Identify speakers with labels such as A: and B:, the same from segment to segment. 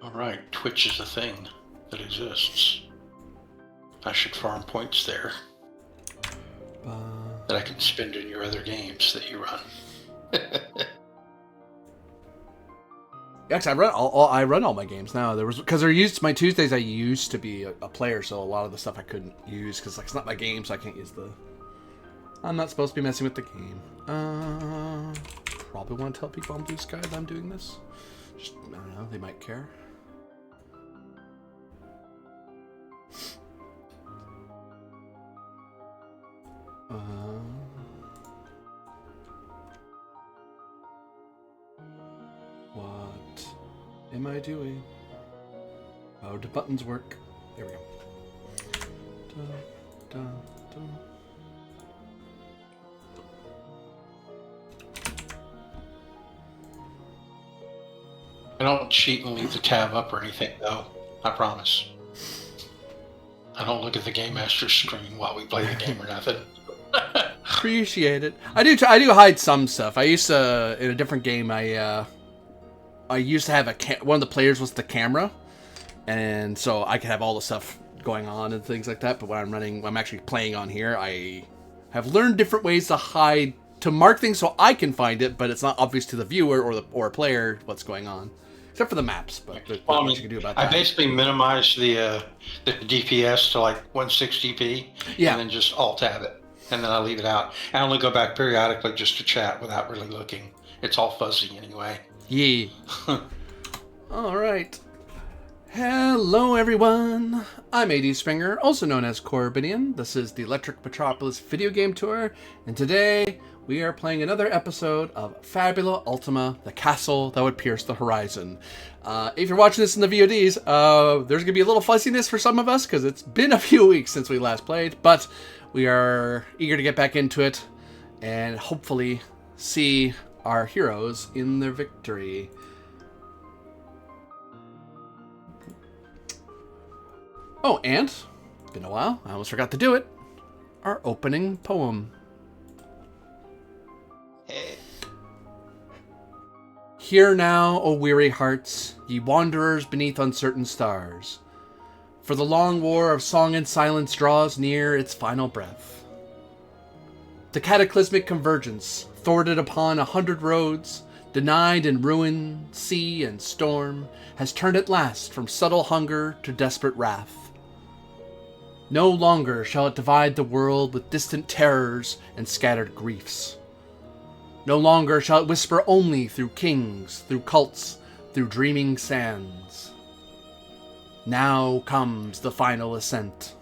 A: All right, Twitch is a thing that exists. I should farm points there that I can spend in your other games that you run.
B: Actually, I run all my games now. Because my Tuesdays I used to be a player, so a lot of the stuff I couldn't use because it's not my game, so I can't use the. I'm not supposed to be messing with the game. Probably want to tell people on Blue Sky that I'm doing this. Just I don't know, they might care. What am I doing? How do buttons work? There we go. Dun, dun, dun.
A: I don't cheat and leave the tab up or anything, though. I promise. I don't look at the Game Master screen while we play the game or nothing.
B: Appreciate it. I do hide some stuff. I used to in a different game. I used to have one of the players was the camera, and so I could have all the stuff going on and things like that. But when I'm actually playing on here, I have learned different ways to hide, to mark things so I can find it, but it's not obvious to the viewer or player what's going on, except for the maps. But there's not much you can do about that.
A: I basically minimized the DPS to like 160p, and then just alt-tab it, and then I leave it out. I only go back periodically just to chat without really looking. It's all fuzzy anyway.
B: Yeah. All right. Hello, everyone. I'm AD Springer, also known as Corbinian. This is the Electric Metropolis video game tour, and today we are playing another episode of Fabula Ultima, the castle that would pierce the horizon. If you're watching this in the VODs, there's going to be a little fuzziness for some of us because it's been a few weeks since we last played, but we are eager to get back into it and hopefully see our heroes in their victory. Oh, and, it's been a while, I almost forgot to do it, our opening poem. Hear now, O weary hearts, ye wanderers beneath uncertain stars, for the long war of song and silence draws near its final breath. The cataclysmic convergence, thwarted upon 100 roads, denied in ruin, sea, and storm, has turned at last from subtle hunger to desperate wrath. No longer shall it divide the world with distant terrors and scattered griefs. No longer shall it whisper only through kings, through cults, through dreaming sands. Now comes the final ascent.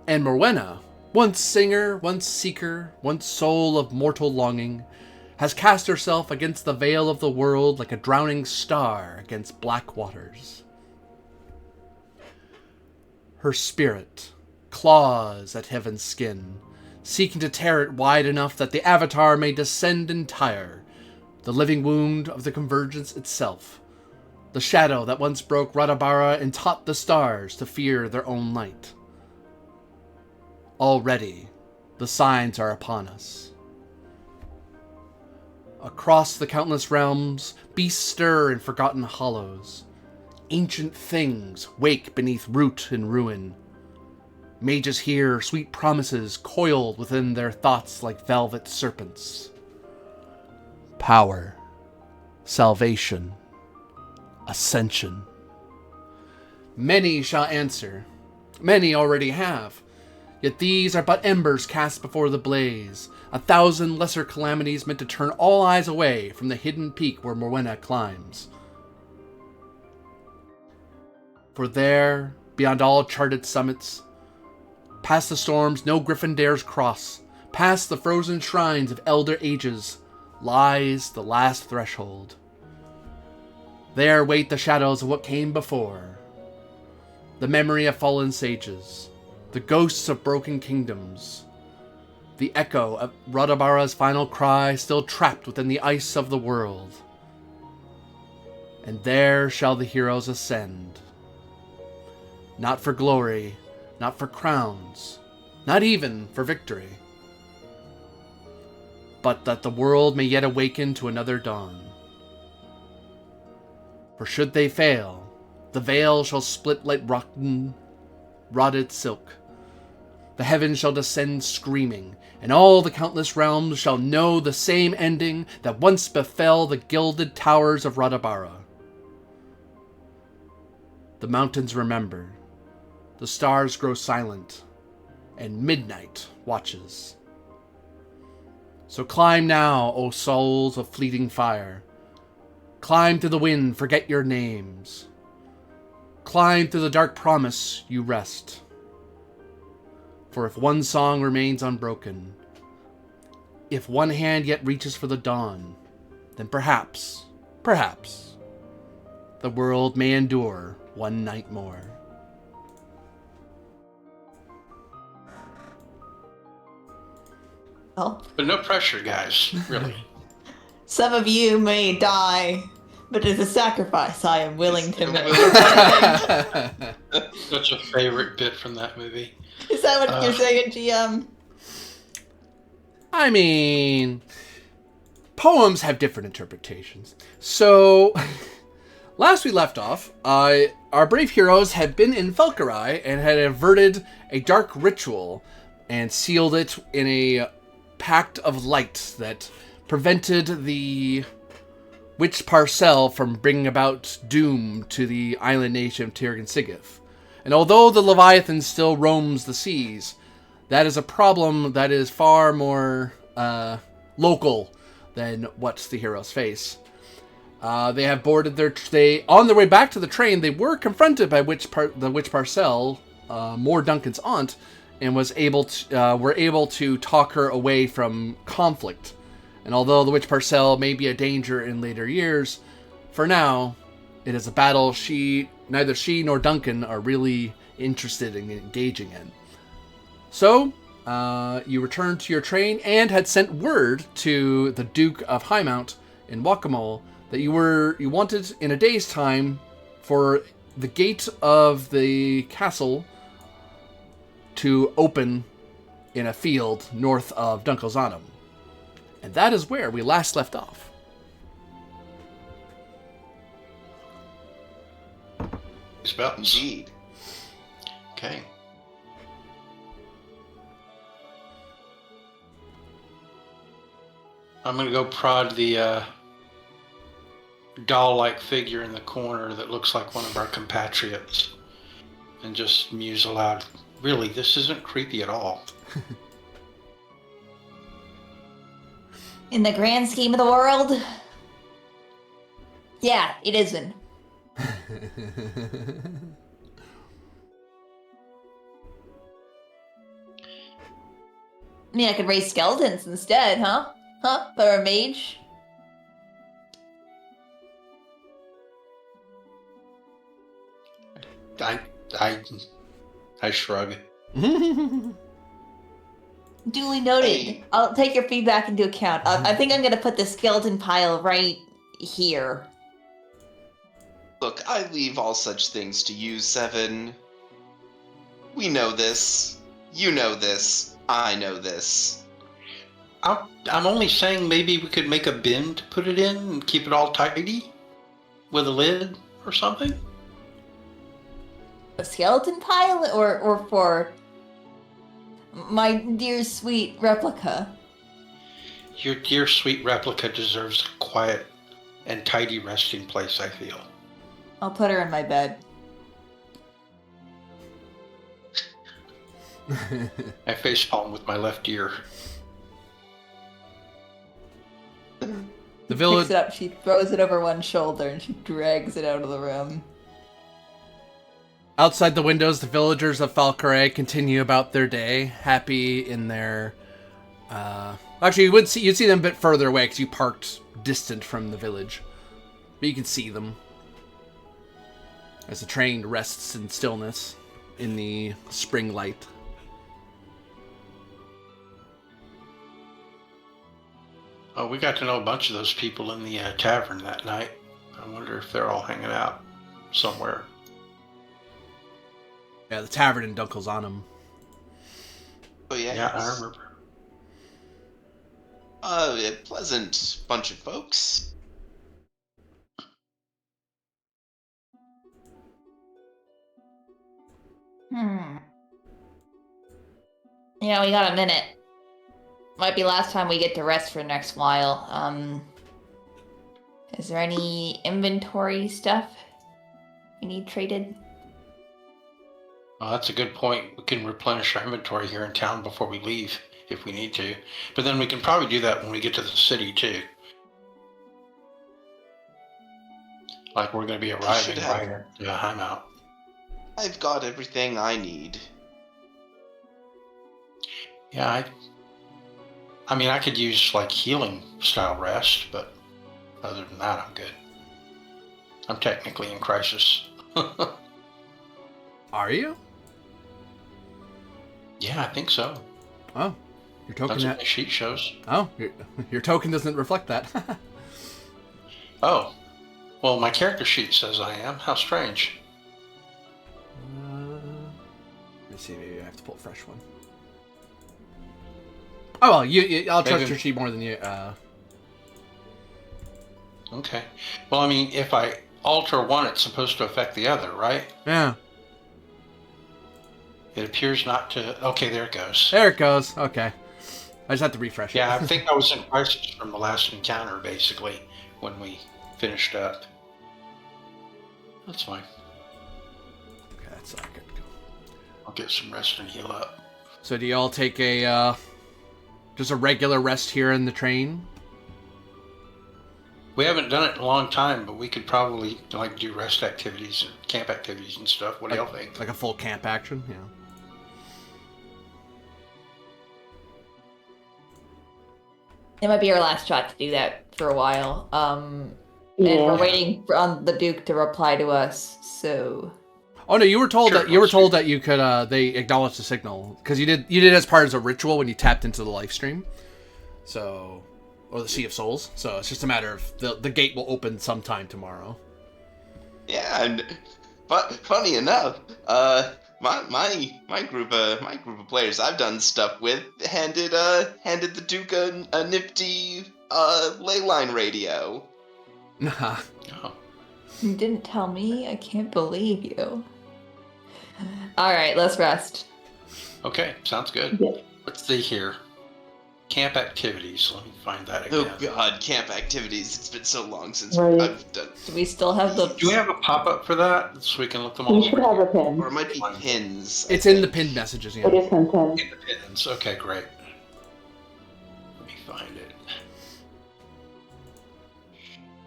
B: And Morwenna, once singer, once seeker, once soul of mortal longing, has cast herself against the veil of the world like a drowning star against black waters. Her spirit claws at heaven's skin, seeking to tear it wide enough that the Avatar may descend entire, the living wound of the convergence itself, the shadow that once broke Radabara and taught the stars to fear their own light. Already, the signs are upon us. Across the countless realms, beasts stir in forgotten hollows. Ancient things wake beneath root and ruin. Mages hear sweet promises coiled within their thoughts like velvet serpents. Power, salvation, ascension. Many shall answer. Many already have. Yet these are but embers cast before the blaze, 1,000 lesser calamities meant to turn all eyes away from the hidden peak where Morwenna climbs. For there, beyond all charted summits, past the storms no griffin dares cross, past the frozen shrines of elder ages, lies the last threshold. There wait the shadows of what came before, the memory of fallen sages, the ghosts of broken kingdoms, the echo of Radabara's final cry still trapped within the ice of the world. And there shall the heroes ascend. Not for glory, not for crowns, not even for victory. but that the world may yet awaken to another dawn. For should they fail, the veil shall split like rotten, rotted silk. The heavens shall descend screaming, and all the countless realms shall know the same ending that once befell the gilded towers of Radabara. The mountains remember, the stars grow silent, and midnight watches. So climb now, O souls of fleeting fire. Climb through the wind, forget your names. Climb through the dark promise, you rest. For if one song remains unbroken, if one hand yet reaches for the dawn, then perhaps, the world may endure one night more.
C: Well,
A: But no pressure, guys. Really.
C: some of you may die, but as a sacrifice I am willing to make.
A: Such a favorite bit from that movie.
C: Is that what you're saying, GM?
B: I mean, poems have different interpretations. So, last we left off, our brave heroes had been in Valkyrie and had averted a dark ritual and sealed it in a pact of light that prevented the witch Parcel from bringing about doom to the island nation of Tirgan Sigith. And although the Leviathan still roams the seas, that is a problem that is far more local than what the heroes face. They have boarded on their way back to the train. They were confronted by the witch Parcel, Moore Duncan's aunt, and were able to talk her away from conflict. And although the witch Parcel may be a danger in later years, for now, it is a battle neither she nor Duncan are really interested in engaging in. So, you returned to your train and had sent word to the Duke of Highmount in Wakamole that you wanted in a day's time for the gate of the castle to open in a field north of Dunkelzanum. And that is where we last left off.
D: Indeed.
A: Okay. I'm going to go prod the doll-like figure in the corner that looks like one of our compatriots and just muse aloud. Really, this isn't creepy at all.
C: In the grand scheme of the world? Yeah, it isn't. I mean, I could raise skeletons instead, huh? Huh? For a mage?
A: I shrug.
C: Duly noted.
D: Hey.
C: I'll take your feedback into account. I think I'm going to put the skeleton pile right here.
D: Look, I leave all such things to you, Seven. We know this. You know this. I know this.
A: I'm only saying maybe we could make a bin to put it in and keep it all tidy with a lid or something.
C: A skeleton pile or for my dear sweet replica?
A: Your dear sweet replica deserves a quiet and tidy resting place, I feel.
C: I'll put her in my bed.
A: I facepalm with my left ear.
B: The village.
C: Picks it up, she throws it over one shoulder, and she drags it out of the room.
B: Outside the windows, the villagers of Valkyrie continue about their day, happy in their. Actually, you'd see them a bit further away because you parked distant from the village, but you can see them as the train rests in stillness in the spring light.
A: Oh, we got to know a bunch of those people in the tavern that night. I wonder if they're all hanging out somewhere.
B: Yeah, the tavern in Dunkelzanum.
D: Oh, yeah.
A: Yeah, I remember.
D: A pleasant bunch of folks.
C: Yeah, we got a minute. Might be last time we get to rest for the next while. Is there any inventory stuff we need traded?
A: Well, that's a good point. We can replenish our inventory here in town before we leave if we need to. But then we can probably do that when we get to the city too. Like we're going to be arriving right at Heimeout.
D: I've got everything I need.
A: Yeah, I mean, I could use like healing style rest, but other than that, I'm good. I'm technically in crisis.
B: Are you?
A: Yeah, I think so.
B: Oh, your token.
A: That's what my sheet shows.
B: Oh, your token doesn't reflect that.
A: Oh, well, my character sheet says I am. How strange.
B: Let me see. Maybe I have to pull a fresh one. Oh well, I'll trust your sheet more than you.
A: Okay. Well, I mean, if I alter one, it's supposed to affect the other, right?
B: Yeah.
A: It appears not to. Okay, there it goes.
B: There it goes. Okay. I just have to refresh it.
A: Yeah, I think I was in crisis from the last encounter, basically, when we finished up. That's fine.
B: Okay, that's not good.
A: I'll get some rest and heal up.
B: So do y'all take a just a regular rest here in the train?
A: We haven't done it in a long time, but we could probably like do rest activities and camp activities and stuff. What do y'all think?
B: Like a full camp action? Yeah.
C: It might be our last shot to do that for a while. And we're waiting on the Duke to reply to us. So.
B: Oh no, you were told that you could. They acknowledged the signal because you did as part of a ritual when you tapped into the life stream. So, or the Sea of Souls. So it's just a matter of the gate will open sometime tomorrow.
D: Yeah, and but funny enough, my group of players I've done stuff with handed the Duke a nifty ley line radio.
B: Nah.
A: Oh.
C: You didn't tell me. I can't believe you. All right, let's rest.
A: Okay, sounds good.
E: Yeah.
A: Let's see here. Camp activities. Let me find that again.
D: Oh God, camp activities. It's been so long since
E: Right.
D: I've done.
C: Do we still have the?
A: Do we have a pop-up for that so we can look them all
E: You should
A: over?
E: have a pin.
D: Or it might be pins.
B: It's in the pinned messages. Yeah.
E: It is in pin.
A: In the pins. Okay, great. Let me find it.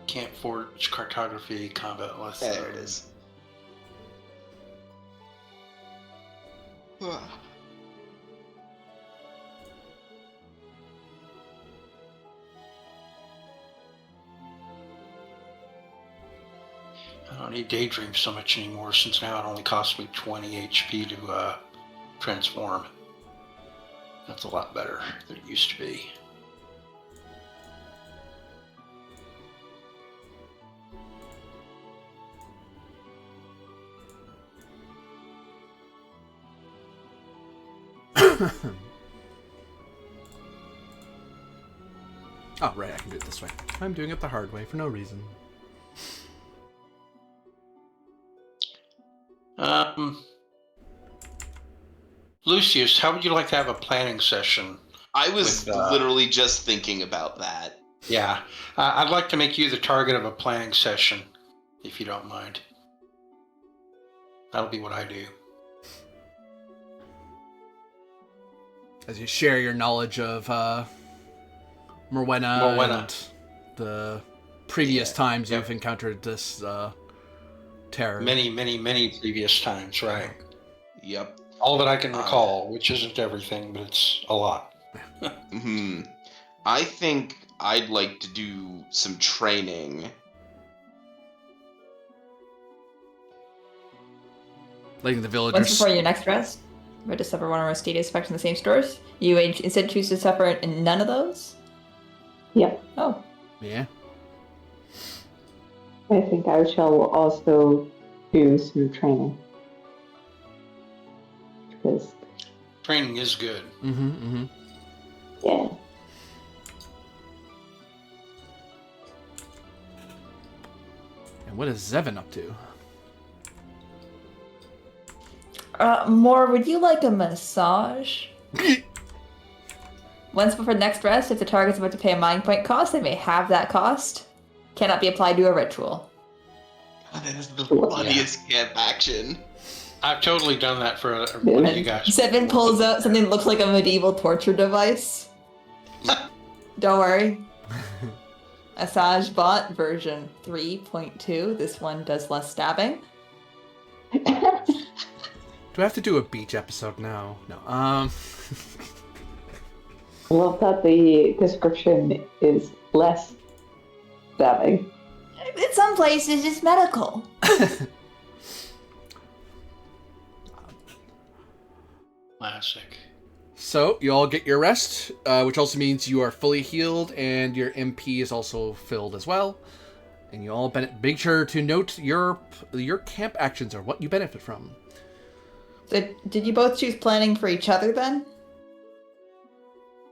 A: Camp Forge, cartography, combat lesson.
D: There it is.
A: I don't need daydream so much anymore since now it only costs me 20 HP to transform. That's a lot better than it used to be.
B: Oh, right, I can do it this way. I'm doing it the hard way for no reason.
A: Lucius, how would you like to have a planning session?
D: I was
A: With,
D: literally just thinking about that.
A: Yeah, I'd like to make you the target of a planning session, if you don't mind. That'll be what I do.
B: As you share your knowledge of Morwenna and the previous times you've encountered this terror.
A: Many previous times, right?
D: Yep.
A: All that I can recall, which isn't everything, but it's a lot.
D: I think I'd like to do some training.
B: Letting the
C: Once
B: villagers.
C: before your next rest, we're to suffer one or more status effects in the same stores. You instead choose to suffer in none of those.
E: Yep.
C: Oh.
B: Yeah.
E: I think I shall also do some training. Because,
A: Training is good.
B: Mm-hmm.
E: yeah.
B: And what is Zevin up to?
C: More, would you like a massage? Once before the next rest, if the target's about to pay a mind point cost, they may have that cost. Cannot be applied to a ritual.
D: God, that is the funniest camp action.
A: I've totally done that for one of you guys.
C: Seven pulls out something that looks like a medieval torture device. Don't worry. Asajj bot version 3.2. This one does less stabbing.
B: Do I have to do a beach episode now? No.
E: I love that the description is less stabbing.
C: In some places, it's medical.
A: Classic.
B: So, you all get your rest, which also means you are fully healed, and your MP is also filled as well. And you all make sure to note your camp actions or what you benefit from.
C: So, did you both choose planning for each other then?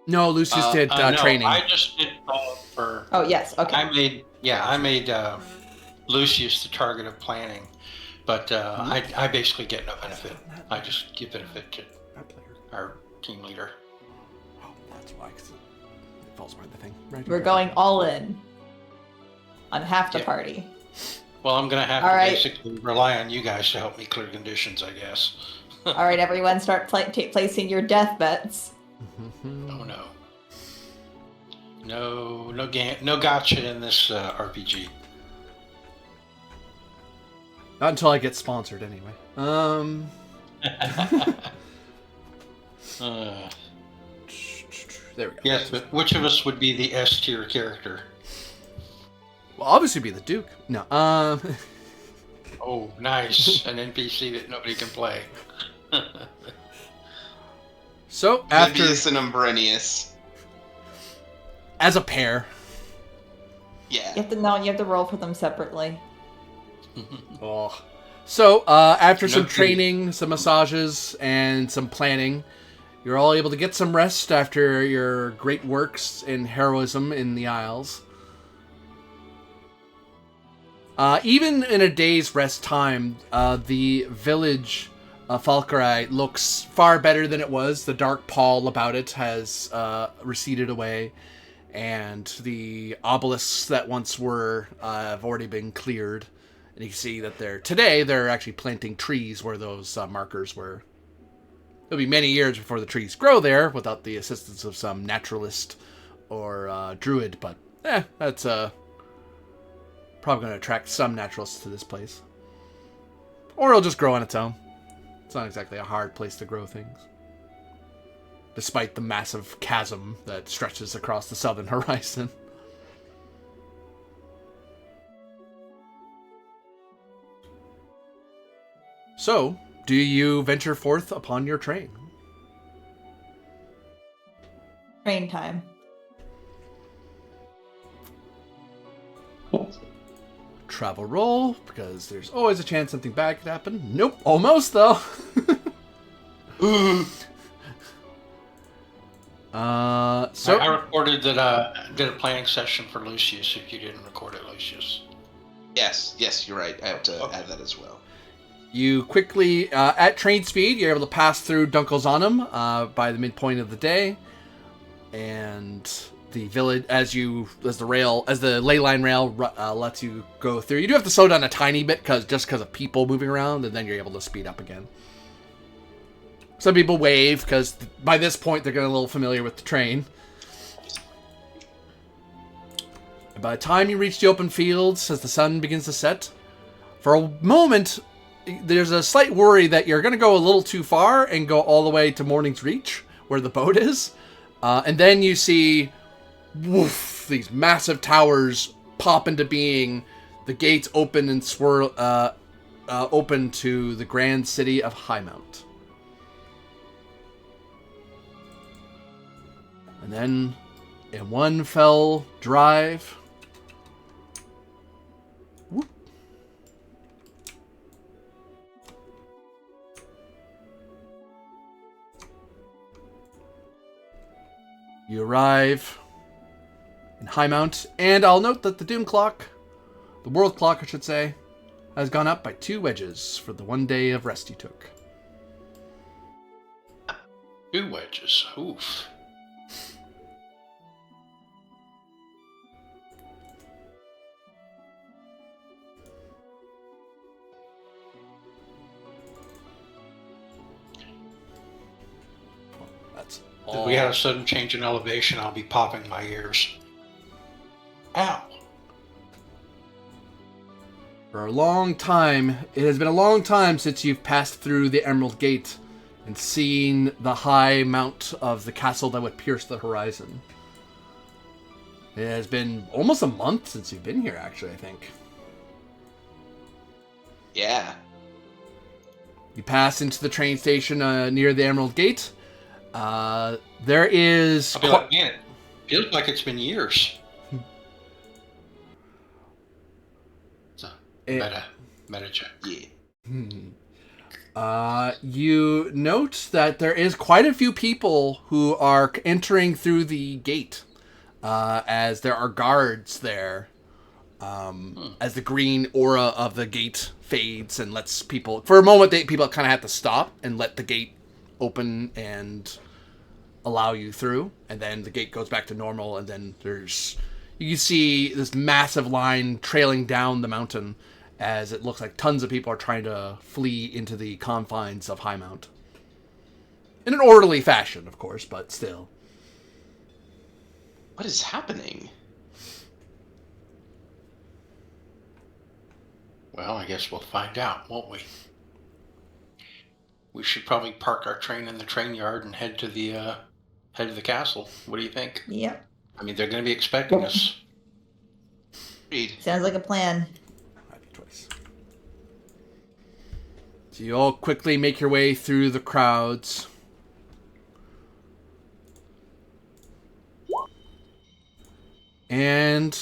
B: No, Lucius did training.
A: No, I just did for...
C: Oh, yes, okay.
A: I made Lucius the target of planning, but I basically get no benefit. I just give benefit to our team leader.
B: Oh, that's why, 'cause it falls by the thing. Right.
C: We're going all in on half the party.
A: Well, I'm going to have
C: All
A: to
C: right.
A: basically rely on you guys to help me clear conditions, I guess.
C: All right, everyone, start placing your death bets.
A: Oh no. No gotcha in this RPG.
B: Not until I get sponsored, anyway. There we go.
A: Yes, but which of us would be the S tier character?
B: Well, obviously be the Duke. No.
A: Oh, nice. An NPC that nobody can play.
B: So, after...
D: Livius and Umbrenius.
B: As a pair.
D: Yeah.
C: You have to roll for them separately.
B: Oh. So, after some
A: No
B: training, some massages, and some planning, you're all able to get some rest after your great works and heroism in the Isles. Even in a day's rest time, the village of Falkrai looks far better than it was. The dark pall about it has receded away, and the obelisks that once were have already been cleared. And you can see that they're actually planting trees where those markers were. It'll be many years before the trees grow there without the assistance of some naturalist or druid, but that's probably going to attract some naturalists to this place. Or it'll just grow on its own. It's not exactly a hard place to grow things, despite the massive chasm that stretches across the southern horizon. So, do you venture forth upon your train?
C: Train time.
E: Yes.
B: Travel roll, because there's always a chance something bad could happen. Nope, almost though.
A: I recorded that did a planning session for Lucius if you didn't record it, Lucius.
D: Yes, you're right. I have to add that as well.
B: You quickly, at train speed, you're able to pass through Dunkelzonum by the midpoint of the day, and the village, as the ley line rail lets you go through. You do have to slow down a tiny bit because of people moving around, and then you're able to speed up again. Some people wave because by this point they're getting a little familiar with the train. And by the time you reach the open fields, as the sun begins to set, for a moment there's a slight worry that you're going to go a little too far and go all the way to Morning's Reach, where the boat is. And then you see, woof, these massive towers pop into being. The gates open and swirl, open to the grand city of Highmount. And then, in one fell drive, whoop, you arrive in Highmount, and I'll note that the Doom Clock The world clock, I should say, has gone up by 2 wedges for the 1 day of rest you took.
A: 2 wedges. Oof.
B: That's
A: If we had a sudden change in elevation, I'll be popping my ears. Ow.
B: For a long time, it has been a long time since you've passed through the Emerald Gate and seen the high mount of the castle that would pierce the horizon. It has been almost a month since you've been here, actually, I think.
D: Yeah.
B: You pass into the train station near the Emerald Gate. There is...
A: I'll be like, man, it feels like it's been years. So, meta check.
D: Yeah.
B: You note that there is quite a few people who are entering through the gate, as there are guards there. As the green aura of the gate fades and lets people... For a moment, people kind of have to stop and let the gate open and allow you through. And then the gate goes back to normal, and then there's... You can see this massive line trailing down the mountain as it looks like tons of people are trying to flee into the confines of Highmount. In an orderly fashion, of course, but still.
D: What is happening?
A: Well, I guess we'll find out, won't we? We should probably park our train in the train yard and head to the castle. What do you think?
C: Yep.
A: I mean, they're going to be expecting us.
D: Read.
C: Sounds like a plan.
B: Happy twice. So you all quickly make your way through the crowds. And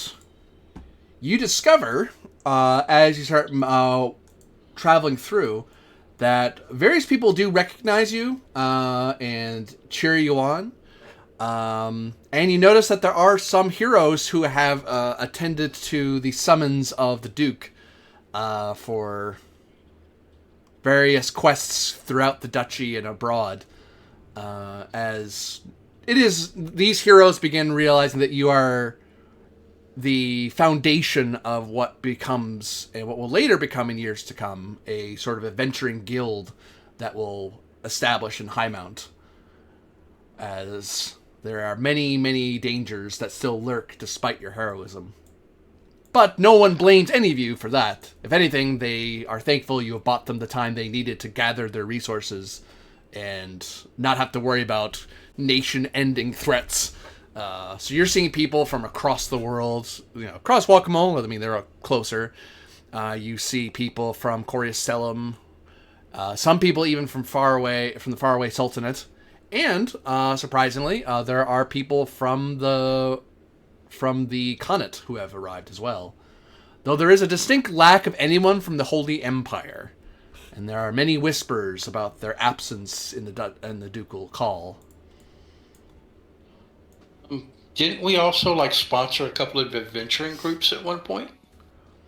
B: you discover, as you start traveling through, that various people do recognize you and cheer you on. And you notice that there are some heroes who have attended to the summons of the Duke for various quests throughout the duchy and abroad. As it is, these heroes begin realizing that you are the foundation of what becomes, and what will later become in years to come, a sort of adventuring guild that will establish in Highmount. As there are many, many dangers that still lurk despite your heroism. But no one blames any of you for that. If anything, they are thankful you have bought them the time they needed to gather their resources and not have to worry about nation-ending threats. So you're seeing people from across the world, across Guacamole. I mean, they're closer. You see people from Coriastellum, some people even from the faraway Sultanate, and surprisingly, there are people from the Khanate who have arrived as well. Though there is a distinct lack of anyone from the Holy Empire, and there are many whispers about their absence in the ducal call.
A: Didn't we also sponsor a couple of adventuring groups at one point?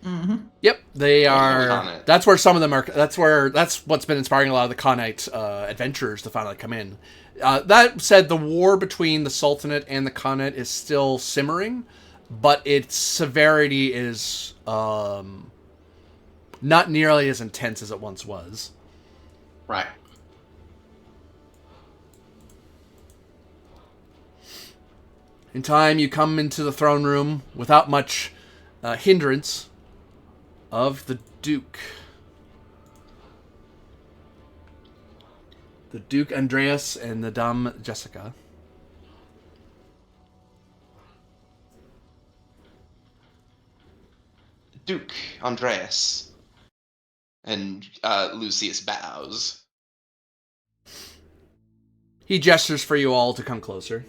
C: Mm-hmm.
B: Yep, they are.
D: Khanate.
B: That's where some of them are. That's what's been inspiring a lot of the Khanate adventurers to finally come in. That said, the war between the Sultanate and the Khanate is still simmering, but its severity is not nearly as intense as it once was.
A: Right.
B: In time, you come into the throne room without much hindrance of the Duke. The Duke Andreas and the Dame Jessica.
D: Duke Andreas. And Lucius bows.
B: He gestures for you all to come closer.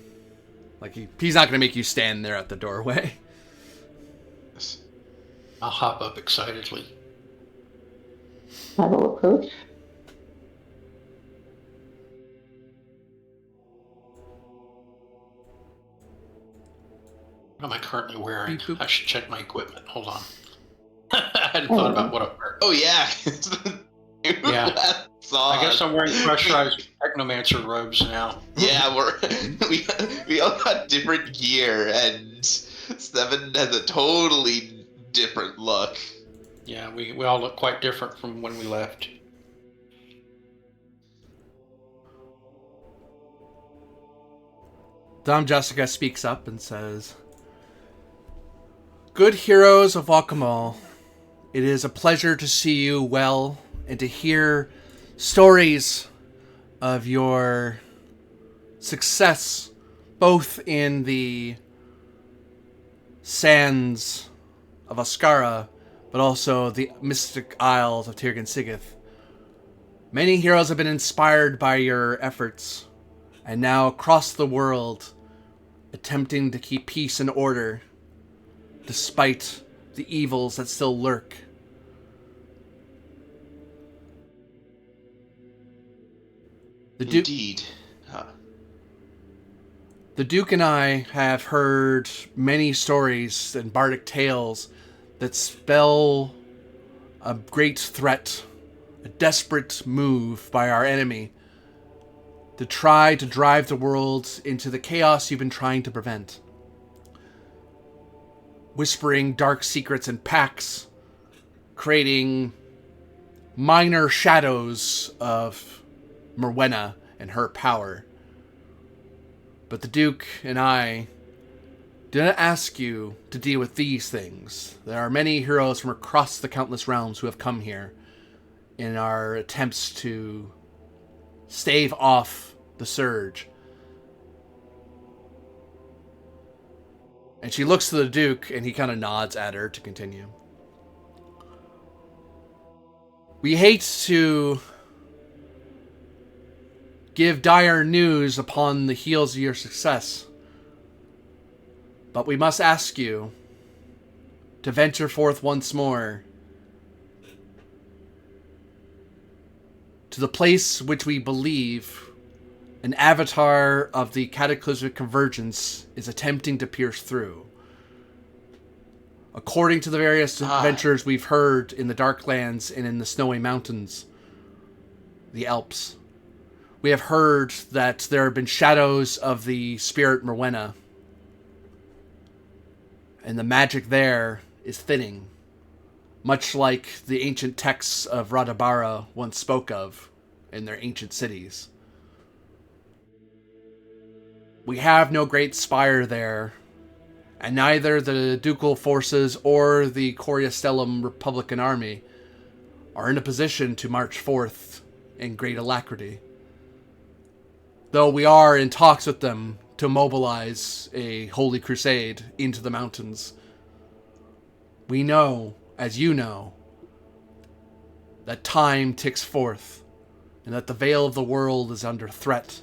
B: Like he's not going to make you stand there at the doorway.
A: I'll hop up excitedly.
E: I will approach.
A: What am I currently wearing?
B: Beep, boop.
A: I should check my equipment. Hold on. hadn't thought about what I'm wearing.
D: Oh yeah.
A: Yeah.
D: Saw
A: I guess
D: us.
A: I'm wearing pressurized technomancer robes now.
D: Yeah, we all got different gear, and Seven has a totally different look.
A: Yeah, we all look quite different from when we left.
B: Dom Jessica speaks up and says, "Good heroes of Wakamal, it is a pleasure to see you well and to hear stories of your success, both in the sands of Ascara, but also the mystic isles of Tirgan Sigith. Many heroes have been inspired by your efforts, and now across the world, attempting to keep peace and order, despite the evils that still lurk.
D: Indeed.
B: The Duke and I have heard many stories and bardic tales that spell a great threat, a desperate move by our enemy to try to drive the world into the chaos you've been trying to prevent. Whispering dark secrets and pacts, creating minor shadows of Morwenna and her power. But the Duke and I didn't ask you to deal with these things. There are many heroes from across the countless realms who have come here in our attempts to stave off the surge. And she looks to the Duke, and he kind of nods at her to continue. We hate to give dire news upon the heels of your success, but we must ask you to venture forth once more to the place which we believe an avatar of the cataclysmic convergence is attempting to pierce through. According to the various adventures we've heard in the Darklands and in the Snowy Mountains, the Alps, we have heard that there have been shadows of the spirit Morwenna, and the magic there is thinning, much like the ancient texts of Radabara once spoke of in their ancient cities. We have no great spire there, and neither the ducal forces or the Coriastellum Republican army are in a position to march forth in great alacrity. Though we are in talks with them to mobilize a holy crusade into the mountains. We know, as you know, that time ticks forth, and that the veil of the world is under threat.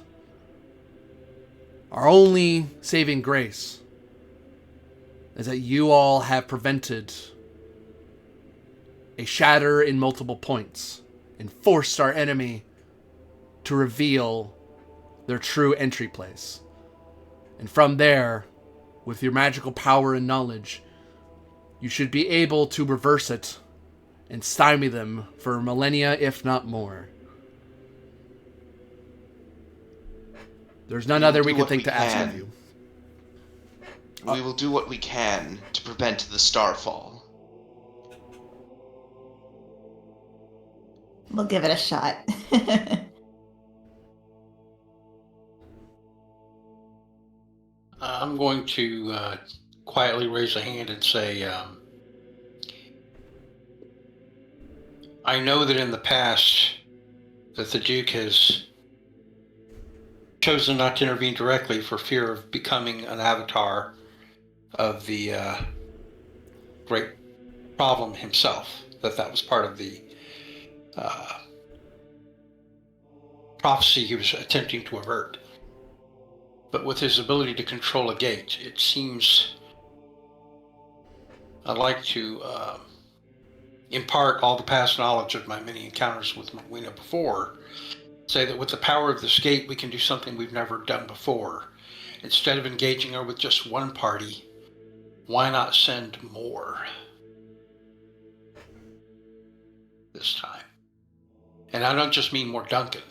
B: Our only saving grace is that you all have prevented a shatter in multiple points and forced our enemy to reveal their true entry place. And from there, with your magical power and knowledge, you should be able to reverse it and stymie them for millennia, if not more. There's none other we can think to ask of you.
D: We will do what we can to prevent the starfall.
C: We'll give it a shot.
A: I'm going to quietly raise a hand and say, I know that in the past that the Duke has chosen not to intervene directly for fear of becoming an avatar of the great problem himself, that was part of the prophecy he was attempting to avert. But with his ability to control a gate, it seems I'd like to impart all the past knowledge of my many encounters with Morwenna before, say that with the power of this gate, we can do something we've never done before. Instead of engaging her with just one party, why not send more? And I don't just mean more Duncan.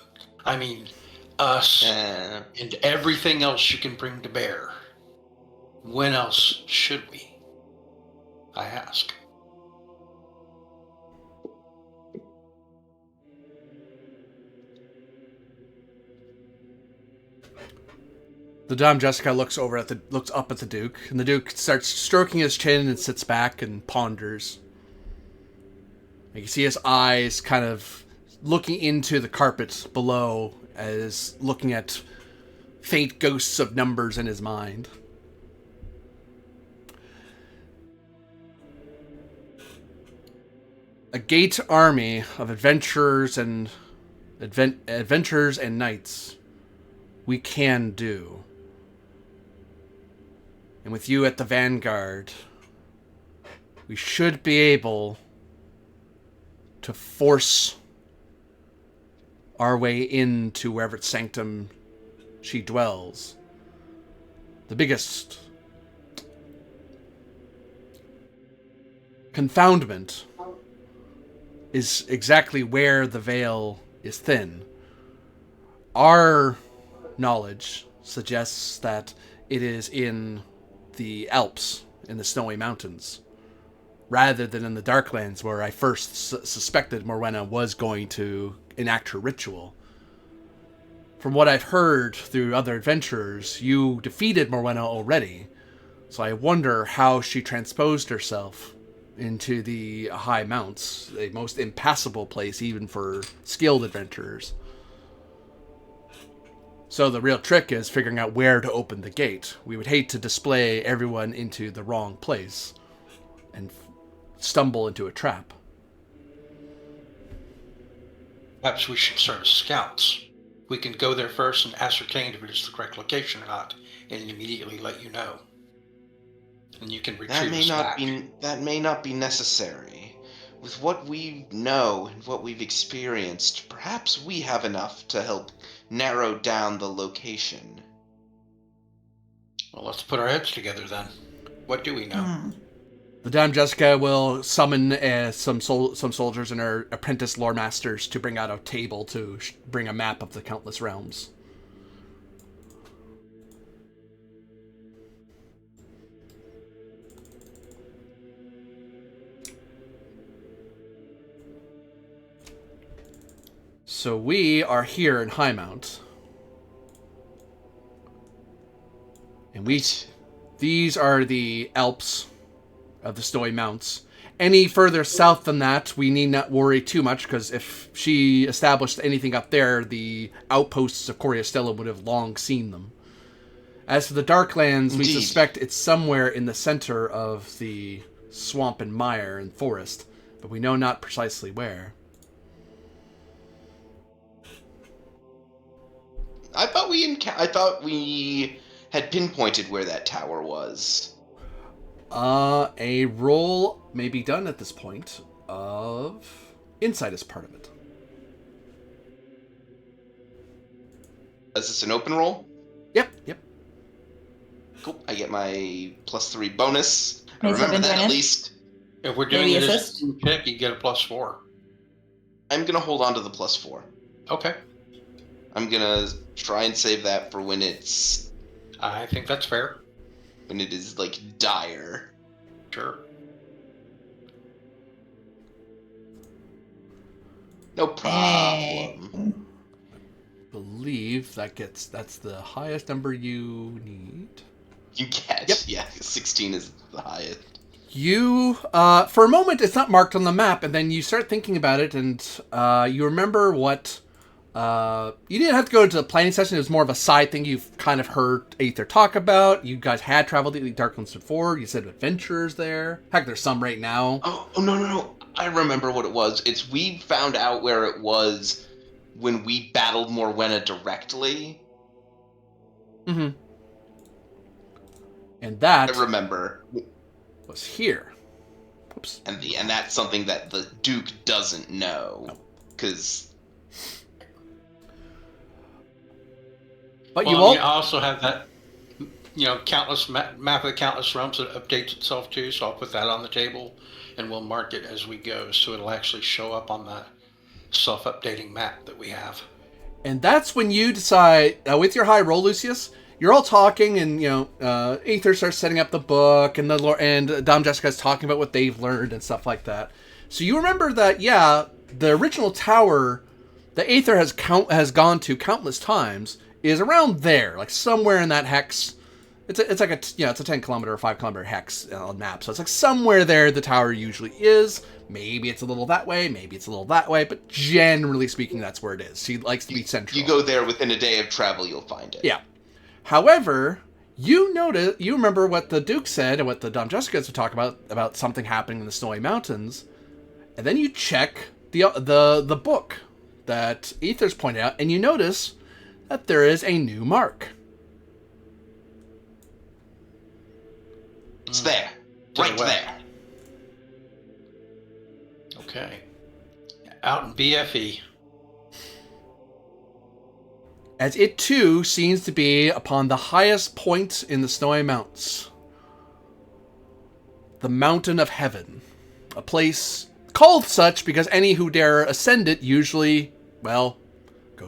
A: I mean us and everything else you can bring to bear. When else should we? I ask.
B: The Dame Jessica looks up at the Duke, and the Duke starts stroking his chin and sits back and ponders. You can see his eyes kind of looking into the carpet below, as looking at faint ghosts of numbers in his mind. A gate army of adventurers and knights we can do. And with you at the vanguard, we should be able to force our way into wherever sanctum she dwells. The biggest confoundment is exactly where the veil is thin. Our knowledge suggests that it is in the Alps, in the snowy mountains, rather than in the Darklands, where I first suspected Morwenna was going to enact her ritual. From what I've heard through other adventurers, you defeated Morwenna already, so I wonder how she transposed herself into the high mounts, the most impassable place even for skilled adventurers. So the real trick is figuring out where to open the gate. We would hate to display everyone into the wrong place and stumble into a trap.
A: Perhaps we should serve as scouts. We can go there first and ascertain if it is the correct location or not, and immediately let you know. And you can retrieve us back.
D: That may not be necessary. With what we know and what we've experienced, perhaps we have enough to help narrow down the location.
A: Well, let's put our heads together then. What do we know?
B: The Dame Jessica will summon some soldiers and her apprentice lore masters to bring out a table to bring a map of the countless realms. So we are here in Highmount. And these are the Alps of the Snowy Mounts. Any further south than that, we need not worry too much, because if she established anything up there, the outposts of Coriastella would have long seen them. As for the Darklands, we suspect it's somewhere in the center of the swamp and mire and forest, but we know not precisely where.
D: I thought we had pinpointed where that tower was.
B: A roll may be done at this point of insight as part of it.
D: Is this an open roll?
B: Yep.
D: Cool. I get my +3 bonus. I
C: Nice
D: remember that
C: joining.
D: at least.
A: If we're doing
C: Maybe
A: it as
C: assist?
A: a pick, you get a +4.
D: I'm gonna hold on to the +4.
A: Okay.
D: I'm gonna try and save that for when it's
A: I think that's fair.
D: when it is like dire.
A: Sure.
D: No problem.
B: Believe that's the highest number you need.
D: You get.
B: Yep.
D: Yeah, 16 is the highest.
B: You, for a moment, it's not marked on the map, and then you start thinking about it, and you remember what. You didn't have to go into the planning session. It was more of a side thing you've kind of heard Aether talk about. You guys had traveled to the Darklands before. You said adventures there. Heck, there's some right now.
D: Oh, no. I remember what it was. It's we found out where it was when we battled Morwenna directly.
B: Mm-hmm. And that
D: I remember.
B: was here. Whoops.
D: And that's something that the Duke doesn't know. Because...
B: But
A: Well,
B: you all...
A: I also have that, countless map of the countless realms that updates itself too. So I'll put that on the table, and we'll mark it as we go, so it'll actually show up on self-updating map that we have.
B: And that's when you decide, with your high roll, Lucius, you're all talking, and Aether starts setting up the book, and Dom Jessica's talking about what they've learned and stuff like that. So you remember that, the original tower that Aether has gone to countless times is around there, like somewhere in that hex. It's like it's a 10 kilometer or 5 kilometer hex on map, so it's like somewhere there the tower usually is. Maybe it's a little that way, maybe it's a little that way, but generally speaking, that's where it is. She likes to be central.
D: You go there within a day of travel, you'll find it.
B: Yeah. However, you remember what the Duke said and what the Dom Jessicas would talk about something happening in the Snowy Mountains, and then you check the book that Aether's pointed out, and you notice that there is a new mark.
D: It's there. Right there.
A: Okay. Out in BFE.
B: As it too seems to be upon the highest point in the Snowy Mountains. The Mountain of Heaven. A place called such because any who dare ascend it usually, go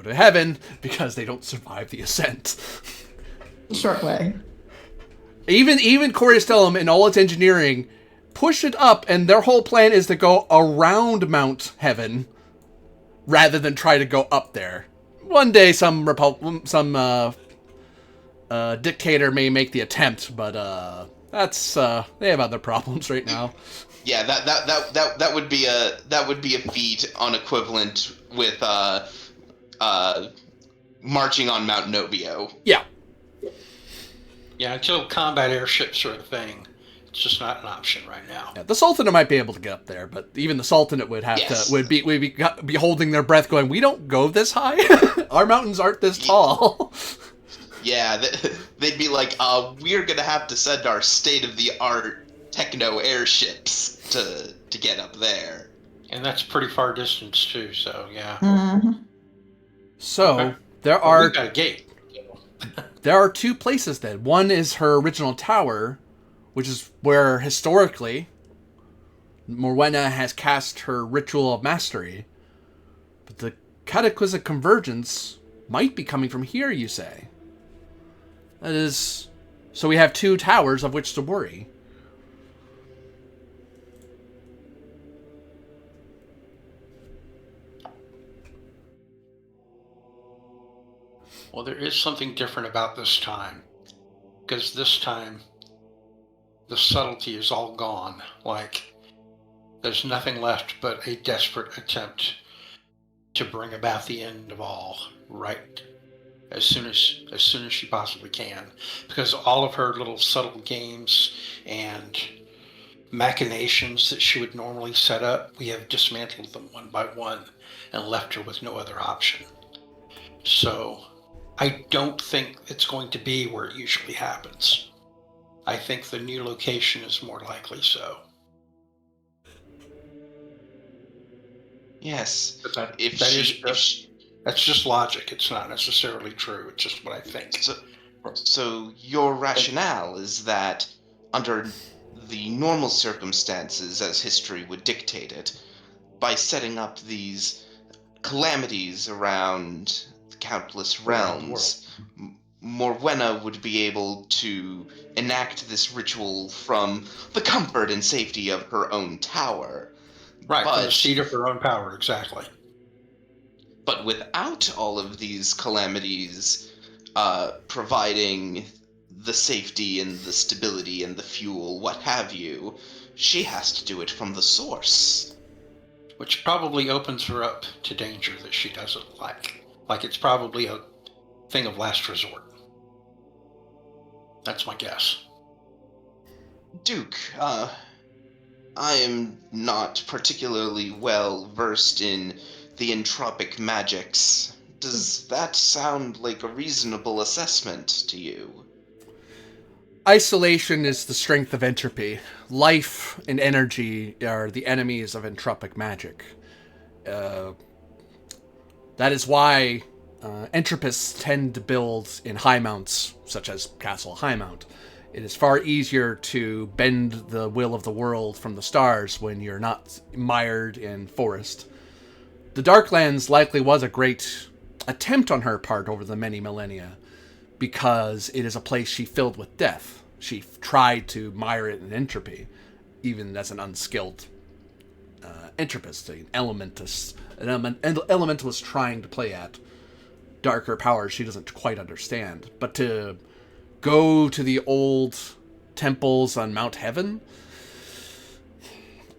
B: to heaven because they don't survive the ascent.
C: Short way.
B: Even Coristellum and all its engineering push it up, and their whole plan is to go around Mount Heaven rather than try to go up there. One day, some dictator may make the attempt, but that's they have other problems right now.
D: Yeah, that would be a feat on equivalent with marching on Mount Nobio.
B: Yeah.
A: Yeah, until combat airships are a thing, it's just not an option right now.
B: Yeah, the Sultanate might be able to get up there, but even the Sultanate would have to be holding their breath, going, "We don't go this high. Our mountains aren't this tall."
D: Yeah, they'd be like, "We're gonna have to send our state-of-the-art techno airships to get up there."
A: And that's pretty far distance too. So yeah.
C: Mm-hmm.
B: So
A: Okay.
B: there
A: Well,
B: are
A: we've got a gate.
B: there are two places then. One is her original tower, which is where historically Morwenna has cast her ritual of mastery. But the cataclysmic convergence might be coming from here, you say. That is, so we have two towers of which to worry.
A: Well, there is something different about this time, because this time the subtlety is all gone. Like, there's nothing left but a desperate attempt to bring about the end of all, right? As soon as she possibly can, because all of her little subtle games and machinations that she would normally set up, we have dismantled them one by one and left her with no other option. So I don't think it's going to be where it usually happens. I think the new location is more likely so.
D: Yes.
A: But that's just logic. It's not necessarily true. It's just what I think.
D: So your rationale is that under the normal circumstances, as history would dictate it, by setting up these calamities around countless realms, Morwenna would be able to enact this ritual from the comfort and safety of her own tower.
A: Right, from the seat of her own power, exactly.
D: But without all of these calamities providing the safety and the stability and the fuel, what have you, she has to do it from the source.
A: Which probably opens her up to danger that she doesn't like. Like, it's probably a thing of last resort. That's my guess.
D: Duke, I am not particularly well versed in the entropic magics. Does that sound like a reasonable assessment to you?
B: Isolation is the strength of entropy. Life and energy are the enemies of entropic magic. That is why entropists tend to build in high mounts, such as Castle Highmount. It is far easier to bend the will of the world from the stars when you're not mired in forest. The Darklands likely was a great attempt on her part over the many millennia, because it is a place she filled with death. She tried to mire it in entropy, even as an unskilled entropist, an elementalist trying to play at darker powers she doesn't quite understand. But to go to the old temples on Mount Heaven,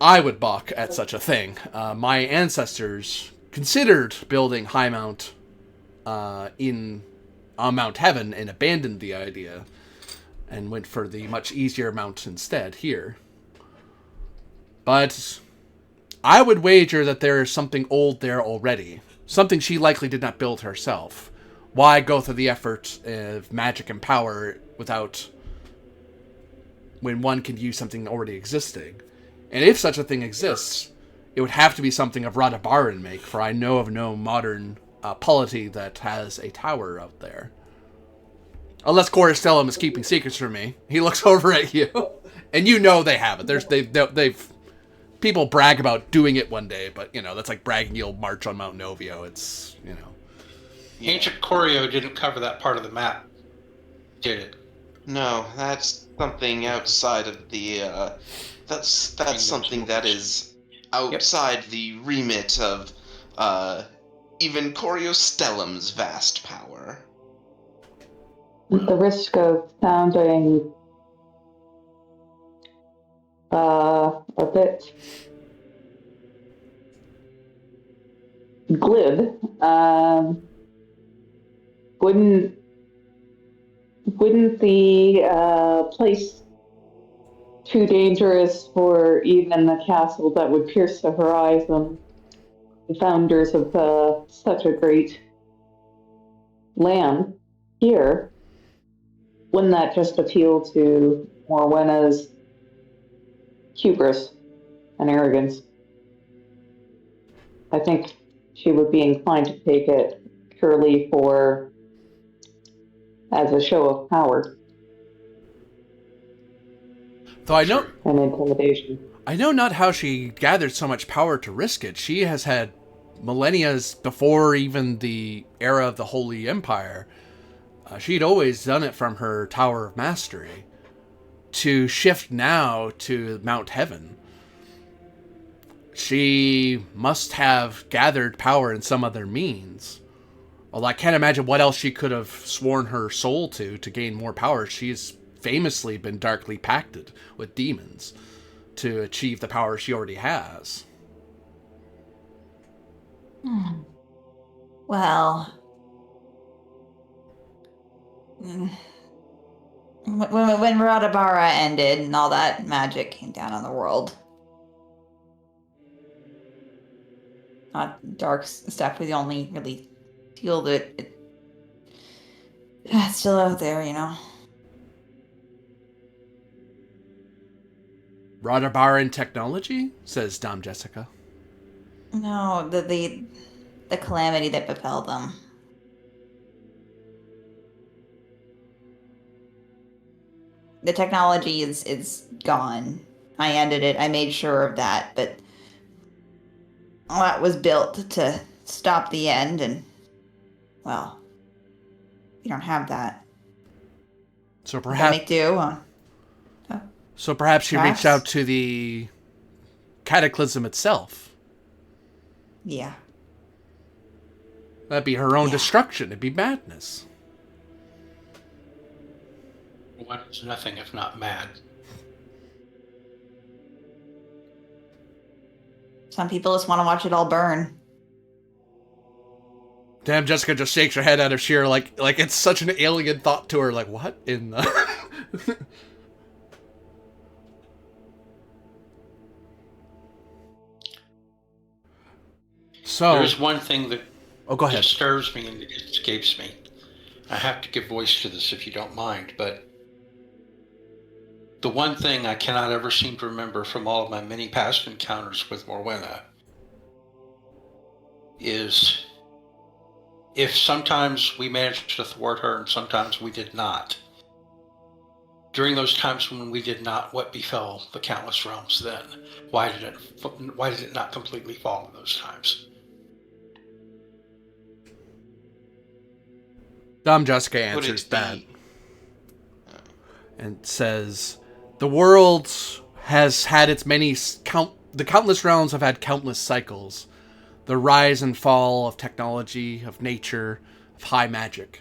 B: I would balk at such a thing. My ancestors considered building High Mount on Mount Heaven and abandoned the idea and went for the much easier mount instead here. But I would wager that there is something old there already. Something she likely did not build herself. Why go through the effort of magic and power when one can use something already existing? And if such a thing exists, it would have to be something of Radabaran make, for I know of no modern polity that has a tower out there. Unless Coristellum is keeping secrets from me. He looks over at you, and you know they have it. They've people brag about doing it one day, but that's like bragging you'll march on Mount Novio. It's
A: Ancient Corio didn't cover that part of the map, did it?
D: No, that's something outside of the. That's something that is outside the remit of even Coriostellum's vast power.
E: At the risk of sounding a bit glib, wouldn't the place too dangerous for even a castle that would pierce the horizon, the founders of such a great land here, wouldn't that just appeal to Morwenna's hubris and arrogance? I think she would be inclined to take it purely as a show of power.
B: Though I know,
E: and intimidation.
B: I know not how she gathered so much power to risk it. She has had millennias before even the era of the Holy Empire. She'd always done it from her Tower of Mastery. To shift now to Mount Heaven, she must have gathered power in some other means. Although I can't imagine what else she could have sworn her soul to gain more power. She's famously been darkly pacted with demons to achieve the power she already has.
C: Well, when Radabara ended and all that magic came down on the world, not dark stuff was the only really field that it's still out there,
B: Radabaran technology? Says Dom Jessica.
C: No, the calamity that befell them. The technology is gone. I ended it. I made sure of that, but that was built to stop the end, and well, you don't have that.
B: So perhaps
C: make do.
B: So perhaps she reached out to the cataclysm itself.
C: Yeah.
B: That'd be her own destruction. It'd be madness.
A: One is nothing if not mad.
C: Some people just want to watch it all burn.
B: Damn, Jessica just shakes her head out of sheer, like it's such an alien thought to her, like, what in the... So...
A: There's one thing that
B: go ahead.
A: disturbs me and it escapes me. I have to give voice to this if you don't mind, but the one thing I cannot ever seem to remember from all of my many past encounters with Morwenna is if sometimes we managed to thwart her and sometimes we did not. During those times when we did not, what befell the countless realms then? Why did it not completely fall in those times?
B: Dom Jessica
D: Would
B: answers
D: it
B: that
D: be?
B: and says, "The world has had its the countless realms have had countless cycles. The rise and fall of technology, of nature, of high magic.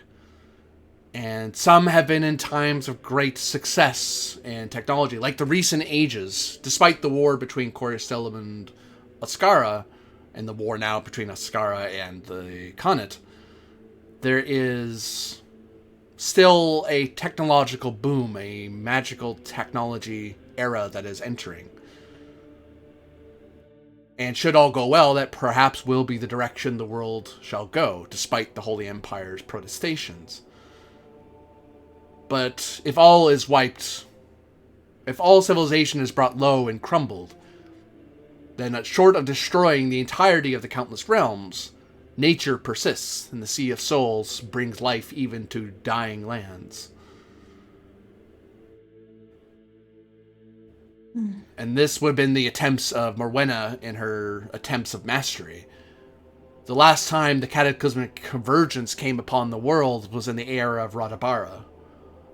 B: And some have been in times of great success and technology, like the recent ages, despite the war between Coristellum and Ascara, and the war now between Ascara and the Khanate. There is still a technological boom, a magical technology era that is entering. And should all go well, that perhaps will be the direction the world shall go, despite the Holy Empire's protestations. But if all is wiped, if all civilization is brought low and crumbled, then short of destroying the entirety of the countless realms, nature persists, and the Sea of Souls brings life even to dying lands. And this would have been the attempts of Morwenna in her attempts of mastery. The last time the cataclysmic convergence came upon the world was in the era of Radabara.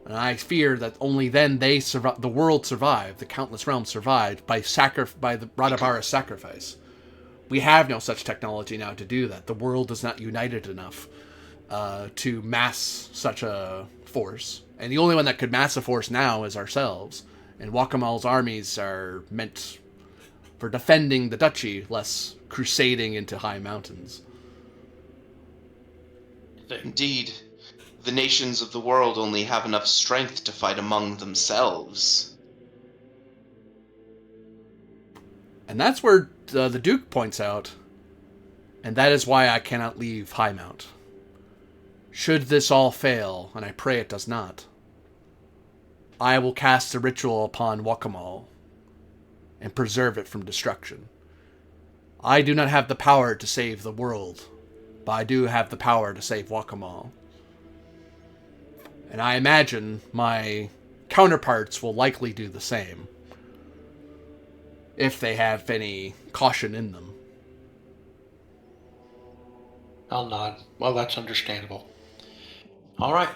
B: And I fear that only then the world survived, the countless realms survived, by the Radabara sacrifice. We have no such technology now to do that. The world is not united enough to mass such a force. And the only one that could mass a force now is ourselves. And Wakamal's armies are meant for defending the duchy, less crusading into high mountains.
D: Indeed, the nations of the world only have enough strength to fight among themselves.
B: And that's where the Duke points out, and that is why I cannot leave Highmount. Should this all fail, and I pray it does not, I will cast a ritual upon Wakamal and preserve it from destruction. I do not have the power to save the world, but I do have the power to save Wakamal. And I imagine my counterparts will likely do the same, if they have any caution in them.
A: I'll nod. Well, that's understandable. All right.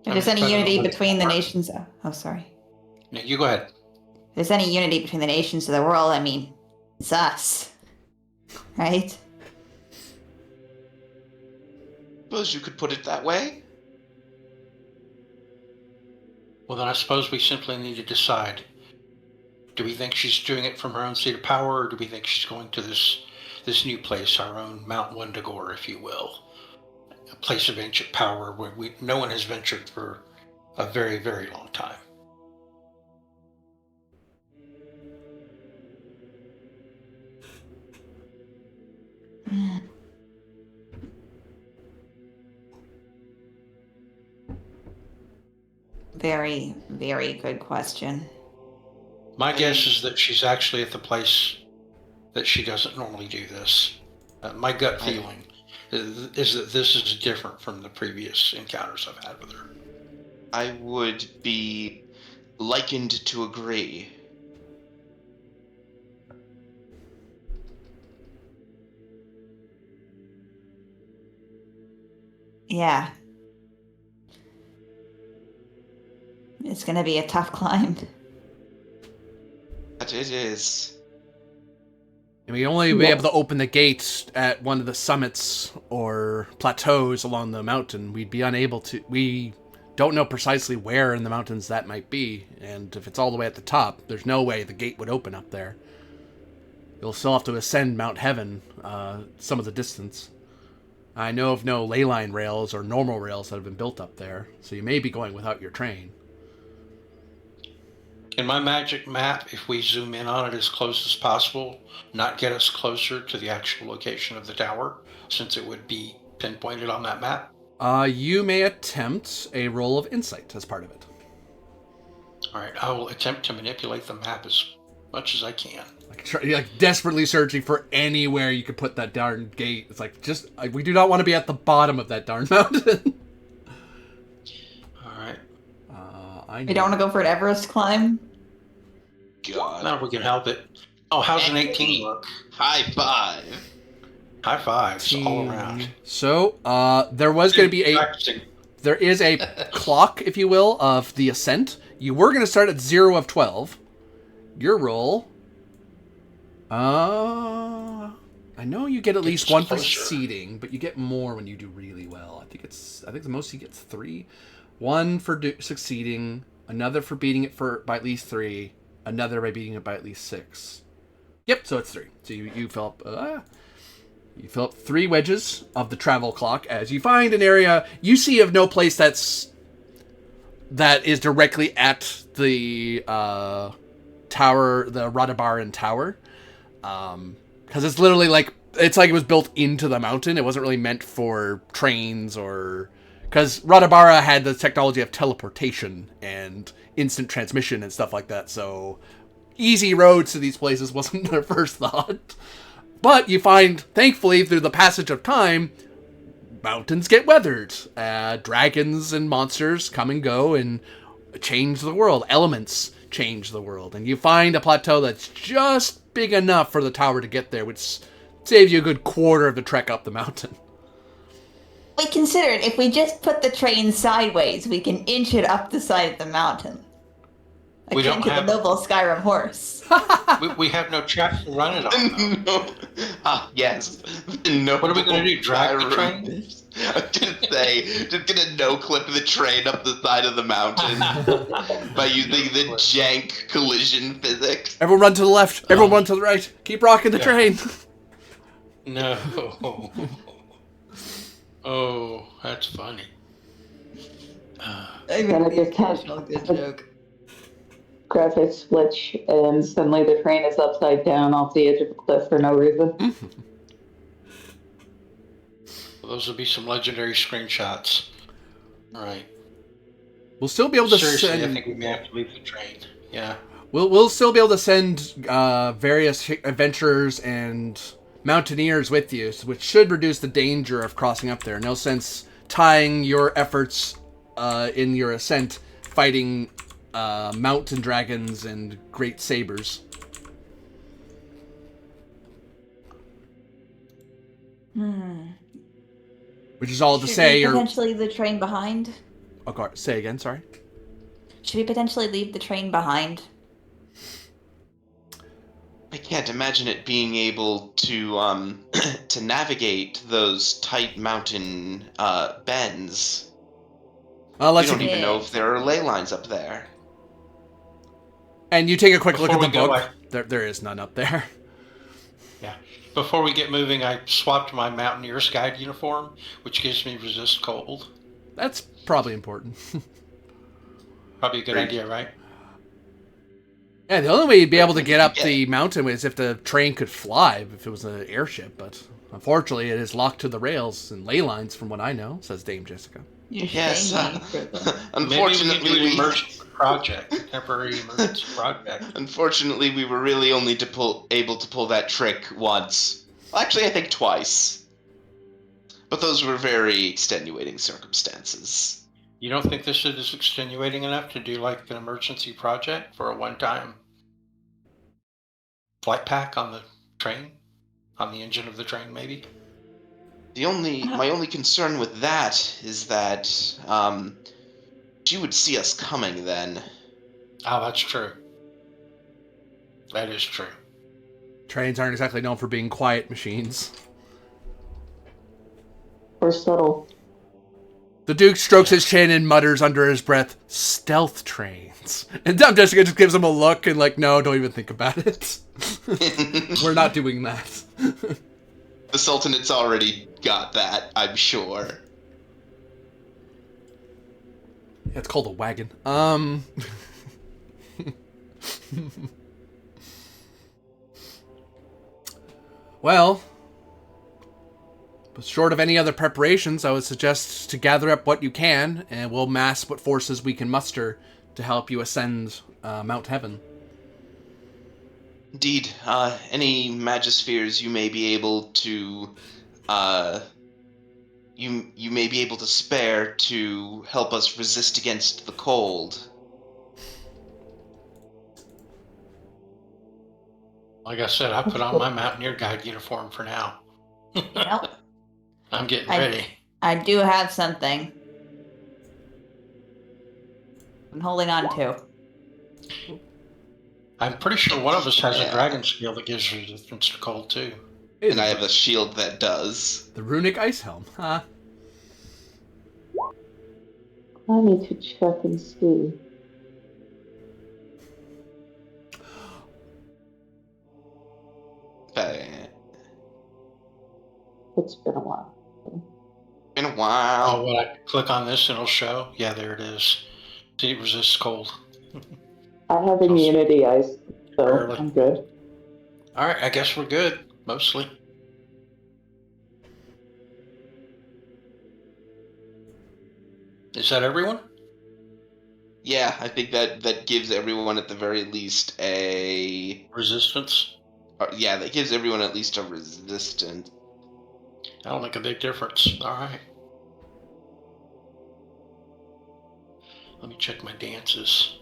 C: If there's any unity between the nations... Oh, sorry.
A: No, you go ahead.
C: If there's any unity between the nations of the world, I mean, it's us. Right?
D: Suppose you could put it that way.
A: Well, then I suppose we simply need to decide. Do we think she's doing it from her own seat of power, or do we think she's going to this new place, our own Mount Wundagore, if you will? A place of ancient power where no one has ventured for a very, very long time.
C: Very, very good question.
A: My guess is that she's actually at the place that she doesn't normally do this. My gut feeling is that this is different from the previous encounters I've had with her.
D: I would be likened to agree.
C: Yeah. It's gonna be a tough climb.
D: But it is.
B: And we only be able to open the gates at one of the summits or plateaus along the mountain. We'd be unable to... We don't know precisely where in the mountains that might be. And if it's all the way at the top, there's no way the gate would open up there. You'll still have to ascend Mount Heaven some of the distance. I know of no ley line rails or normal rails that have been built up there, so you may be going without your train.
A: In my magic map, if we zoom in on it as close as possible, not get us closer to the actual location of the tower, since it would be pinpointed on that map?
B: You may attempt a roll of insight as part of it.
A: All right, I will attempt to manipulate the map as much as I can.
B: You're like desperately searching for anywhere you could put that darn gate. It's like, we do not want to be at the bottom of that darn mountain.
A: All right.
C: You don't want to go for an Everest climb?
D: God.
A: Now if we can help it. Oh, how's an 18 look?
D: High five.
A: High fives all around.
B: So, there was going to be
A: Practicing.
B: There is a clock, if you will, of the Ascent. You were going to start at 0 of 12. Your roll... I know you get at least one for succeeding, but you get more when you do really well. I think the most you get is 3. 1 for succeeding, another for beating it by at least 3, another by beating it by at least 6. Yep, so it's 3. So you fill up 3 wedges of the travel clock as you find an area you see of no place that is directly at the tower, the Radabaran Tower. Because it's literally like it was built into the mountain. It wasn't really meant for trains or... Because Radabara had the technology of teleportation and instant transmission and stuff like that, so easy roads to these places wasn't their first thought. But you find, thankfully, through the passage of time, mountains get weathered. Dragons and monsters come and go and change the world. Elements change the world. And you find a plateau that's just big enough for the tower to get there, which saves you a good quarter of the trek up the mountain.
C: We considered if we just put the train sideways, we can inch it up the side of the mountain.
A: We don't have
C: the noble Skyrim horse.
A: we have no track to run it on.
D: No. Yes. No.
A: What are we going to do? Drag the train?
D: I was going to say, just gonna no-clip the train up the side of the mountain by using the jank collision physics.
B: Everyone run to the left. Everyone run to the right. Keep rocking the train.
A: No. Oh, that's funny.
E: Then it just has
C: good joke.
E: graphic switch, and suddenly the train is upside down off the edge of a cliff for no reason.
A: Those will be some legendary screenshots. All right.
B: We'll still be able to
A: Seriously, I think we may have to leave the train. Yeah.
B: We'll still be able to send various adventurers and mountaineers with you, which should reduce the danger of crossing up there. No sense tying your efforts in your ascent fighting mountain dragons and great sabers. Which is all to say
C: you're... potentially leave the train behind?
B: Okay, say again, sorry.
C: Should we potentially leave the train behind?
D: I can't imagine it being able to to navigate those tight mountain bends. We don't even know if there are ley lines up there.
B: And you take a quick look at the book. There is none up there.
A: Yeah. Before we get moving, I swapped my Mountaineer's Guide uniform, which gives me resist cold.
B: That's probably important.
A: Probably a good idea, right?
B: Yeah, the only way you'd be able to get up the mountain is if the train could fly, if it was an airship, but unfortunately it is locked to the rails and ley lines from what I know, says Dame Jessica.
D: Yes, unfortunately
A: we emergency project, temporary emergency project.
D: Unfortunately, we were really only able to pull that trick once. Well, actually, I think twice. But those were very extenuating circumstances.
A: You don't think this is extenuating enough to do like an emergency project for a one-time flight pack on the train? On the engine of the train, maybe?
D: My only concern with that is that she would see us coming then.
A: Oh, that's true. That is true.
B: Trains aren't exactly known for being quiet machines.
E: Or subtle.
B: The Duke strokes his chin and mutters under his breath, "Stealth trains." And Dame Jessica just gives him a look and like, no, don't even think about it. We're not doing that.
D: The Sultanate's already got that, I'm sure.
B: Yeah, it's called a wagon. Well, but short of any other preparations, I would suggest to gather up what you can, and we'll mass what forces we can muster to help you ascend Mount Heaven.
D: Indeed, any magispheres you may be able to, you may be able to spare to help us resist against the cold.
A: Like I said, I put on my Mountaineer Guide uniform for now.
C: Well,
A: I'm getting ready.
C: I do have something. I'm holding on to.
A: I'm pretty sure one of us has a
D: Yeah.
A: dragon skill that gives resistance to cold too.
D: And I have a shield that does.
B: The runic ice helm. Huh?
E: I need to check and see. It's been a while.
D: Been a while.
A: Oh, well, I click on this and it'll show. Yeah, there it is. See, it resists cold.
E: I have immunity ice, so
A: Early.
E: I'm good.
A: All right, I guess we're good, mostly. Is that everyone?
D: Yeah, I think that gives everyone at the very least a...
A: Resistance?
D: yeah, that gives everyone at least a resistance.
A: That'll make a big difference. All right. Let me check my dances.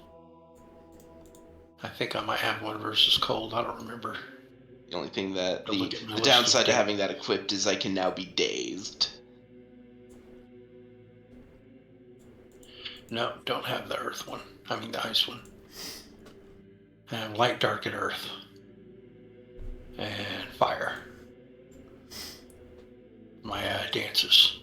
A: I think I might have one versus cold. I don't remember.
D: The only thing that
A: Go look at my
D: the
A: list
D: downside
A: of
D: to having that equipped is I can now be dazed.
A: No, don't have the earth one. I mean the ice one. I have light, dark, and earth. And fire. My dances.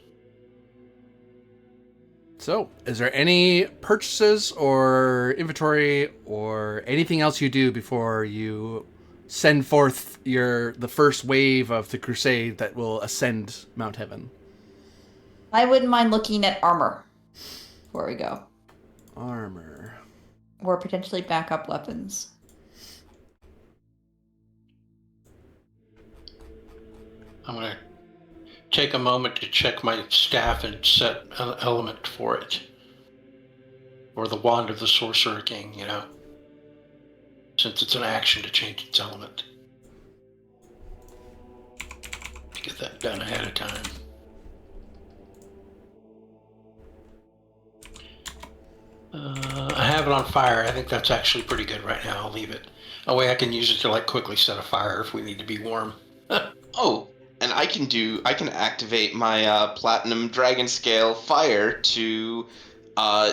B: So, is there any purchases or inventory or anything else you do before you send forth the first wave of the crusade that will ascend Mount Heaven?
C: I wouldn't mind looking at armor before we go.
B: Armor.
C: Or potentially backup weapons.
A: I'm going to take a moment to check my staff and set an element for it. Or the wand of the Sorcerer King, you know. Since it's an action to change its element. Get that done ahead of time. I have it on fire. I think that's actually pretty good right now. I'll leave it. That way I can use it to like quickly set a fire if we need to be warm.
D: Oh, and I can activate my platinum dragon scale fire to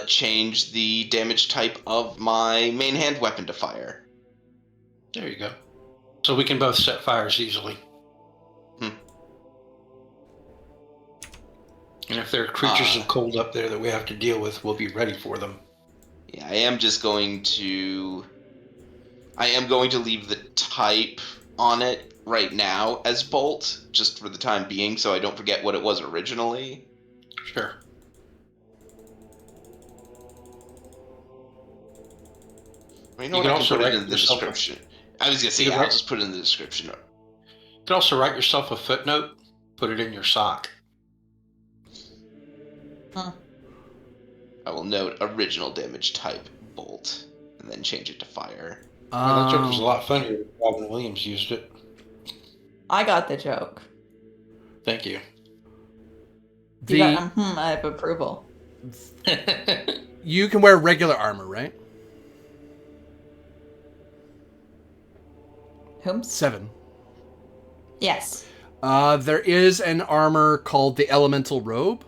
D: change the damage type of my main hand weapon to fire.
A: There you go. So we can both set fires easily. And if there are creatures of cold up there that we have to deal with, we'll be ready for them.
D: Yeah, I am going to leave the type on it right now as bolt, just for the time being, so I don't forget what it was originally.
A: Sure.
D: You know what? I can put it in the description. I was gonna say, yeah, I'll just put it in the description.
A: You can also write yourself a footnote, put it in your sock.
C: Huh.
D: I will note original damage type bolt, and then change it to fire.
A: Well, that joke was a lot funnier when Robin Williams used it.
C: I got the joke.
A: Thank you.
C: I have approval.
B: You can wear regular armor, right?
C: Whom?
B: 7.
C: Yes.
B: There is an armor called the Elemental Robe.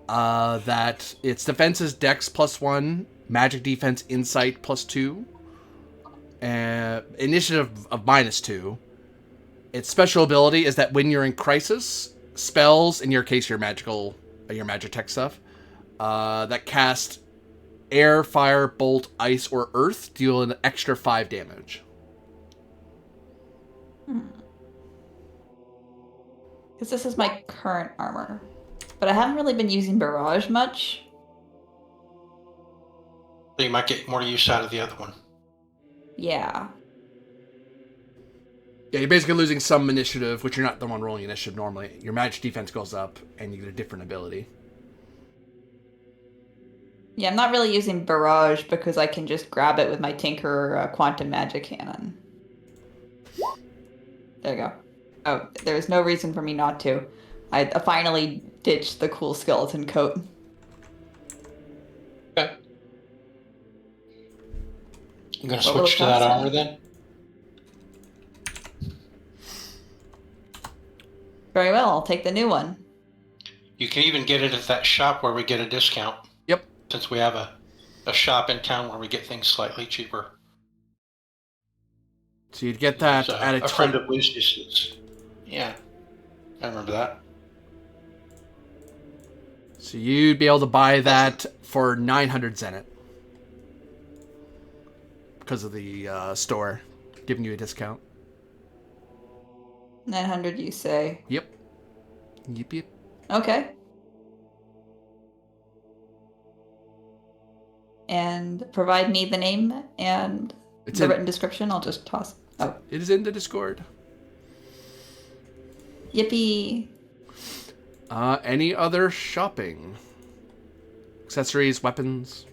B: That its defense is Dex +1, magic defense Insight +2, initiative of -2. Its special ability is that when you're in crisis, spells, in your case your magic tech stuff, that cast air, fire, bolt, ice, or earth deal an extra 5 damage.
C: Because this is my current armor. But I haven't really been using Barrage much.
A: So you might get more use out of the other one.
C: Yeah.
B: Yeah, you're basically losing some initiative, which you're not the one rolling initiative normally. Your magic defense goes up, and you get a different ability.
C: Yeah, I'm not really using Barrage because I can just grab it with my Tinker Quantum Magic Cannon. There you go. Oh, there's no reason for me not to. I finally ditched the cool skeleton coat.
A: Okay. I'm going to switch to that armor then?
C: Very well, I'll take the new one.
A: You can even get it at that shop where we get a discount.
B: Yep.
A: Since we have a a shop in town where we get things slightly cheaper.
B: So you'd get that
A: So,
B: at
A: a friend of Lucius's. Yeah, I remember that.
B: So you'd be able to buy that for 900 Zenit. Because of the store giving you a discount.
C: 900, you say?
B: Yep. Yep.
C: Okay. And provide me the name and the written description. I'll just toss. Oh.
B: It is in the Discord.
C: Yippee.
B: Any other shopping? Accessories, weapons?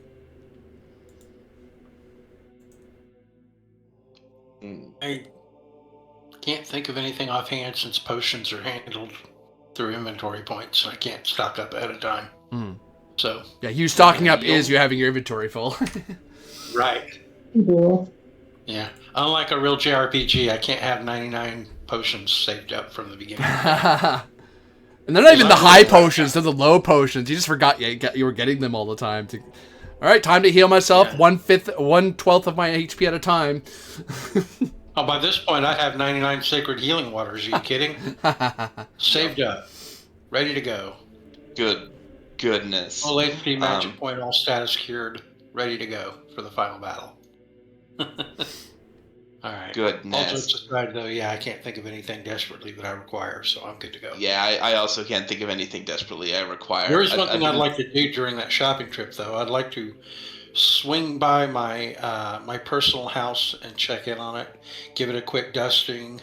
A: I can't think of anything offhand since potions are handled through inventory points. I can't stock up ahead of time. So
B: yeah, you stocking up is you having your inventory full.
A: Right. Yeah. Unlike a real JRPG, I can't have 99 potions saved up from the beginning.
B: And they're not even the high potions, they're the low potions. You just forgot you were getting them all the time. All right, time to heal myself. Yeah. 1/12 of my HP at a time.
A: Oh, by this point, I have 99 sacred healing waters. Are you kidding? Saved up, ready to go.
D: Goodness.
A: Full HP, magic point, all status cured, ready to go for the final battle. All right.
D: Goodness.
A: All jokes aside, though, yeah, I can't think of anything desperately that I require, so I'm good to go.
D: Yeah, I also can't think of anything desperately I require.
A: There is one thing I'd like to do during that shopping trip, though. I'd like to swing by my my personal house and check in on it, give it a quick dusting.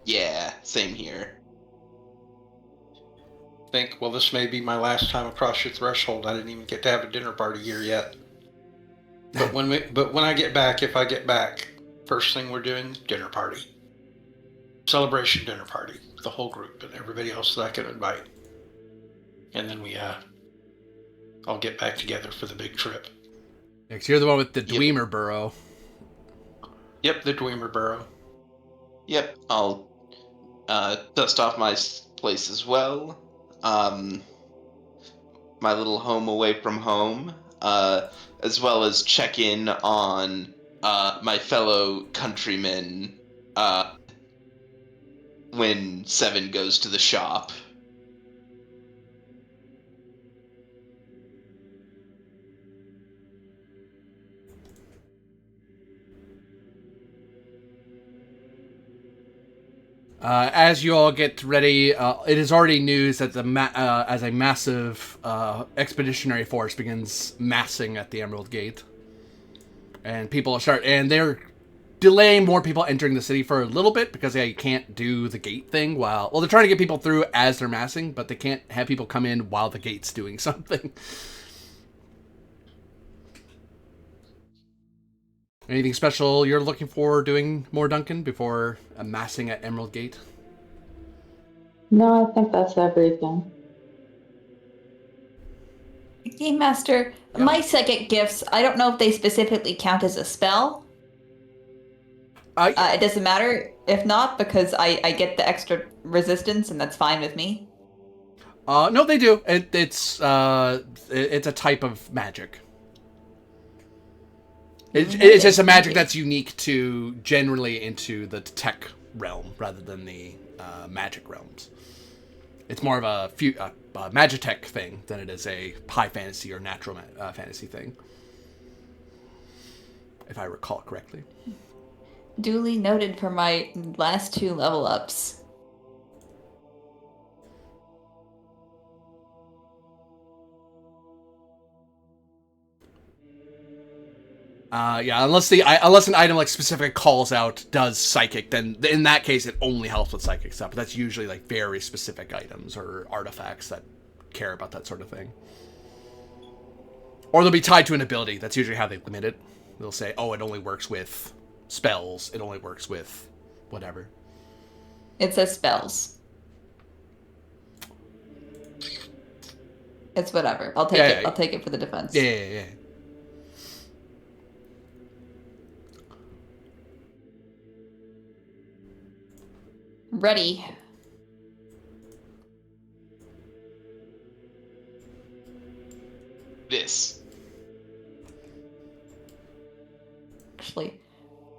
D: Yeah, same here.
A: Think, well, this may be my last time across your threshold. I didn't even get to have a dinner party here yet. But when I get back, if I get back, first thing we're doing, dinner party. Celebration dinner party. The whole group and everybody else that I can invite. And then we I'll get back together for the big trip.
B: Next, you're the one with the Dwemer burrow.
A: Yep, the Dwemer burrow.
D: Yep, I'll dust off my place as well. My little home away from home. As well as check in on my fellow countrymen when Seven goes to the shop.
B: As you all get ready, it is already news that as a massive expeditionary force begins massing at the Emerald Gate, and they're delaying more people entering the city for a little bit because they can't do the gate thing they're trying to get people through as they're massing, but they can't have people come in while the gate's doing something. Anything special you're looking for doing more, Duncan, before amassing at Emerald Gate?
E: No, I think that's everything.
C: Game Master, yep. My psychic gifts, I don't know if they specifically count as a spell. It doesn't matter if not, because I get the extra resistance, and that's fine with me.
B: No, they do. It's a type of magic. It's just a magic that's unique to generally into the tech realm rather than the magic realms. It's more of a magitech thing than it is a high fantasy or natural fantasy thing, if I recall correctly.
C: Duly noted for my last 2 level ups.
B: Unless an item like specific calls out does psychic, then in that case it only helps with psychic stuff. But that's usually like very specific items or artifacts that care about that sort of thing. Or they'll be tied to an ability. That's usually how they limit it. They'll say, oh, it only works with spells. It only works with whatever.
C: It says spells. It's whatever. I'll take it. I'll take it for the defense.
B: Yeah.
C: Ready.
D: This.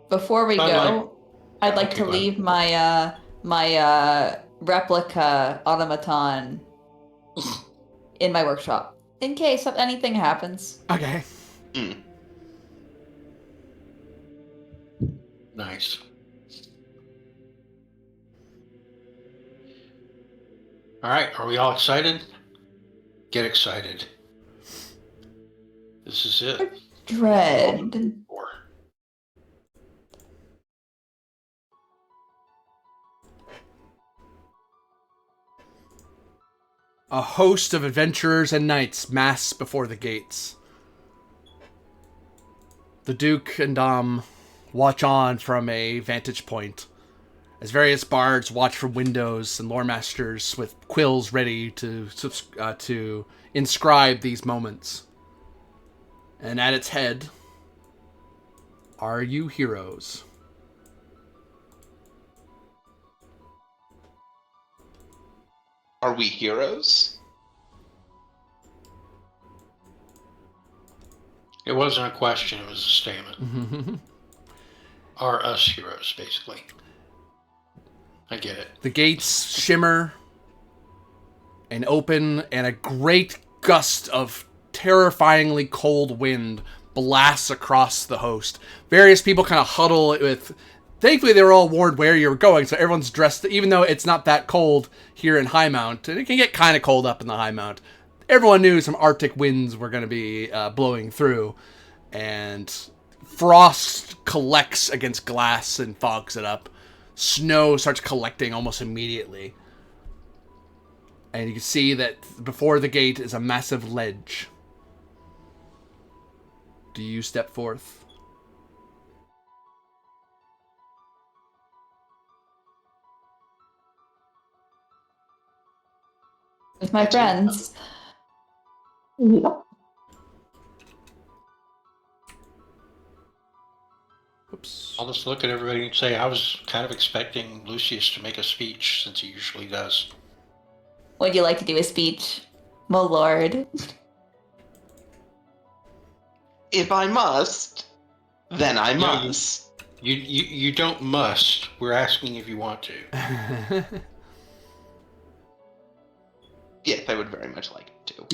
C: Before we
A: But
C: go, I'd like
A: okay,
C: to
A: go ahead.
C: leave my replica automaton in my workshop in case anything happens.
B: Okay.
D: Mm.
A: Nice. All right, are we all excited? Get excited. This is it.
C: Dread.
B: A host of adventurers and knights mass before the gates. The Duke and Dom watch on from a vantage point, as various bards watch from windows and lore masters with quills ready to inscribe these moments. And at its head, are you heroes?
D: Are we heroes?
A: It wasn't a question, it was a statement. Are us heroes, basically. I get it.
B: The gates shimmer and open, and a great gust of terrifyingly cold wind blasts across the host. Various people kind of huddle with... Thankfully, they were all warned where you were going, so everyone's dressed... Even though it's not that cold here in High Mount, and it can get kind of cold up in the High Mount, everyone knew some Arctic winds were going to be blowing through, and frost collects against glass and fogs it up. Snow starts collecting almost immediately. And you can see that before the gate is a massive ledge. Do you step forth?
C: With my friends.
E: Yep.
B: Oops.
A: I'll just look at everybody and say I was kind of expecting Lucius to make a speech, since he usually does.
C: Would you like to do a speech, my lord?
D: If I must, then I must.
A: You don't must. We're asking if you want to.
D: Yes, I would very much like to.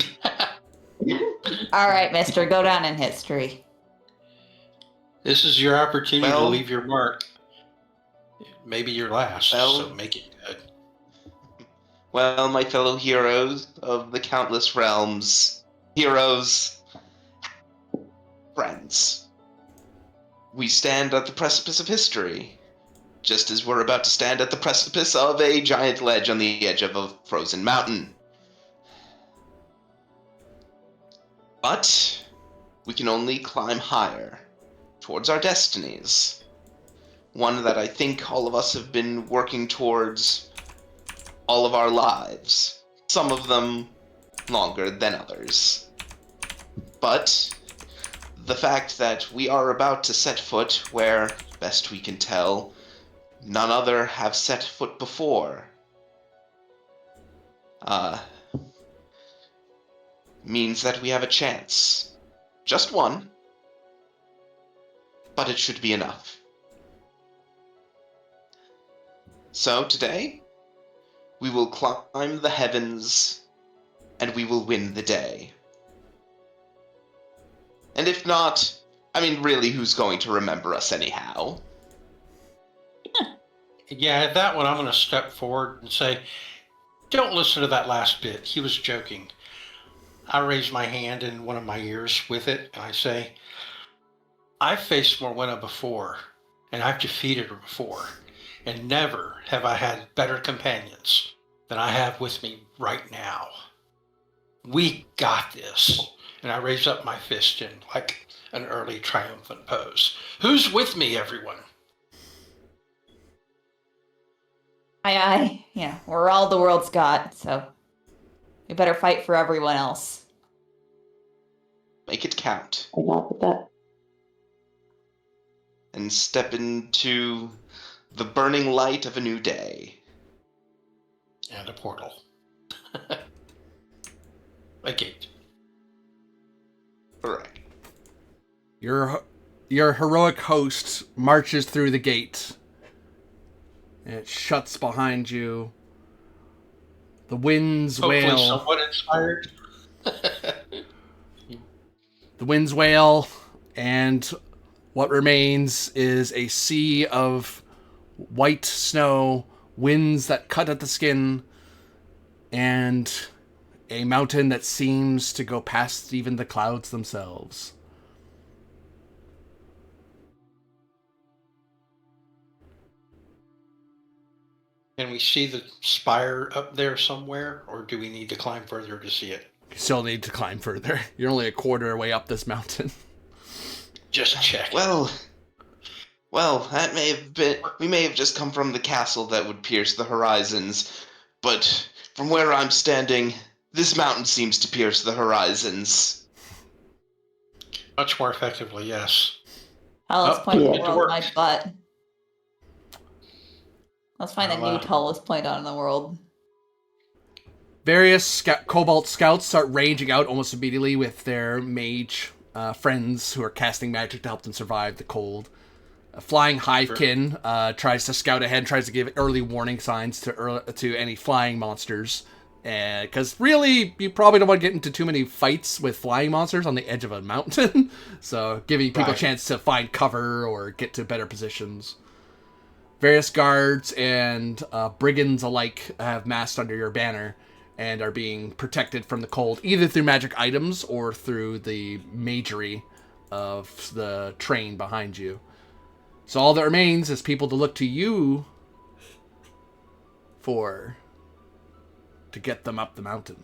C: All right, mister, go down in history.
A: This is your opportunity to
D: Well-
A: leave your mark. Maybe your last,
D: Well-
A: so make it good.
D: Well, my fellow heroes of the countless realms, heroes, friends, we stand at the precipice of history, just as we're about to stand at the precipice of a giant ledge on the edge of a frozen mountain. But we can only climb higher towards our destinies. One that I think all of us have been working towards all of our lives. Some of them longer than others. But the fact that we are about to set foot where, best we can tell, none other have set foot before, means that we have a chance. Just one. But it should be enough. So today, we will climb the heavens, and we will win the day. And if not, I mean, really, who's going to remember us anyhow?
A: Yeah, at that one, I'm going to step forward and say, don't listen to that last bit. He was joking. I raise my hand in one of my ears with it, and I say, I've faced Morwenna before, and I've defeated her before, and never have I had better companions than I have with me right now. We got this. And I raise up my fist in like an early triumphant pose. Who's with me, everyone?
C: Aye, aye. Yeah, we're all the world's got, so we better fight for everyone else.
D: Make it count.
E: I got with that.
D: And step into the burning light of a new day.
A: And a portal. A gate.
D: Correct.
B: You're your heroic host marches through the gate. And it shuts behind you. The winds
A: Hopefully
B: wail.
A: somewhat inspired.
B: The winds wail, and what remains is a sea of white snow, winds that cut at the skin, and a mountain that seems to go past even the clouds themselves.
A: Can we see the spire up there somewhere, or do we need to climb further to see it?
B: You still need to climb further. You're only a quarter way up this mountain.
A: Just check.
D: Well, that may have been. We may have just come from the castle that would pierce the horizons, but from where I'm standing, this mountain seems to pierce the horizons.
A: Much more effectively, yes.
C: Tallest
A: Oh,
C: point in the
A: it
C: world,
A: worked.
C: my butt. Let's find the new
A: Wow.
C: tallest point on the world.
B: Various Cobalt scouts start raging out almost immediately with their mage friends who are casting magic to help them survive the cold. A flying hivekin tries to scout ahead, tries to give early warning signs to any flying monsters. Because really, you probably don't want to get into too many fights with flying monsters on the edge of a mountain. So giving people a chance to find cover or get to better positions. Various guards and brigands alike have massed under your banner and are being protected from the cold, either through magic items or through the magery of the train behind you. So all that remains is people to look to you to get them up the mountain.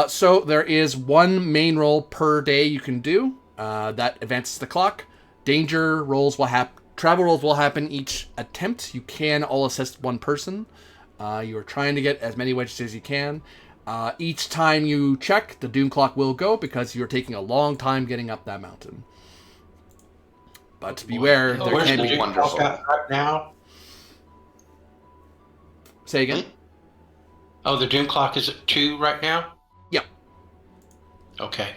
B: So there is one main roll per day you can do. That advances the clock. Danger rolls will happen. Travel rolls will happen each attempt. You can all assist one person. You are trying to get as many wedges as you can. Each time you check, the doom clock will go because you're taking a long time getting up that mountain. But beware, there
A: Where's
B: can
A: the
B: be...
A: Doom Clock at right now?
B: Say again?
A: Oh, the Doom Clock is at 2 right now?
B: Yep.
A: Okay.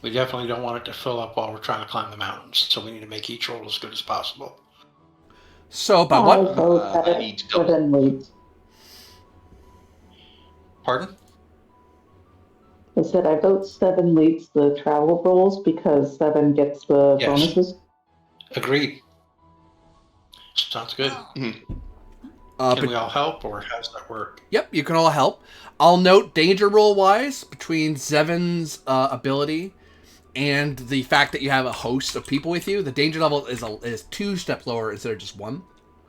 A: We definitely don't want it to fill up while we're trying to climb the mountains, so we need to make each roll as good as possible.
B: So, about
E: I
B: what?
E: vote that
D: I need to go.
E: 7 leads.
A: Pardon?
E: I said I vote 7 leads the travel rolls because 7 gets the
A: Yes.
E: bonuses.
A: Agreed. Sounds good. Can we all help, or how does that work?
B: Yep, you can all help. I'll note danger roll wise between Zevin's ability and the fact that you have a host of people with you. The danger level is 2 steps lower instead of just 1,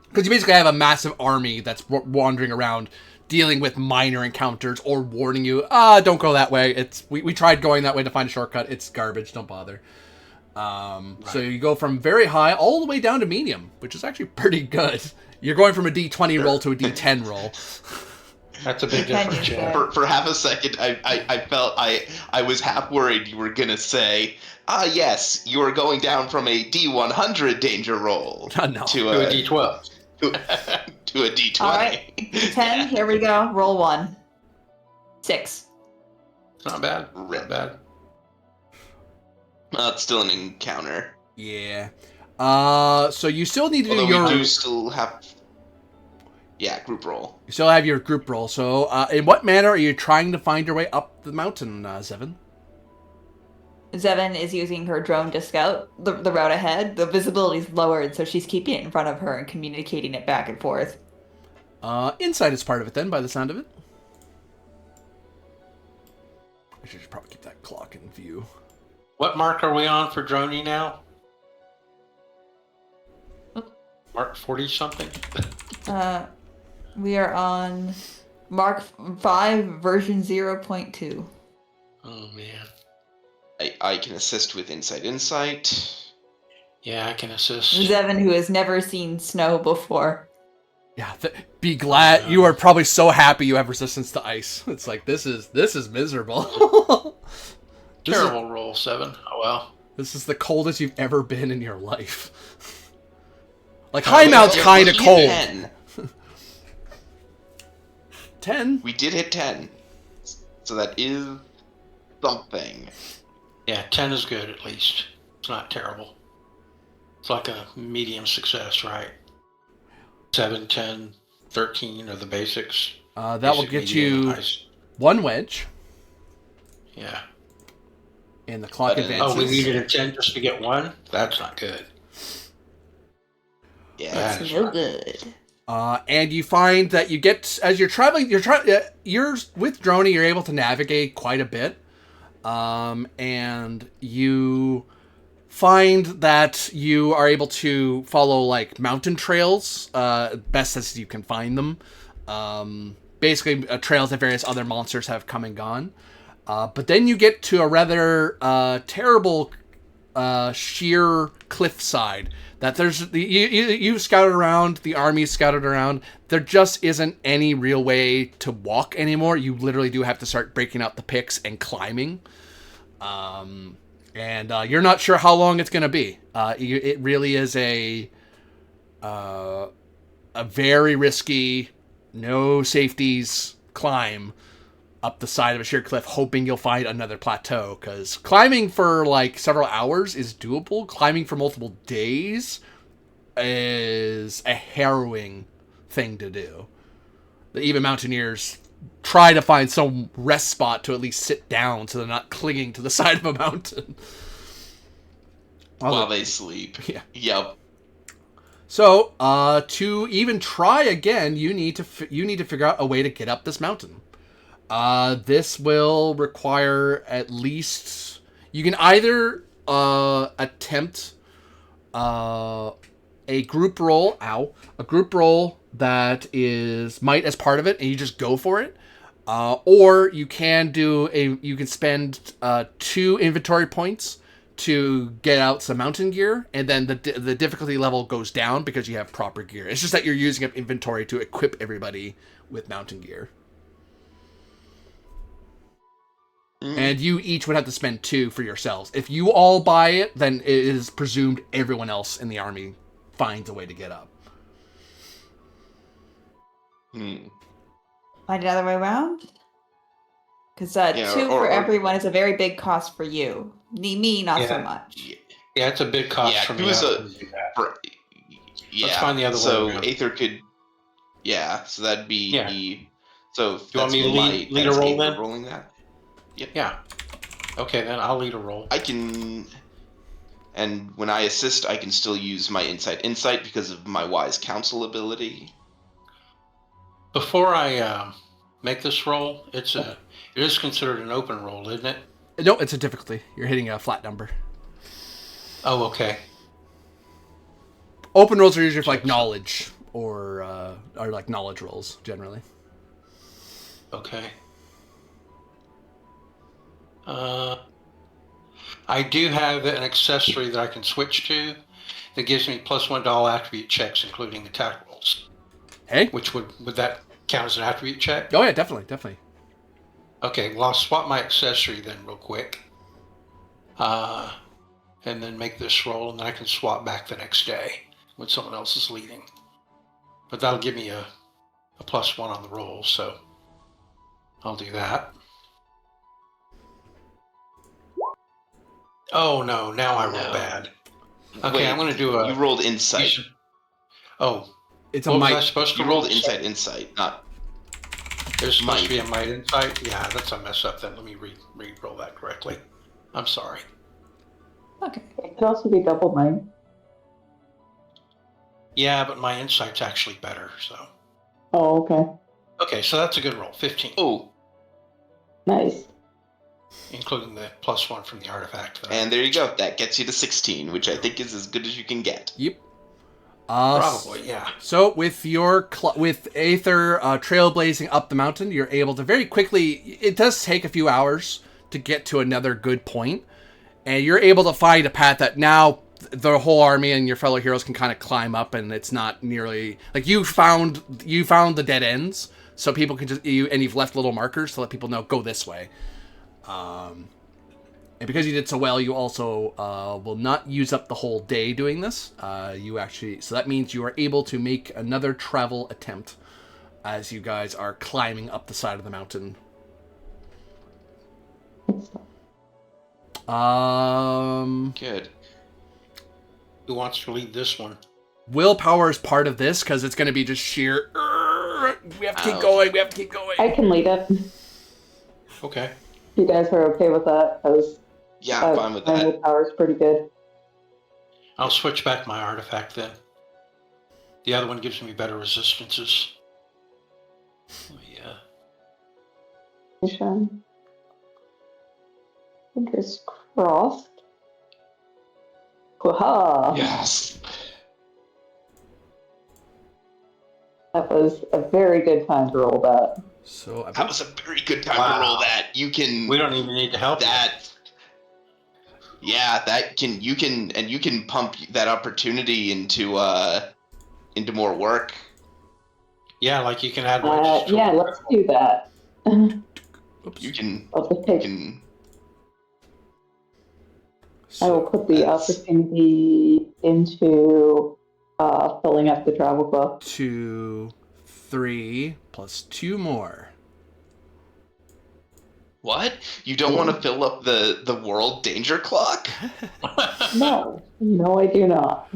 B: because you basically have a massive army that's wandering around dealing with minor encounters or warning you, don't go that way. We tried going that way to find a shortcut. It's garbage. Don't bother. So you go from very high all the way down to medium, which is actually pretty good. You're going from a D20 roll to a D10 roll.
A: That's a big
C: Can
A: difference,
C: you
A: yeah.
C: say?
D: For half a second, I felt I was half worried you were gonna say, yes, you are going down from a D100 danger roll
B: No.
D: to
A: To a D12.
D: to a D20.
C: All right, 10. Here we go. Roll 1. 6.
A: Not bad. Not bad.
D: It's still an encounter.
B: Yeah. So you still need to do
D: Although
B: your...
D: we do still have... Yeah, group roll.
B: You still have your group roll. So in what manner are you trying to find your way up the mountain, Zevin?
C: Zevin is using her drone to scout the route ahead. The visibility is lowered, so she's keeping it in front of her and communicating it back and forth.
B: Insight is part of it then, by the sound of it. I should probably keep that clock in view.
A: What mark are we on for Droney now? Mark 40-something?
C: We are on Mark 5, version 0.2.
A: Oh, man.
D: I can assist with insight.
A: Yeah, I can assist.
C: Zevin, who has never seen snow before.
B: Yeah, be glad. You are probably so happy you have resistance to ice. It's like, this is miserable.
A: Terrible roll, 7. Oh, well.
B: This is the coldest you've ever been in your life. Like, High Mount's kind of cold.
D: 10.
B: 10?
D: We did hit 10. So that is something.
A: Yeah, 10 is good, at least. It's not terrible. It's like a medium success, right? 7, 10, 13 are the basics.
B: That will
A: Basic,
B: get
A: medium,
B: you
A: ice.
B: 1 wedge,
A: Yeah.
B: and the clock
D: But,
B: advances.
A: Oh, we needed a 10 just to get 1? That's not good.
D: Yeah.
A: That
C: It's
A: is
C: no
A: not
C: good.
B: And you find that you get, as you're traveling, you're with Droney, you're able to navigate quite a bit. And you find that you are able to follow like mountain trails, best as you can find them. Basically, trails that various other monsters have come and gone. But then you get to a rather terrible sheer cliffside that you've scouted around, the army scouted around. There just isn't any real way to walk anymore. You literally do have to start breaking out the picks and climbing. And you're not sure how long it's going to be. It really is a very risky, no safeties climb up the side of a sheer cliff, hoping you'll find another plateau. Because climbing for like several hours is doable. Climbing for multiple days is a harrowing thing to do. Even mountaineers try to find some rest spot to at least sit down so they're not clinging to the side of a mountain
D: While they sleep.
B: Yeah.
D: Yep.
B: So, to even try again, you need to figure out a way to get up this mountain. This will require at least, you can either attempt a group roll. A group roll that is might as part of it, and you just go for it. Or you can spend 2 inventory points to get out some mountain gear, and then the difficulty level goes down because you have proper gear. It's just that you're using up inventory to equip everybody with mountain gear. And you each would have to spend 2 for yourselves. If you all buy it, then it is presumed everyone else in the army finds a way to get up.
C: Find another way around? Because 2
D: or
C: for everyone is a very big cost for you. Me, not so much.
A: Yeah, it's a big cost
D: Yeah,
A: for me.
D: Let's
A: find the other
D: so
A: way around.
D: Aether could. Yeah, so that'd be.
A: Yeah.
D: So
A: Do you want me to lead a roll
D: Aether
A: then?
D: rolling that. Yep.
A: Yeah. Okay, then I'll lead a roll.
D: I can. And when I assist, I can still use my insight because of my wise counsel ability.
A: Before I make this roll, it is considered an open roll, isn't it?
B: No, it's a difficulty. You're hitting a flat number.
A: Oh, okay.
B: Open rolls are usually for like knowledge or like knowledge rolls generally.
A: Okay. I do have an accessory that I can switch to that gives me +1 to all attribute checks, including attack rolls.
B: Hey?
A: Which would that count as an attribute check?
B: Oh yeah, definitely.
A: Okay, well I'll swap my accessory then real quick. And then make this roll, and then I can swap back the next day when someone else is leading. But that'll give me a +1 on the roll, so I'll do that. Oh no, now I roll bad. Okay,
D: Wait,
A: I'm going to do a...
D: You rolled insight.
A: Oh.
B: It's a
A: what
B: might.
A: was I supposed to
D: You
A: roll?
D: rolled insight, not...
A: There's supposed to
D: might.
A: be a might insight? Yeah, that's a mess up then. Let me re-roll that correctly. I'm sorry.
C: Okay.
E: It could also be double mine.
A: Yeah, but my insight's actually better, so...
E: Oh, okay.
A: Okay, so that's a good roll. 15.
D: Oh,
E: Nice.
A: Including the +1 from the artifact.
D: and there you go. That gets you to 16, which I think is as good as you can get.
B: Yep.
A: Probably, yeah.
B: So with with Aether trailblazing up the mountain, you're able to very quickly. It does take a few hours to get to another good point, and you're able to find a path that now the whole army and your fellow heroes can kind of climb up, and it's not nearly like you found the dead ends, so people can you've left little markers to let people know go this way. And because you did so well, you also will not use up the whole day doing this. So that means you are able to make another travel attempt as you guys are climbing up the side of the mountain.
D: Good.
A: Who wants to lead this one?
B: Willpower is part of this because it's going to be just sheer. We have to keep going. We have to keep going.
E: I can lead it.
A: Okay.
E: If you guys are okay with that, because
D: Yeah, I'm fine with that.
E: my power's pretty good.
A: I'll switch back my artifact then. The other one gives me better resistances. Oh, yeah.
E: Fingers crossed. Waha!
D: Yes.
E: That was a very good time to roll that.
B: So
D: That was a very good time
A: Wow.
D: to roll that. You can.
A: We don't even need to help
D: that. Yeah, you can pump that opportunity into more work.
A: Yeah, like you can add wedges to
E: Yeah,
A: it.
E: let's do that.
B: Oops.
D: You can.
E: I'll just
D: You
E: take.
D: can.
E: I will put the opportunity into filling up the travel club.
B: 2, 3, plus 2 more.
D: What? You don't want to fill up the world danger clock?
E: No, I do not.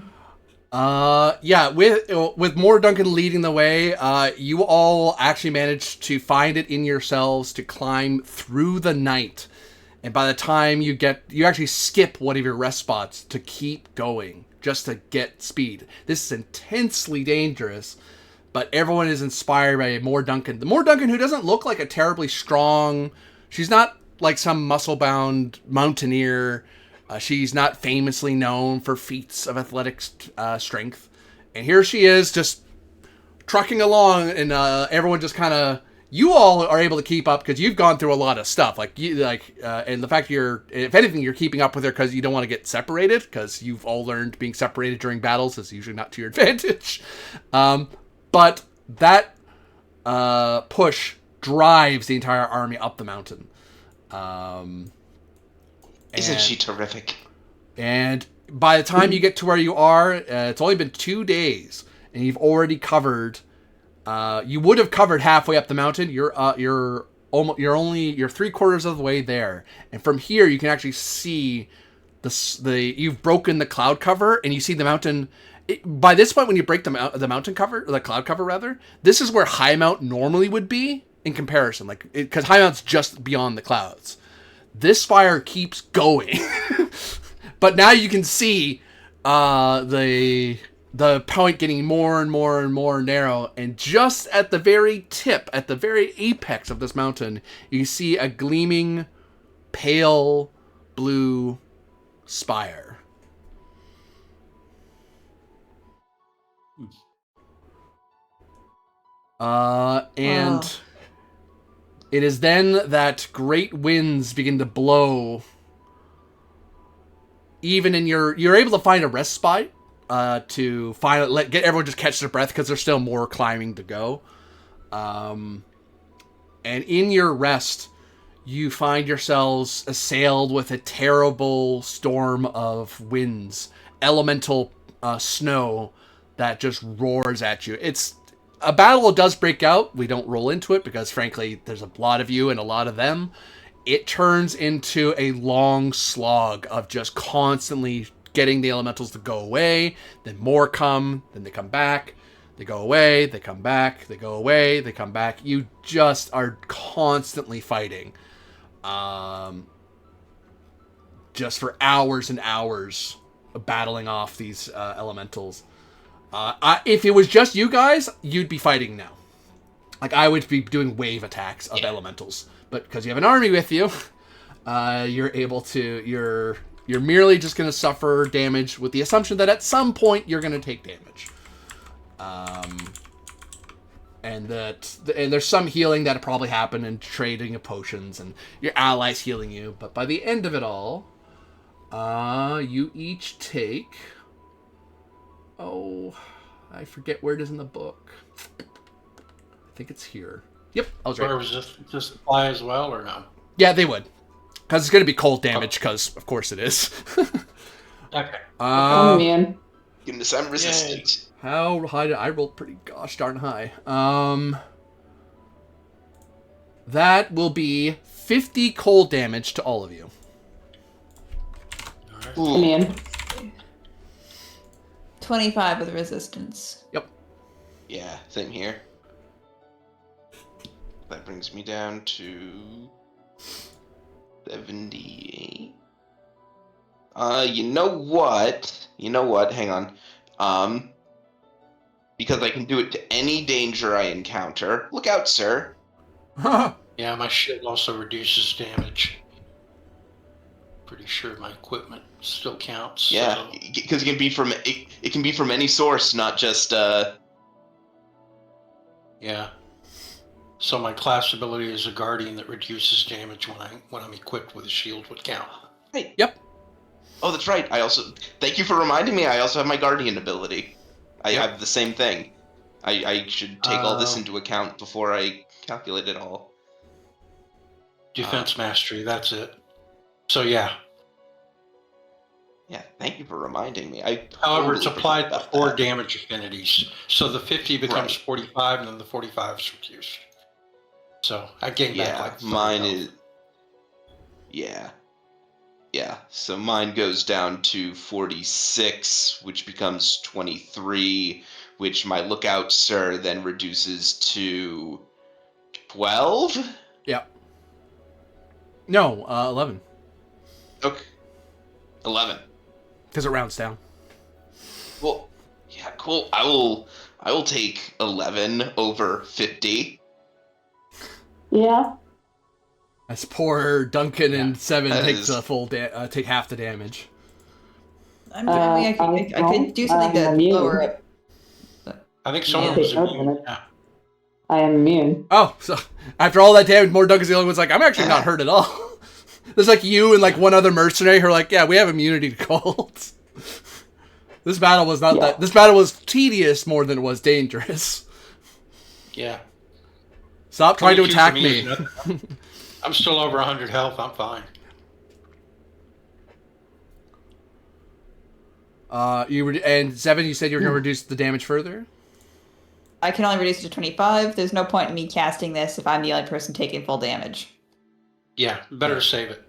B: Yeah, with more Duncan leading the way, you all actually managed to find it in yourselves to climb through the night. And by the time you actually skip one of your rest spots to keep going, just to get speed. This is intensely dangerous, but everyone is inspired by More Duncan. The More Duncan who doesn't look like a terribly strong... She's not like some muscle-bound mountaineer. She's not famously known for feats of athletic strength. And here she is just trucking along, and everyone just kind of... You all are able to keep up because you've gone through a lot of stuff. And the fact if anything, you're keeping up with her because you don't want to get separated, because you've all learned being separated during battles is usually not to your advantage. But that push drives the entire army up the mountain.
D: Isn't she terrific?
B: And by the time you get to where you are, it's only been 2 days, and you've already covered. You would have covered halfway up the mountain. You're 3/4 of the way there, and from here you can actually see you've broken the cloud cover, and you see the mountain. By this point, when you break the mountain cover, or the cloud cover rather, this is where High Mount normally would be in comparison, because High Mount's just beyond the clouds. This fire keeps going, but now you can see the point getting more and more and more narrow, and just at the very tip, at the very apex of this mountain, you see a gleaming, pale blue spire. And it is then that great winds begin to blow. Even in you're able to find a rest spot to get everyone just catch their breath, because there's still more climbing to go. And in your rest, you find yourselves assailed with a terrible storm of winds, elemental snow that just roars at you. It's a battle does break out. We don't roll into it because, frankly, there's a lot of you and a lot of them. It turns into a long slog of just constantly getting the elementals to go away. Then more come. Then they come back. They go away. They come back. They go away. They come back. You just are constantly fighting. Just for hours and hours of battling off these elementals. If it was just you guys, you'd be fighting now. Like, I would be doing wave attacks of elementals. But because you have an army with you, you're able to... You're merely just going to suffer damage with the assumption that at some point you're going to take damage. And there's some healing that'll probably happen, and trading of potions, and your allies healing you. But by the end of it all, you each take... Oh, I forget where it is in the book. I think it's here. Yep, I was right.
A: Or was this apply as well, or no?
B: Yeah, they would. Because it's going to be cold damage, because of course it is.
A: Okay.
E: Oh, man.
D: Goodness, I'm resistant.
B: How high did I roll? Pretty gosh darn high. That will be 50 cold damage to all of you.
A: All right.
D: Ooh.
E: Man.
C: 25 with resistance.
D: Yeah, same here. That brings me down to 78. You know what? Hang on. Because I can do it to any danger I encounter. Look out, sir.
A: Yeah, my shield also reduces damage. Pretty sure my equipment still counts.
D: Yeah, because it can be from any source, not just
A: Yeah. So my class ability is a guardian that reduces damage when I'm equipped with a shield would count.
D: Right.
B: Yep.
D: Oh, that's right. I also thank you for reminding me. I also have my guardian ability. I
A: Yep.
D: have the same thing. I should take all this into account before I calculate it all.
A: Defense mastery, that's it. So yeah.
D: Yeah, thank you for reminding me.
A: However, it's
D: totally
A: applied
D: forgot
A: to
D: about
A: 4
D: that.
A: damage affinities. So the 50 becomes
D: Right.
A: 45, and then the 45 is reduced. So I gain back
D: Yeah,
A: like 30
D: mine
A: health.
D: is. Yeah. Yeah, so mine goes down to 46, which becomes 23, which my lookout sir then reduces to 12?
B: Yep. No, 11.
D: Okay. 11.
B: Because it rounds down.
D: Well, yeah, cool. I will take 11 over 50.
E: Yeah.
B: As poor Duncan and Seven
D: that
B: take
D: is-
B: the full take half the damage.
C: I'm kidding. I could do something to lower it.
A: I think someone
C: Yeah.
A: was
E: Okay,
A: immune.
E: okay.
A: Yeah.
E: I am immune.
B: Oh, so after all that damage, more Duncan's the only one's like, I'm actually not hurt at all. There's like you and like one other mercenary who are like, yeah, we have immunity to colds. This battle was not that. This battle was tedious more than it was dangerous.
A: Yeah.
B: Stop trying to
A: 22
B: attack
A: for
B: me.
A: is nothing. I'm still over 100 health. I'm fine.
B: And Seven, you said you were going to reduce the damage further?
C: I can only reduce it to 25. There's no point in me casting this if I'm the only person taking full damage.
A: Yeah, better save it.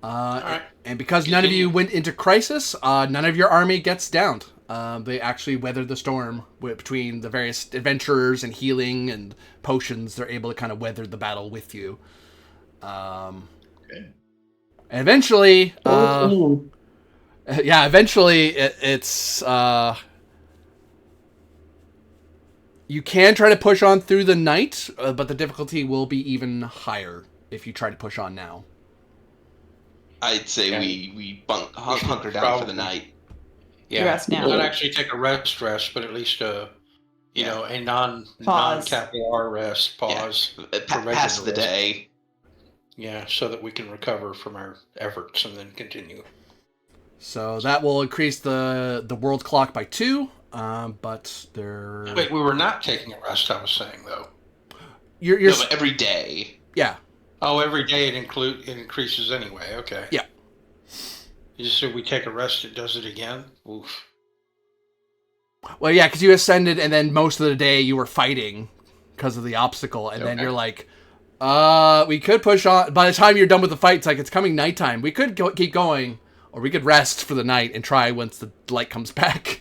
A: Alright.
B: And because none of you went into crisis, none of your army gets downed. They actually weathered the storm between the various adventurers and healing and potions. They're able to kind of weather the battle with you. And eventually, eventually it's you can try to push on through the night, but the difficulty will be even higher if you try to push on now.
D: I'd say we hunker down for the night.
A: Yeah,
C: Rest now.
A: not actually take a rest, but at least a
C: Pause.
A: capital R rest, pause.
D: Yeah. Pass the day.
A: Yeah, so that we can recover from our efforts and then continue.
B: So that will increase the world clock by 2, but they're...
A: Wait, we were not taking a rest, I was saying, though.
B: You're
D: No, but every day.
B: Yeah.
A: Oh, every day it increases anyway, okay.
B: Yeah.
A: You just said we take a rest, it does it again? Oof.
B: Well, yeah, because you ascended, and then most of the day you were fighting because of the obstacle, and then you're like, we could push on. By the time you're done with the fight, it's like, it's coming nighttime. We could keep going, or we could rest for the night and try once the light comes back.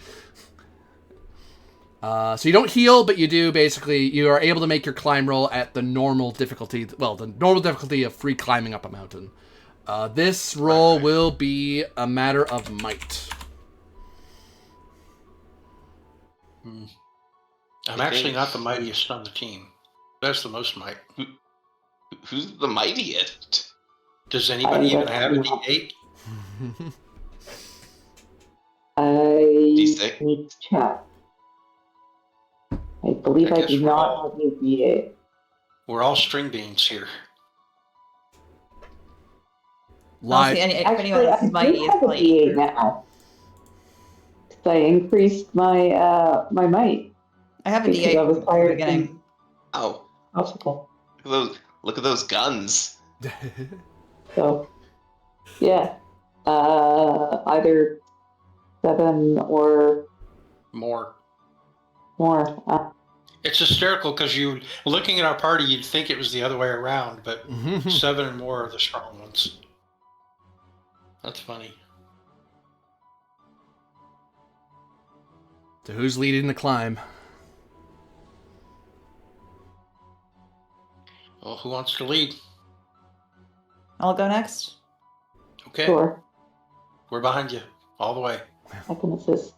B: So you don't heal, but you do basically, you are able to make your climb roll at the normal difficulty, the normal difficulty of free climbing up a mountain. This roll will be a matter of might.
A: I'm actually not the mightiest on the team. That's the most might.
D: Who's the mightiest?
A: Does anybody even have a D8?
E: I
D: D6?
E: need to check. I believe I
A: guess
E: do
A: we're
E: not
A: all-
E: have a D8.
A: We're all string beans here.
B: Live.
C: Honestly, if
E: Actually,
C: anyone
E: I
C: else is mighty
E: do
C: is
E: have a D8
C: playing.
E: now. 'Cause I increased my my might.
C: I have a
E: Because
C: D8
E: I was
C: from the
E: tired
C: beginning.
D: Oh,
E: Obstacle.
D: look at those guns.
E: So, yeah. Either 7 or
A: More.
E: more.
A: It's hysterical because you, looking at our party, you'd think it was the other way around, but 7 and more are the strong ones. That's funny.
B: So who's leading the climb?
A: Well, who wants to lead?
C: I'll go next.
A: Okay,
E: Sure,
A: we're behind you all the way.
E: I can assist.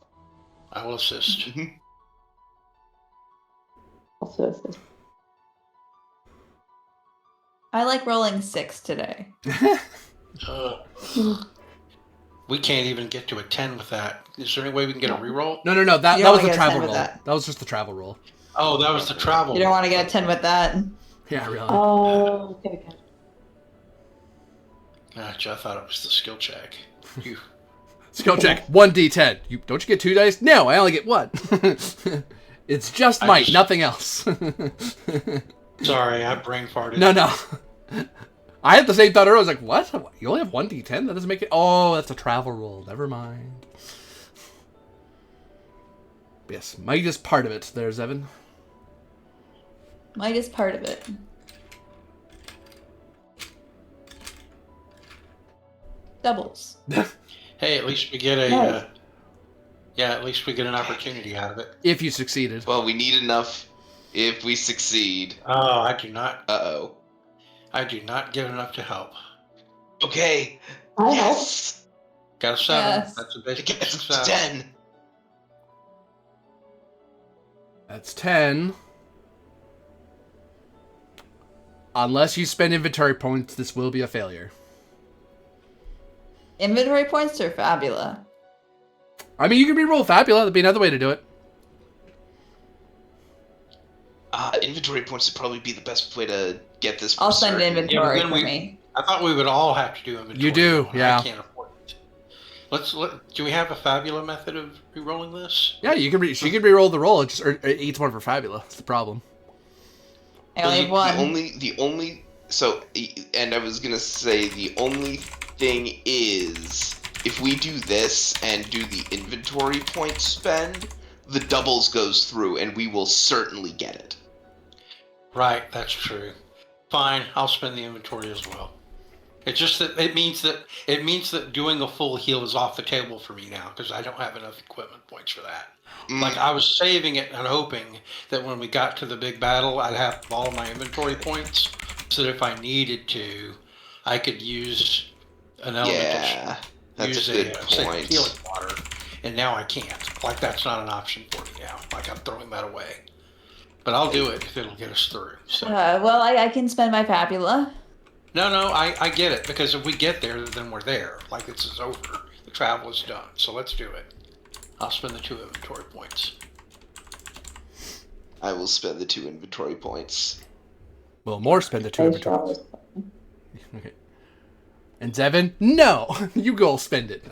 A: I will assist.
E: Also assist.
C: I like rolling 6 today.
A: Uh, we can't even get to a 10 with that. Is there any way we can get a reroll?
B: No.
C: You
B: That
C: don't
B: was
C: wanna
B: the
C: get a
B: travel
C: 10 with
B: roll.
C: that.
B: That was just the travel roll.
A: Oh, that was the travel.
C: You don't want to get a 10 with that.
B: Yeah, really.
E: Oh, okay.
A: Gotcha, I thought it was the skill check. You.
B: Skill check 1d10. Don't you get 2 dice? No, I only get 1. It's just might, nothing else.
A: Sorry, I brain farted.
B: No. I had the same thought earlier. I was like, what? You only have 1d10? That doesn't make it... Oh, that's a travel roll. Never mind. Yes, might is part of it. There's Evan.
C: Might is part of it. Doubles.
A: Hey, at least we get a.
E: Nice.
A: At least we get an opportunity out of it.
B: If you succeeded.
D: Well, we need enough if we succeed.
A: Oh, I do not.
D: Uh-oh.
A: I do not get enough to help.
D: Okay.
E: I
D: Yes.
A: Got a 7.
C: Yes.
A: That's a
D: It
A: basic
D: gets to
A: success.
D: 10.
B: That's 10. Unless you spend inventory points, this will be a failure.
C: Inventory points or Fabula?
B: I mean, you can reroll Fabula. That'd be another way to do it.
D: Inventory points would probably be the best way to get this.
C: I'll
D: for
C: send
D: certain.
C: inventory
A: Yeah, but
C: for
A: then
C: me.
A: I thought we would all have to do inventory.
B: You do,
A: and
B: yeah.
A: I can't afford it. Do we have a Fabula method of re-rolling this?
B: Yeah, you can. She can reroll the roll. It just eats one for Fabula. That's the problem.
C: I only have one.
D: The only. So, and I was gonna say the only thing is if we do this and do the inventory point spend, the doubles goes through, and we will certainly get it.
A: Right, that's true. Fine, I'll spend the inventory as well. It's just that it means that doing a full heal is off the table for me now because I don't have enough equipment points for that. Like I was saving it and hoping that when we got to the big battle, I'd have all of my inventory points, so that if I needed to, I could use an element.
D: Yeah, that's a good point.
A: Healing water, and now I can't. Like that's not an option for me now. Like I'm throwing that away. But I'll do it if it'll get us through. So.
C: Well, I can spend my Fabula.
A: No, I get it, because if we get there, then we're there. Like, this is over. The travel is done. So let's do it. I'll spend the 2 inventory points.
D: I will spend the 2 inventory points.
B: Well, more spend the 2
E: I
B: inventory.
E: shall.
B: Okay. And Zevin, no, you go spend it.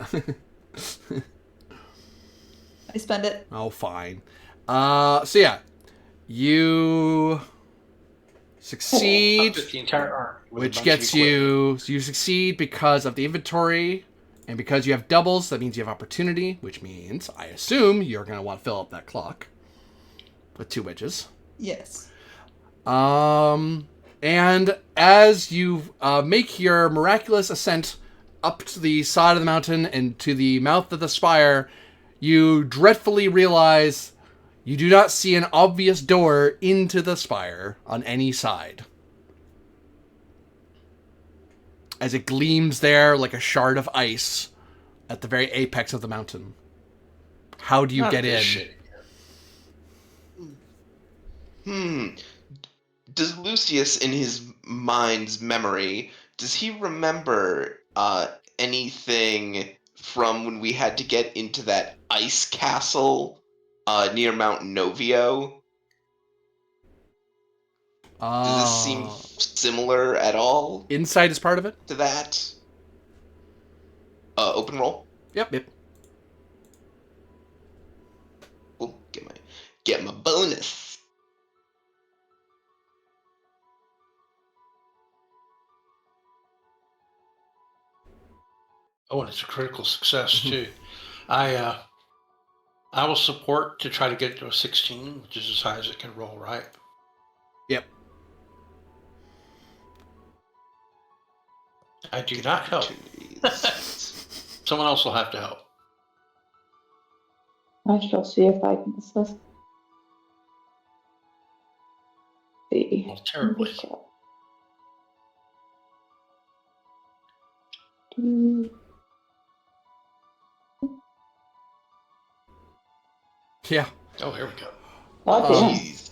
C: I spend it.
B: Oh, fine. So yeah, you succeed,
A: Outfit the entire army with a
B: which
A: bunch
B: gets
A: of equipment.
B: you succeed because of the inventory, and because you have doubles, that means you have opportunity, which means I assume you're gonna want to fill up that clock with 2 wedges.
C: Yes.
B: And as you make your miraculous ascent up to the side of the mountain and to the mouth of the spire, you dreadfully realize you do not see an obvious door into the spire on any side. As it gleams there like a shard of ice at the very apex of the mountain. How do you
A: Not
B: get
A: this
B: in?
A: shit.
D: Does Lucius, in his mind's memory, does he remember anything from when we had to get into that ice castle near Mount Novio? Does this seem similar at all
B: Insight is part of it?
D: to that? Open roll.
B: Yep.
D: We'll get my bonus.
A: Oh, and it's a critical success, too. I will support to try to get to a 16, which is as high as it can roll, right?
B: Yep.
A: I do not help. Someone else will have to help.
E: I shall see if I can assess. See.
A: Well, terribly.
B: Yeah.
A: Oh, here we go.
E: Oh, damn.
D: Jeez.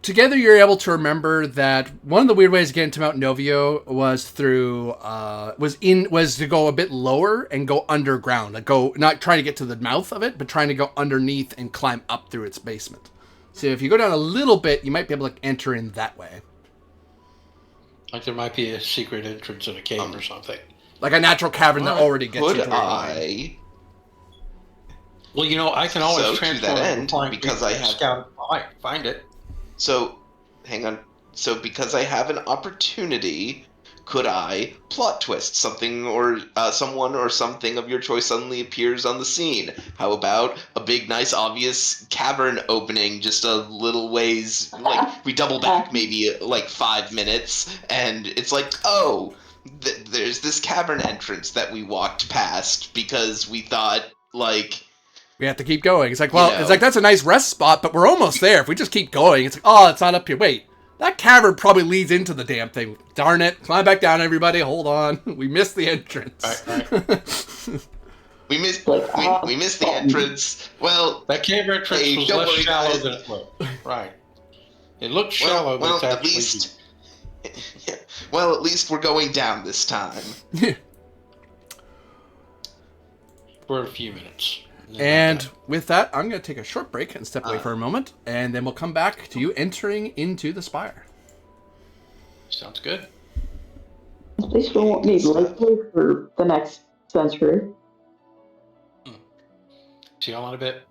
B: Together, you're able to remember that one of the weird ways to get into Mount Novio was through was to go a bit lower and go underground, like go not trying to get to the mouth of it, but trying to go underneath and climb up through its basement. So if you go down a little bit, you might be able to enter in that way,
A: Like there might be a secret entrance in a cave or something.
B: like a natural cavern that already gets you
D: Could
B: to where you're going.
D: I?
A: Well, you know, I can always
D: So, to
A: transfer
D: that
A: to
D: end,
A: flying
D: because
A: creature
D: I have-
A: scout find it.
D: So, hang on. So, because I have an opportunity, could I plot twist something or someone or something of your choice suddenly appears on the scene? How about a big, nice, obvious cavern opening just a little ways? Like, we double back maybe like 5 minutes, and it's like, oh, there's this cavern entrance that we walked past because we thought, like,
B: We have to keep going. It's like, well,
D: You know.
B: it's like that's a nice rest spot, but we're almost there. If we just keep going, it's like, oh, it's not up here. Wait, that cavern probably leads into the damn thing. Darn it! Climb back down, everybody. Hold on, we missed the entrance.
A: Right.
D: we missed
E: Like,
D: we missed the entrance. Well,
A: That cave entrance
D: Hey,
A: was
D: don't
A: less
D: worry,
A: shallow
D: guys.
A: than it looked. Right. It looked shallow, but
D: well,
A: it's
D: at
A: actually
D: least, yeah, well, at least we're going down this time.
A: for a few minutes.
B: And with that, I'm going to take a short break and step away for a moment, and then we'll come back to you entering into the spire.
A: Sounds good.
E: at least we won't need likely for the next century.
A: See y'all in a bit.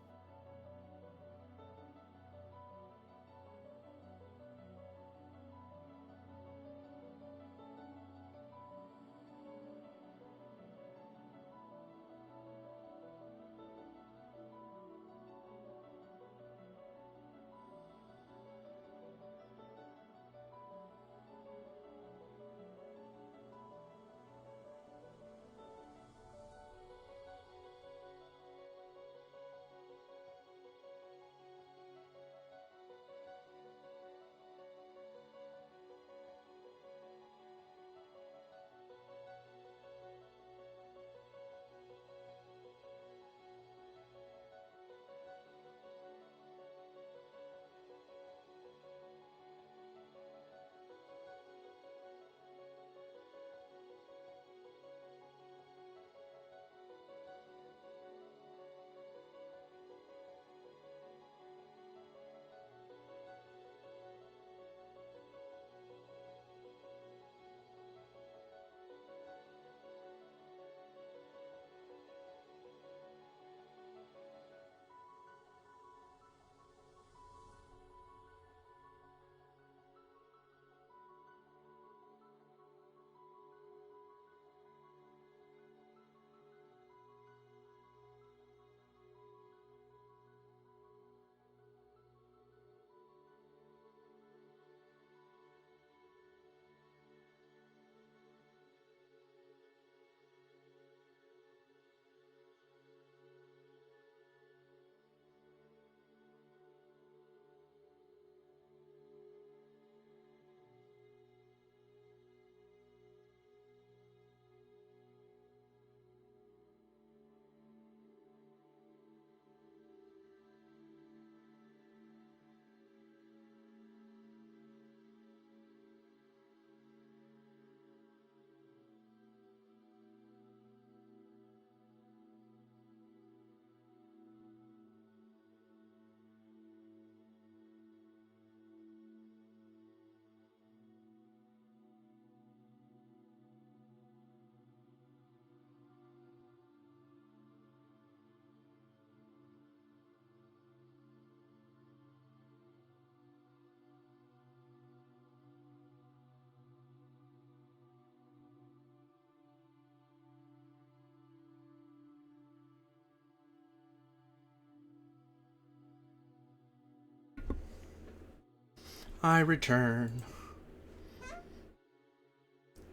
B: I return.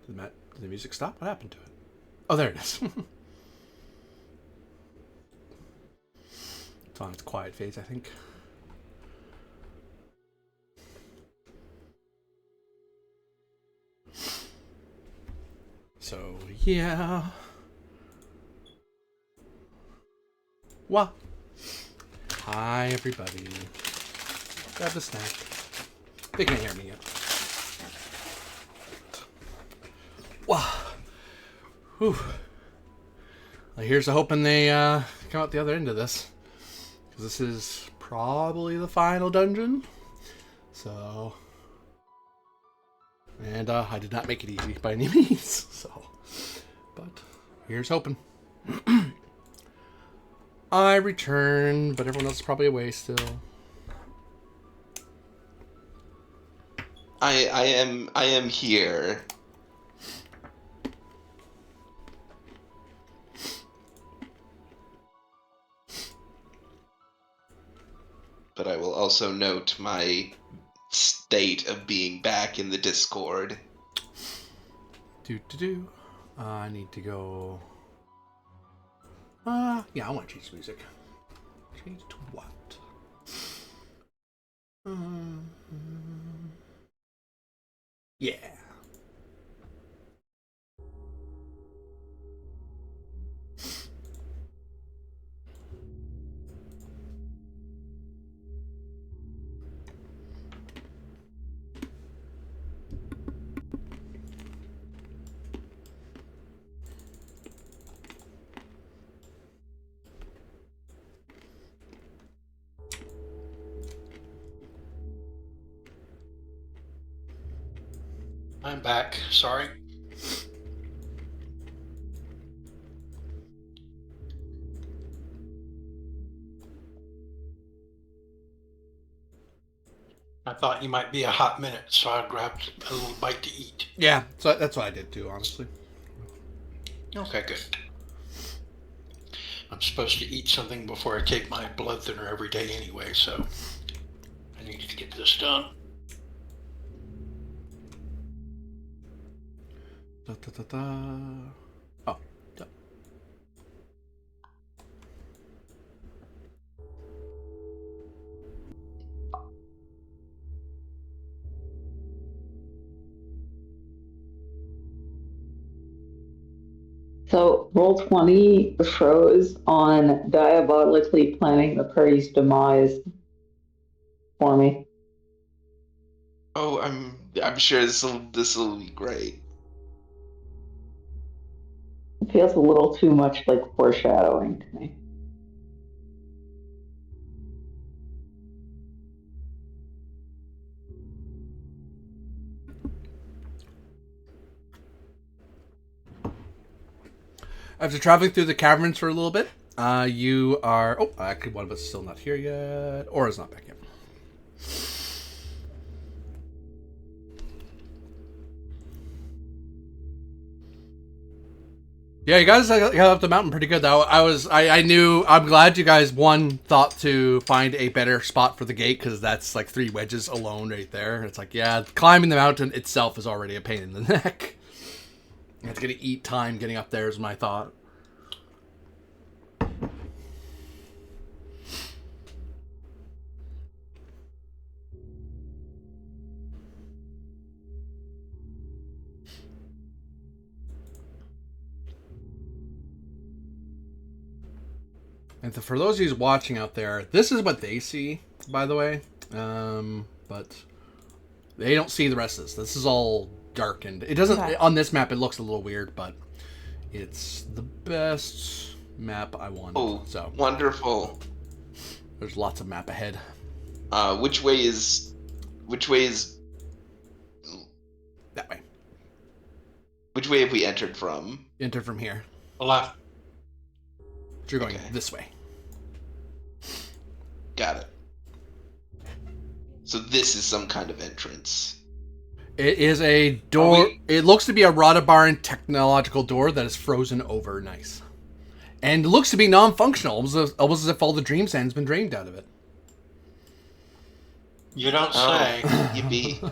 B: Did the music stop? What happened to it? Oh, there it is. It's on its quiet phase, I think. So, yeah. Well, hi, everybody. Grab the snack. They can't hear me yet. Wow. Whew. Well, here's to hoping they come out the other end of this. Because this is probably the final dungeon. So... And I did not make it easy by any means. So... But here's hoping. I return, but everyone else is probably away still.
D: I am here. But I will also note my state of being back in the Discord.
B: I need to go. Yeah, I want to change music. Change to what? Yeah.
A: I'm back. Sorry. I thought you might be a hot minute, so I grabbed a little bite to eat.
B: Yeah, so that's what I did too, honestly.
A: Okay, good. I'm supposed to eat something before I take my blood thinner every day anyway, so I need to get this done.
B: Oh, yeah.
E: So, Roll20 froze on diabolically planning the party's demise for me.
D: Oh, I'm sure this'll be great.
E: It feels a little too much like foreshadowing to me.
B: After traveling through the caverns for a little bit, you are... Oh, actually, one of us is still not here yet. Aura's not back yet. Yeah, you guys got up the mountain pretty good, though. I'm glad you guys, one, thought to find a better spot for the gate, because that's like 3 wedges alone right there. It's like, yeah, climbing the mountain itself is already a pain in the neck. It's going to eat time getting up there is my thought. And for those of you watching out there, this is what they see, by the way. But they don't see the rest of this. This is all darkened. It doesn't... Okay. On this map, it looks a little weird, but it's the best map I wanted.
D: Oh,
B: so
D: wonderful.
B: There's lots of map ahead.
D: Which way is...
B: That way.
D: Which way have we entered from?
B: Entered from here.
A: Left.
B: You're going this way.
D: Got it. So this is some kind of entrance.
B: It is a door. It looks to be a Radabaran technological door that is frozen over. Nice. And it looks to be non-functional, almost as if all the dream sand's been drained out of it.
A: You don't say.
D: Yippee.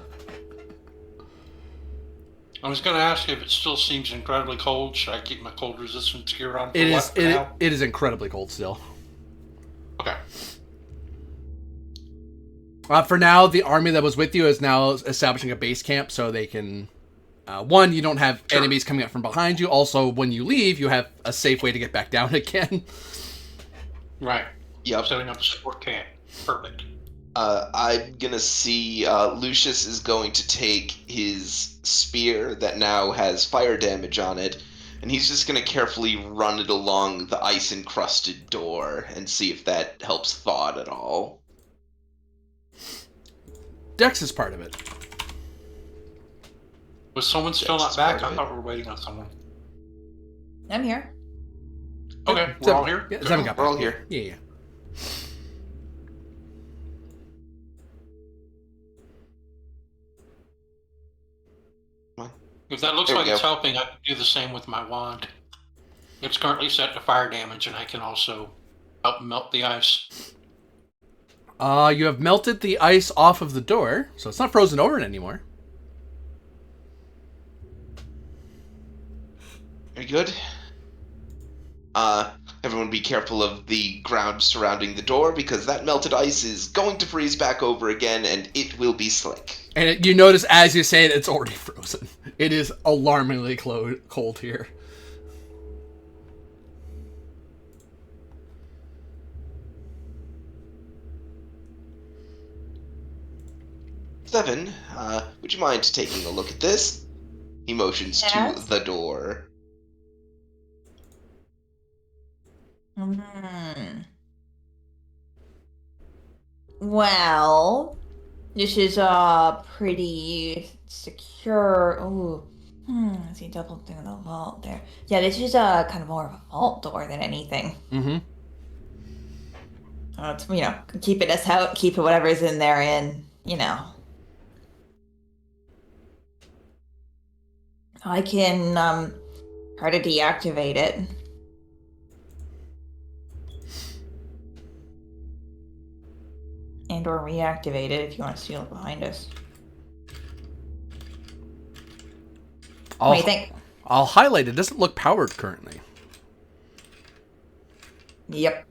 A: I was going to ask you if it still seems incredibly cold. Should I keep my cold resistance gear on?
B: It is incredibly cold still.
A: Okay.
B: For now, the army that was with you is now establishing a base camp so they can... one, you don't have enemies coming up from behind you. Also, when you leave, you have a safe way to get back down again.
A: Right.
D: Yep.
A: Setting up a support camp. Perfect.
D: I'm gonna see Lucius is going to take his spear that now has fire damage on it, and he's just gonna carefully run it along the ice-encrusted door and see if that helps thaw it at all.
B: Dex is part of it.
A: Was someone still
D: That's
A: not back?
D: part of
A: I
D: it.
A: thought we were waiting on someone.
C: I'm here.
A: Okay, we're all here?
B: Yeah, Zevin got
D: We're
B: back.
D: all here.
B: Yeah.
A: If that looks
D: There we
A: like it's
D: go.
A: helping, I can do the same with my wand. It's currently set to fire damage, and I can also help melt the ice.
B: You have melted the ice off of the door, so it's not frozen over anymore.
D: Very good. Everyone be careful of the ground surrounding the door, because that melted ice is going to freeze back over again, and it will be slick.
B: And you notice as you say it, it's already frozen. It is alarmingly cold here.
D: Seven, would you mind taking a look at this? He motions
C: Yes.
D: to the door.
C: Well, this is pretty secure. Ooh. I see double through the vault there. Yeah, this is kind of more of a vault door than anything.
B: Mm-hmm.
C: It's, keeping us out, keeping whatever's in there in, I can try to deactivate it. And or reactivate it if you want to steal it behind us. What do you think?
B: I'll highlight it. Doesn't look powered currently.
C: Yep.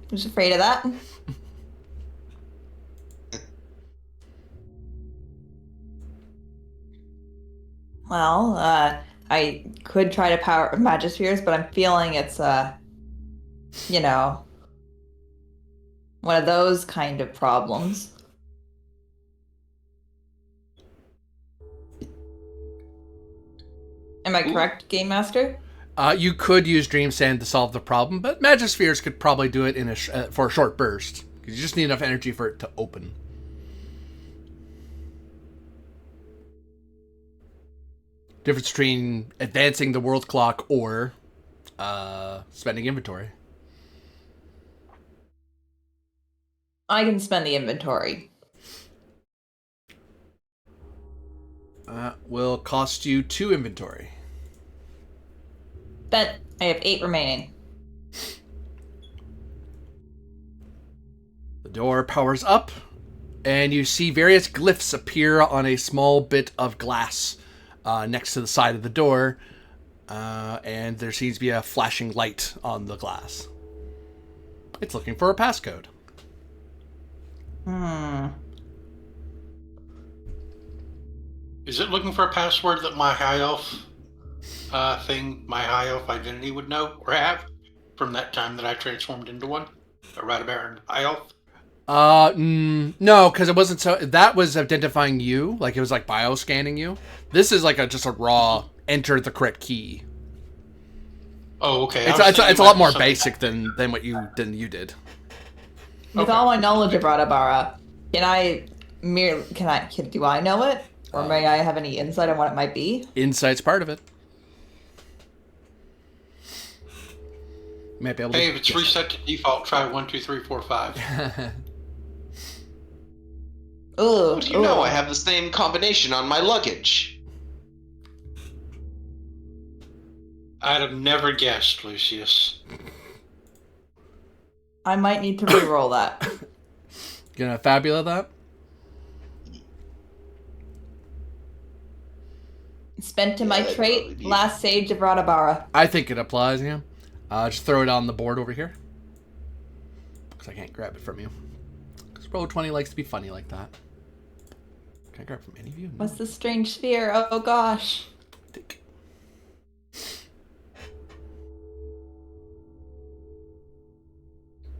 C: Who's afraid of that? Well, I could try to power Magispheres, but I'm feeling it's one of those kind of problems. Am I correct, Game Master?
B: You could use Dream Sand to solve the problem, but Magispheres could probably do it in for a short burst. You just need enough energy for it to open. Difference between advancing the world clock or spending inventory.
C: I can spend the inventory.
B: Will cost you 2 inventory.
C: Bet I have 8 remaining.
B: The door powers up, and you see various glyphs appear on a small bit of glass next to the side of the door, and there seems to be a flashing light on the glass. It's looking for a passcode.
A: Is it looking for a password that my high elf my high elf identity would know or have from that time that I transformed into one? A Radabaron high elf?
B: No, because it wasn't so. That was identifying you, like it was like bioscanning you. This is like just a raw enter the correct key.
A: Oh, okay.
B: It's a lot more basic than what you did.
C: With all my knowledge of Radabara, do I know it? Or may I have any insight on what it might be?
B: Insight's part of it. You might be able to.
A: Hey, if it's reset to default, try 1, 2, 3, 4, 5.
C: Ooh,
D: Do you know I have the same combination on my luggage?
A: I'd have never guessed, Lucius.
C: I might need to re-roll that.
B: Gonna Fabula that?
C: Spent to my
D: that'd
C: trait,
D: probably be-
C: last sage of Radabara.
B: I think it applies, yeah. Just throw it on the board over here. because I can't grab it from you. Because Roll20 likes to be funny like that. Can I grab from any of you? No.
C: What's the strange sphere? Oh gosh.
B: Take.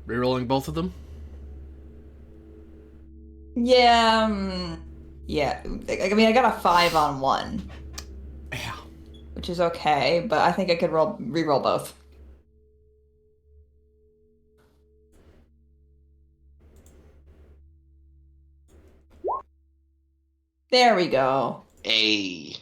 B: Rerolling both of them?
C: Yeah. Yeah. I mean, I got a 5 on one.
B: Yeah.
C: Which is okay, but I think I could re-roll both. There we go.
D: A.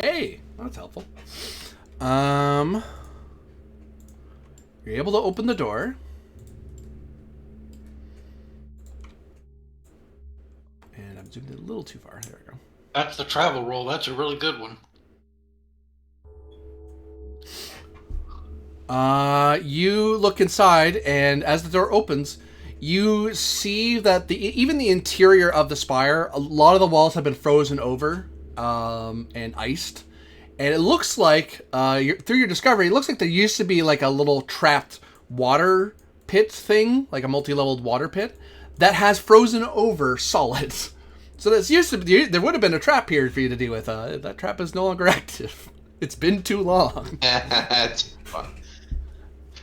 B: Hey, that's helpful. You're able to open the door. And I'm zoomed in a little too far. There we go.
A: That's the travel roll. That's a really good one.
B: You look inside, and as the door opens, you see that even the interior of the spire, a lot of the walls have been frozen over and iced. And it looks like, through your discovery, it looks like there used to be like a little trapped water pit thing, like a multi-leveled water pit, that has frozen over solid. So this used to be, there would have been a trap here for you to deal with. That trap is no longer active. It's been too long.
D: That's fun.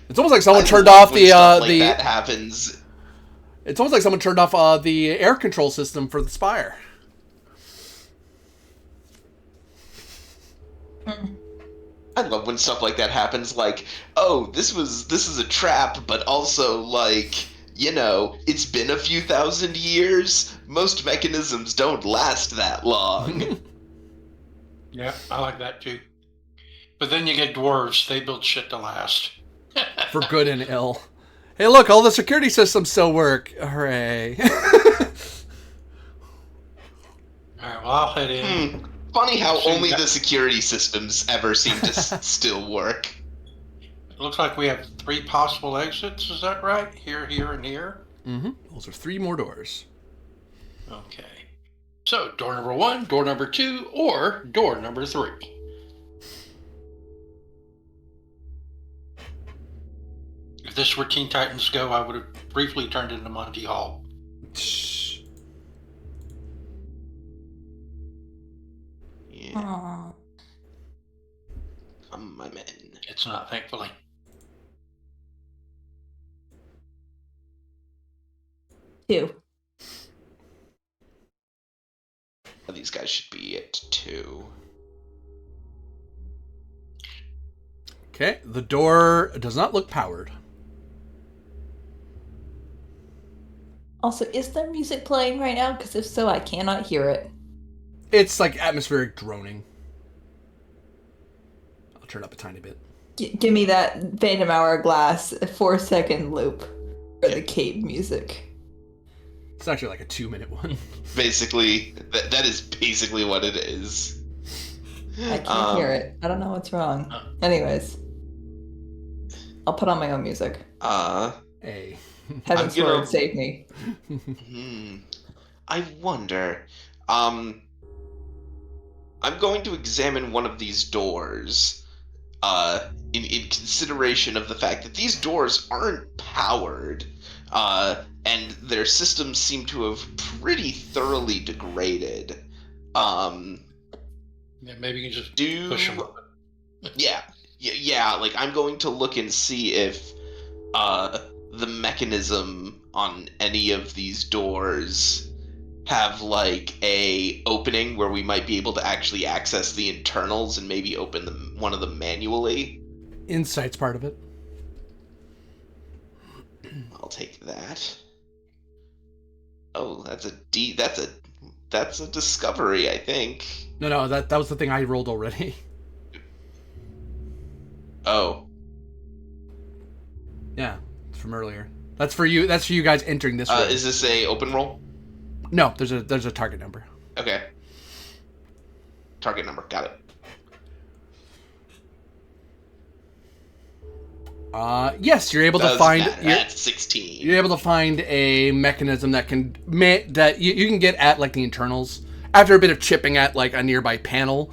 B: It's almost like someone turned
D: love
B: off
D: when stuff like that happens.
B: It's almost like someone turned off the air control system for the spire.
D: I love when stuff like that happens. Like, oh, this is a trap, but also like, you know, it's been a few thousand years. Most mechanisms don't last that long.
A: Yeah, I like that too. But then you get dwarves. They build shit to last.
B: For good and ill. Hey, look, all the security systems still work. Hooray.
A: All right, well, I'll head in.
D: Funny how only the security systems ever seem to still work.
A: It looks like we have 3 possible exits. Is that right? Here, here, and here?
B: Mm-hmm. Those are 3 more doors.
A: Okay. So, door number 1, door number 2, or door number 3. If this were Teen Titans Go, I would have briefly turned into Monty Hall.
D: Yeah.
C: Aww.
D: Come, my men.
A: It's not, thankfully.
C: Two.
D: These guys should be at 2.
B: Okay, the door does not look powered.
C: Also, is there music playing right now? Because if so, I cannot hear it.
B: It's like atmospheric droning. I'll turn it up a tiny bit.
C: Give me that Phantom Hourglass 4-second loop for the Cape music.
B: It's actually like a 2-minute one.
D: Basically, that is basically what it is.
C: I can't hear it. I don't know what's wrong. Anyways, I'll put on my own music.
B: Hey.
C: Heaven's Lord, save me.
D: I wonder. I'm going to examine one of these doors. In consideration of the fact that these doors aren't powered, and their systems seem to have pretty thoroughly degraded.
A: Yeah, maybe you can just push them up.
D: Yeah. Like, I'm going to look and see if the mechanism on any of these doors have like a opening where we might be able to actually access the internals and maybe open one of them manually.
B: Insight's part of it.
D: I'll take that. Oh, that's a discovery, I think.
B: No, that was the thing I rolled already.
D: Oh.
B: Yeah, it's from earlier. That's for you. That's for you guys entering this room.
D: Is this a open roll?
B: No, there's a target number.
D: Okay. Target number, got it.
B: Yes, you're able to find.
D: That's 16.
B: You're able to find a mechanism that you can get at like the internals after a bit of chipping at like a nearby panel.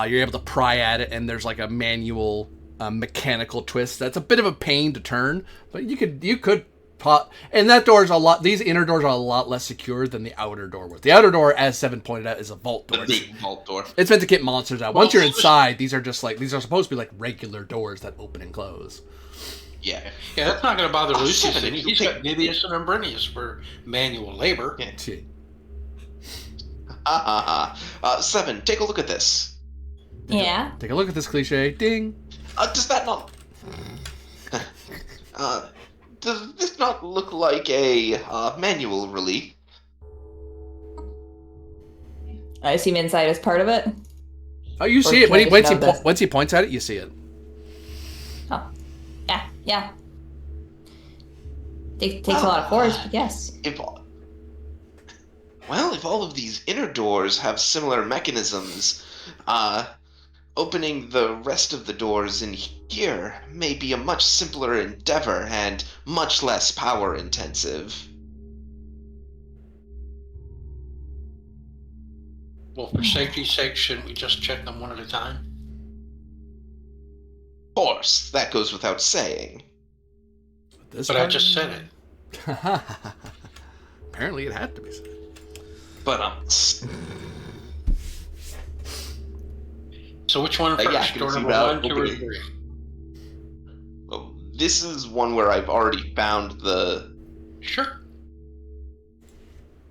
B: You're able to pry at it, and there's like a manual mechanical twist. That's a bit of a pain to turn, but you could pop. And that door is a lot. These inner doors are a lot less secure than the outer door was. The outer door, as Seven pointed out, is a vault door.
D: The big vault door.
B: It's meant to get monsters out. Once you're inside, these are supposed to be like regular doors that open and close.
D: Yeah.
A: Yeah, that's not going to bother Lucius.
D: Seven,
A: He's got Nibius and Umbrinius for manual labor.
D: Yeah.
B: Gee.
D: Seven, take a look at this.
C: Yeah.
B: Take a look at this cliche. Ding.
D: Does that not... does this not look like a manual relief?
C: I assume inside is part of it.
B: Oh, you see it once he points at it. You see it.
C: Oh, yeah. Takes a lot of force, but yes.
D: If all of these inner doors have similar mechanisms, opening the rest of the doors in here may be a much simpler endeavor and much less power intensive.
A: Well, for safety's sake, shouldn't we just check them one at a time?
D: Of course, that goes without saying.
A: But I just said it.
B: Apparently, it had to be said.
D: But
A: So which one first?
D: yeah,
A: Door
D: see
A: number
D: that
A: 1, 2, or
D: opening.
A: 3?
D: Well, this is one where I've already found the.
A: Sure.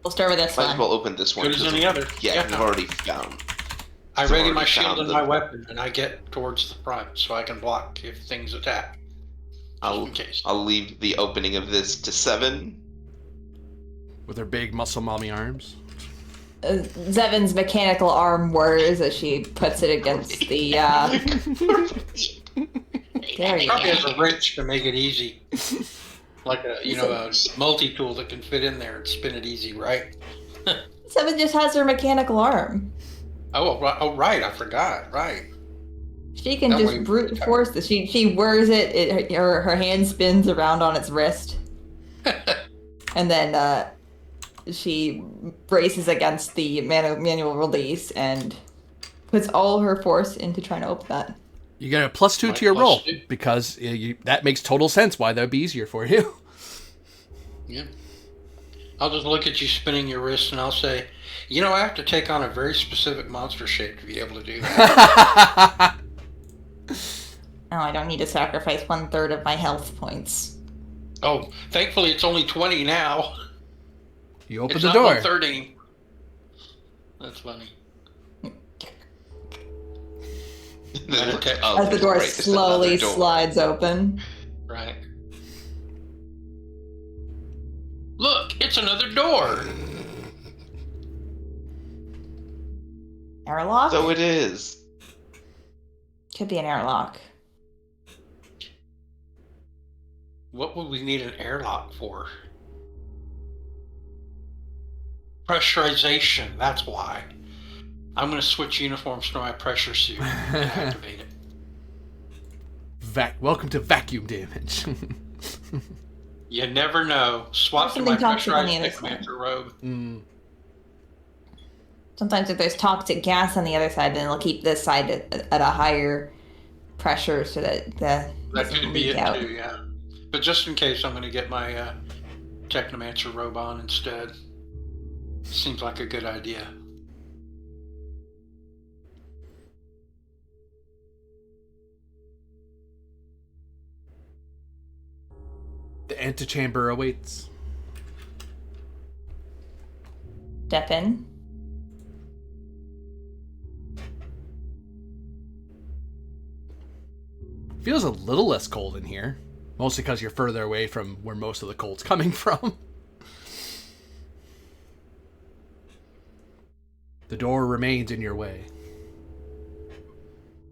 C: We'll start with this
D: Might as
C: one.
D: well open this one.
A: Good as
D: 'cause
A: any other.
D: Yeah, I've already found.
A: I
D: I've
A: ready
D: already
A: my shield
D: found
A: and
D: the-
A: my weapon, and I get towards the front so I can block if things attack.
D: I'll
A: in case.
D: leave the opening of this to Seven.
B: With her big muscle mommy arms.
C: Zevin's mechanical arm whirs as she puts it against the. There you
A: Probably
C: go.
A: has a wrench to make it easy. Like a multi-tool that can fit in there and spin it easy, right?
C: Zevin just has her mechanical arm.
A: Oh, right, I forgot, right.
C: She can
A: That
C: just
A: way-
C: brute force this. She whirs it. Her hand spins around on its wrist, and then she braces against the manual release and puts all her force into trying to open that.
B: You get a +2
A: My
B: to your roll
A: +2.
B: because that makes total sense why that would be easier for you.
A: Yeah. I'll just look at you spinning your wrist and I'll say, I have to take on a very specific monster shape to be able to do that.
C: Oh, I don't need to sacrifice 1/3 of my health points.
A: Oh, thankfully it's only 20 now.
B: You open
A: It's
B: the
A: not
B: door.
A: 130. That's funny.
C: As the door slowly slides open.
A: Right. Look, it's another door.
C: Airlock?
D: So it is.
C: Could be an airlock.
A: What would we need an airlock for? Pressurization, that's why. I'm going to switch uniforms to my pressure suit and activate it.
B: Welcome to vacuum damage.
A: You never know. Swap to
C: Something
A: my
C: toxic on
A: pressurized
C: the other side.
A: necromancer robe.
C: Sometimes if there's toxic gas on the other side, then it'll keep this side at a higher pressure so that
A: That
C: doesn't
A: could be
C: leak
A: it
C: out.
A: too, yeah. But just in case, I'm going to get my technomancer robe on instead. Seems like a good idea.
B: The antechamber awaits.
C: Step in.
B: Feels a little less cold in here. Mostly because you're further away from where most of the cold's coming from. The door remains in your way.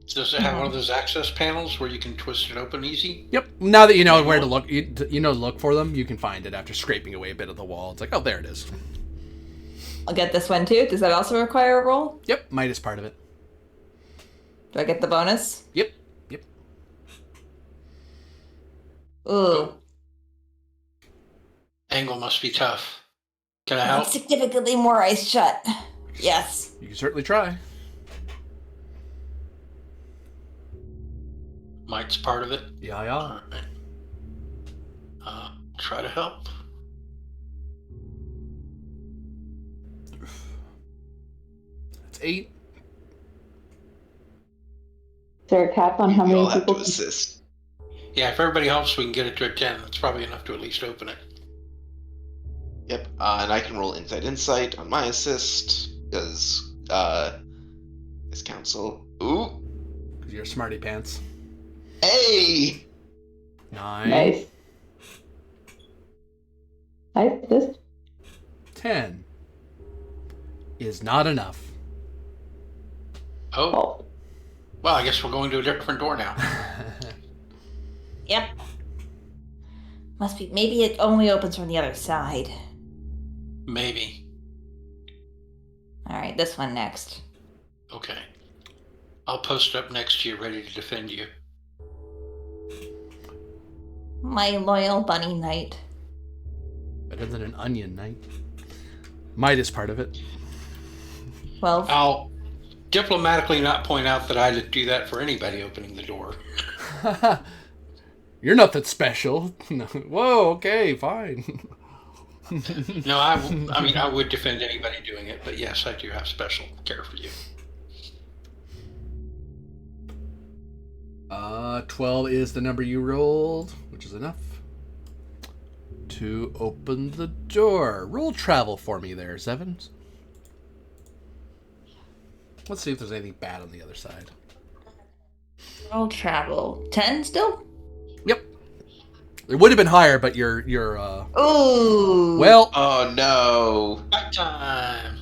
A: Does it have one of those access panels where you can twist it open easy?
B: Yep. Now that you know where to look, you know to look for them, you can find it after scraping away a bit of the wall. It's like, oh, there it is.
C: I'll get this one too. Does that also require a roll?
B: Yep, might is part of it.
C: Do I get the bonus?
B: Yep.
C: Ooh.
A: Angle must be tough. Can I help?
C: Significantly more ice shut. Yes.
B: You can certainly try.
A: Might's part of it.
B: Yeah, yeah.
A: All right. Try to help.
B: It's 8.
E: Is there a cap on how
D: We all
E: many
D: have
E: people
D: to
E: can...
D: assist.
A: Yeah, if everybody helps, we can get it to a 10. That's probably enough to at least open it.
D: Yep, and I can roll insight on my assist, because, this council. Ooh!
B: Because you're smarty pants.
D: Hey!
B: 9.
E: Nice. I assist.
B: 10 is not enough.
A: Oh,
E: Oh.
A: well, I guess we're going to a different door now.
C: Yep. Must be. Maybe it only opens from the other side.
A: Maybe.
C: All right, this one next.
A: Okay. I'll post up next to you, ready to defend you.
C: My loyal bunny knight.
B: Better than an onion knight. Might is part of it.
C: 12.
A: I'll diplomatically not point out that I do that for anybody opening the door.
B: You're nothing special. Whoa, okay, fine.
A: No, I mean, I would defend anybody doing it, but yes, I do have special care for you.
B: 12 is the number you rolled, which is enough to open the door. Roll travel for me there, Sevens. Let's see if there's anything bad on the other side.
C: Roll travel. 10 still?
B: Yep. It would have been higher, but you're
C: Ooh.
B: well,
D: Oh no!
A: Back time.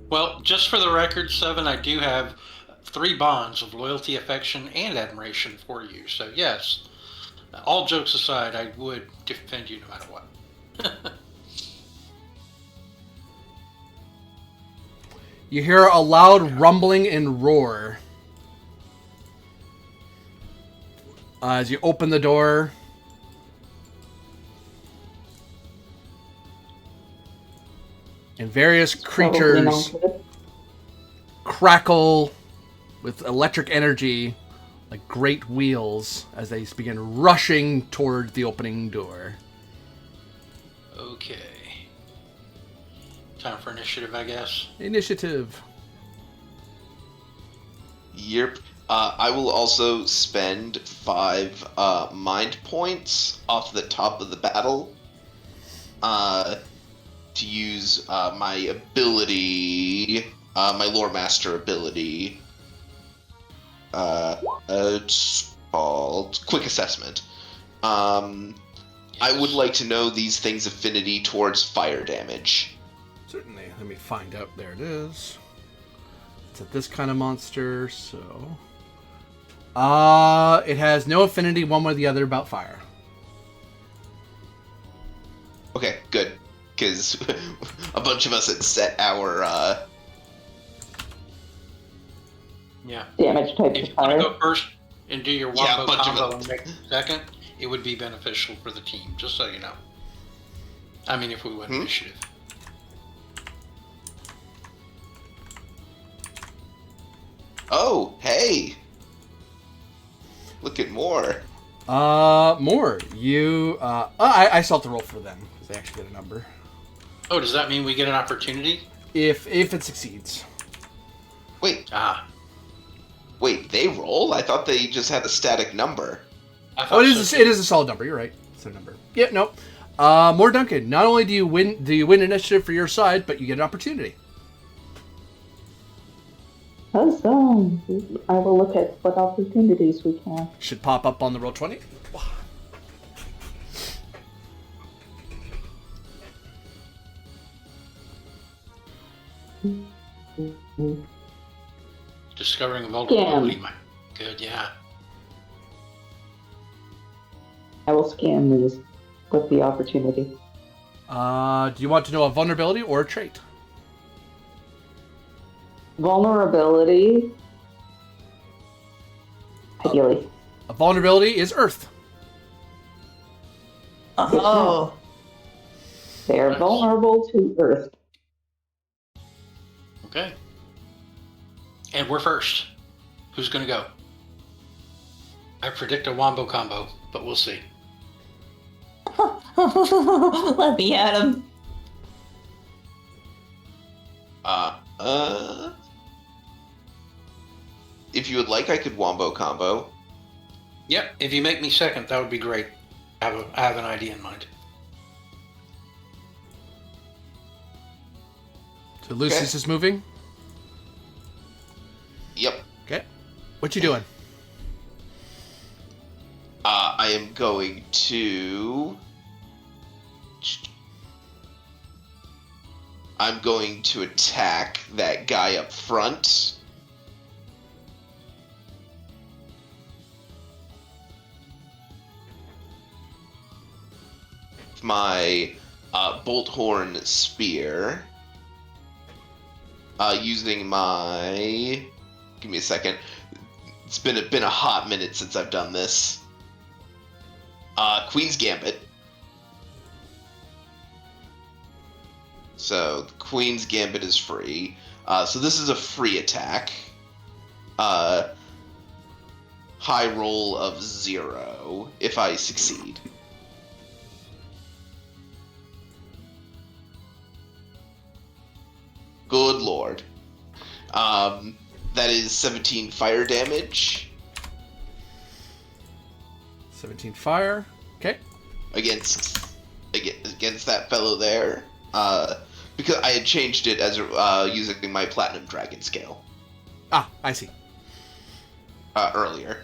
A: Well, just for the record, 7, I do have 3 bonds of loyalty, affection, and admiration for you. So yes, all jokes aside, I would defend you no matter what.
B: you hear a loud rumbling and roar as you open the door. And various creatures crackle with electric energy like great wheels as they begin rushing toward the opening door.
A: Okay. Time for initiative, I guess.
B: Initiative.
D: Yep. I will also spend 5 mind points off the top of the battle to use my ability, my lore master ability. It's called Quick Assessment. I would like to know these things' affinity towards fire damage.
B: Certainly. Let me find out. There it is. It's at this kind of monster, so... it has no affinity one way or the other about fire.
D: Okay, good. Because a bunch of us had set our,
A: Yeah.
E: damage type
A: If
E: of
A: you want to
E: fire.
A: go first and do your
D: Yeah, a
A: wombo
D: bunch of
A: combo
D: it.
A: and make it second, it would be beneficial for the team, just so you know. I mean, if we win initiative.
D: Oh, hey! Look at more.
B: More. You, I still have to roll for them, because they actually get a number.
A: Oh, does that mean we get an opportunity?
B: If it succeeds.
D: Wait,
A: Ah.
D: wait, they roll? I thought they just had a static number.
A: I thought
B: Oh, it is
A: so,
B: it is a solid number, you're right. It's a number. Yeah, no. More Duncan. Not only do you win initiative for your side, but you get an opportunity.
E: Awesome. I will look at what opportunities we can.
B: Should pop up on the roll 20.
A: Discovering a vulnerability might be good, yeah.
E: I will scan these with the opportunity.
B: Do you want to know a vulnerability or a trait?
E: Vulnerability. Ideally.
B: A vulnerability is Earth.
C: Oh.
E: They are
A: Nice.
E: vulnerable to Earth.
A: Okay. And we're first. Who's going to go? I predict a wombo combo, but we'll see.
C: Let me at him.
D: If you would like, I could wombo combo.
A: Yep, if you make me second, that would be great. I have an idea in mind.
B: So Lucius is moving?
D: Yep.
B: Okay. What you doing?
D: I am going to... I'm going to attack that guy up front. My bolt horn spear. Using my... Give me a second. It's been a hot minute since I've done this. Queen's Gambit. So, the Queen's Gambit is free. So this is a free attack. High roll of 0 if I succeed. Good lord. That is 17 fire damage.
B: 17 fire. Okay.
D: Against that fellow there. Because I had changed it as using my Platinum Dragon scale.
B: Ah, I see.
D: Earlier.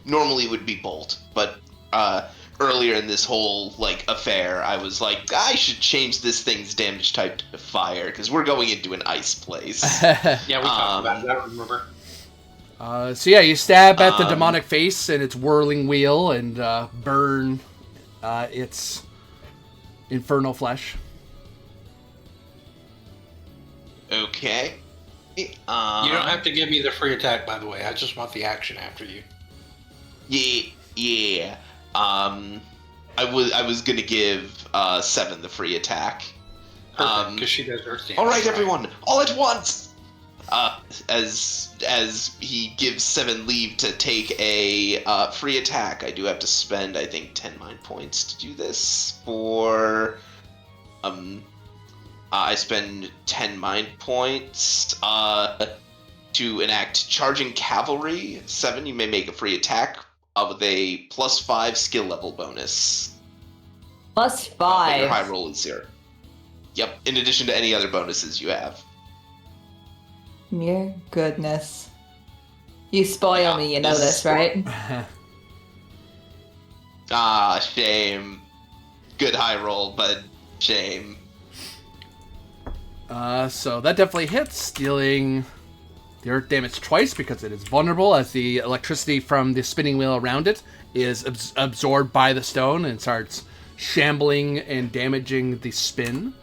D: Normally it would be Bolt, but earlier in this whole affair, I was like, I should change this thing's damage type to fire because we're going into an ice place.
A: Yeah, we talked about that. Remember?
B: So yeah, you stab at the demonic face and its whirling wheel and burn its infernal flesh.
D: Okay.
A: You don't have to give me the free attack, by the way. I just want the action after you.
D: Yeah. I was gonna give 7 the free attack.
A: Perfect, because she does earth damage.
D: All right, everyone, all at once. As he gives 7 leave to take a free attack, I do have to spend, I think, 10 mind points to do this. I spend 10 mind points to enact Charging Cavalry. 7, you may make a free attack with a +5 skill level bonus.
C: +5.
D: Your high roll is 0. Yep, in addition to any other bonuses you have.
C: Mere goodness. You spoil me, you know this, right?
D: Shame. Good high roll, but shame.
B: So that definitely hits, dealing the earth damage twice because it is vulnerable as the electricity from the spinning wheel around it is absorbed by the stone and starts shambling and damaging the spin.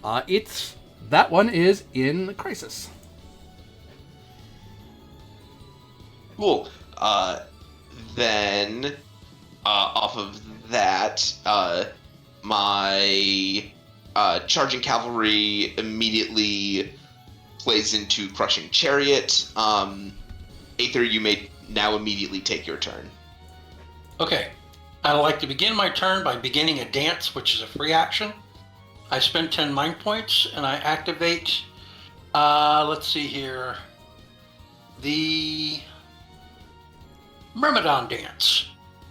B: That one is in crisis.
D: Cool. Then, off of that, my Charging Cavalry immediately plays into Crushing Chariot. Aether, you may now immediately take your turn.
A: Okay. I'd like to begin my turn by beginning a dance, which is a free action. I spend 10 mind points, and I activate, let's see here, the Myrmidon Dance.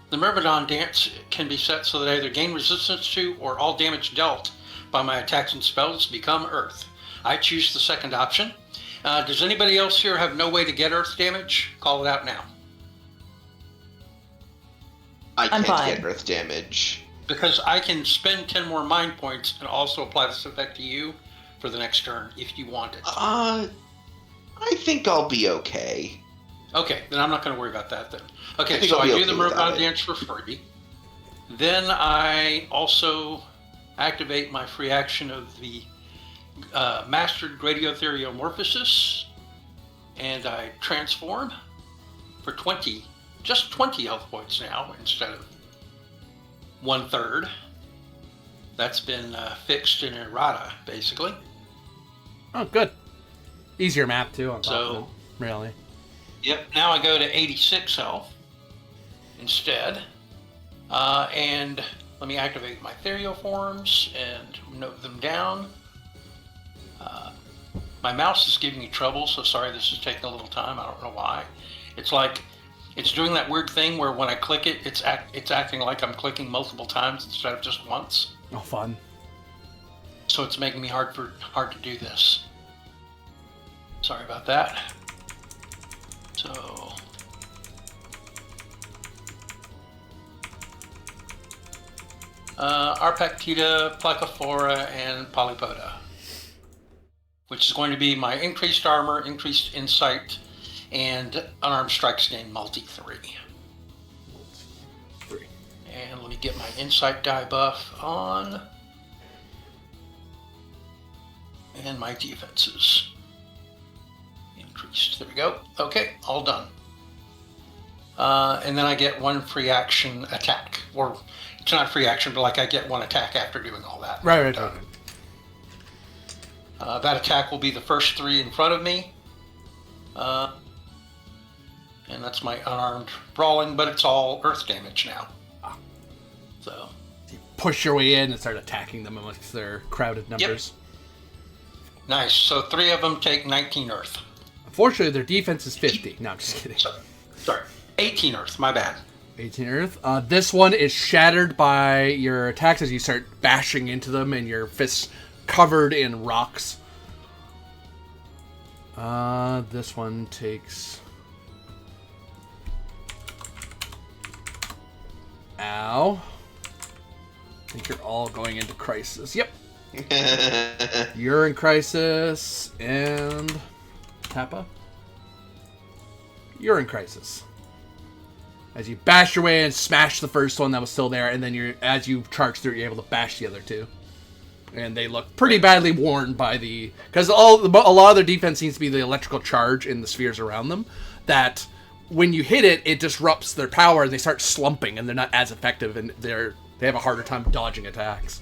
A: The Myrmidon Dance can be set so that I either gain resistance to or all damage dealt by my attacks and spells become earth. I choose the second option. Does anybody else here have no way to get earth damage? Call it out now.
D: I
C: I'm
D: can't
C: fine.
D: get earth damage.
A: Because I can spend 10 more mind points and also apply this effect to you for the next turn if you want it.
D: I think I'll be okay.
A: Okay, then I'm not going to worry about that then.
D: I
A: Okay,
D: think
A: so
D: I'll
A: I
D: be
A: do
D: okay
A: the
D: without
A: Myrmidon
D: it.
A: Dance for free. Then I also activate my free action of the Mastered Gradiotheriomorphosis, and I transform for 20, just 20 health points now instead of 1/3. That's been fixed in errata, basically.
B: Oh, good. Easier map, too, on top
A: So-
B: of it, really.
A: Yep, now I go to 86 health. instead. And let me activate my therioforms and note them down. My mouse is giving me trouble, so sorry this is taking a little time. I don't know why. It's like it's doing that weird thing where when I click it, it's acting like I'm clicking multiple times instead of just once.
B: Oh, fun.
A: So it's making me hard to do this. Sorry about that. So Arpactida, Placophora, and Polypoda, which is going to be my increased armor, increased insight, and unarmed strikes gain multi-3. And let me get my insight die buff on. And my defenses. Increased. There we go. Okay, all done. And then I get one free action attack. Or, it's not free action, but like I get one attack after doing all that.
B: Right.
A: That attack will be the first 3 in front of me. And that's my unarmed brawling, but it's all earth damage now. So
B: you push your way in and start attacking them amongst their crowded numbers.
A: Yep. Nice. So 3 of them take 19 earth.
B: Unfortunately, their defense is 50. No, I'm just kidding.
A: Sorry. 18 earth. My bad.
B: 18 earth. This one is shattered by your attacks as you start bashing into them and your fists covered in rocks. This one takes... Ow. I think you're all going into crisis. Yep. You're in crisis, and... Tappa? You're in crisis. As you bash your way and smash the first one that was still there, and then as you charge through, you're able to bash the other 2. And they look pretty badly worn by the... Because a lot of their defense seems to be the electrical charge in the spheres around them, that when you hit it, it disrupts their power, and they start slumping, and they're not as effective, and they have a harder time dodging attacks.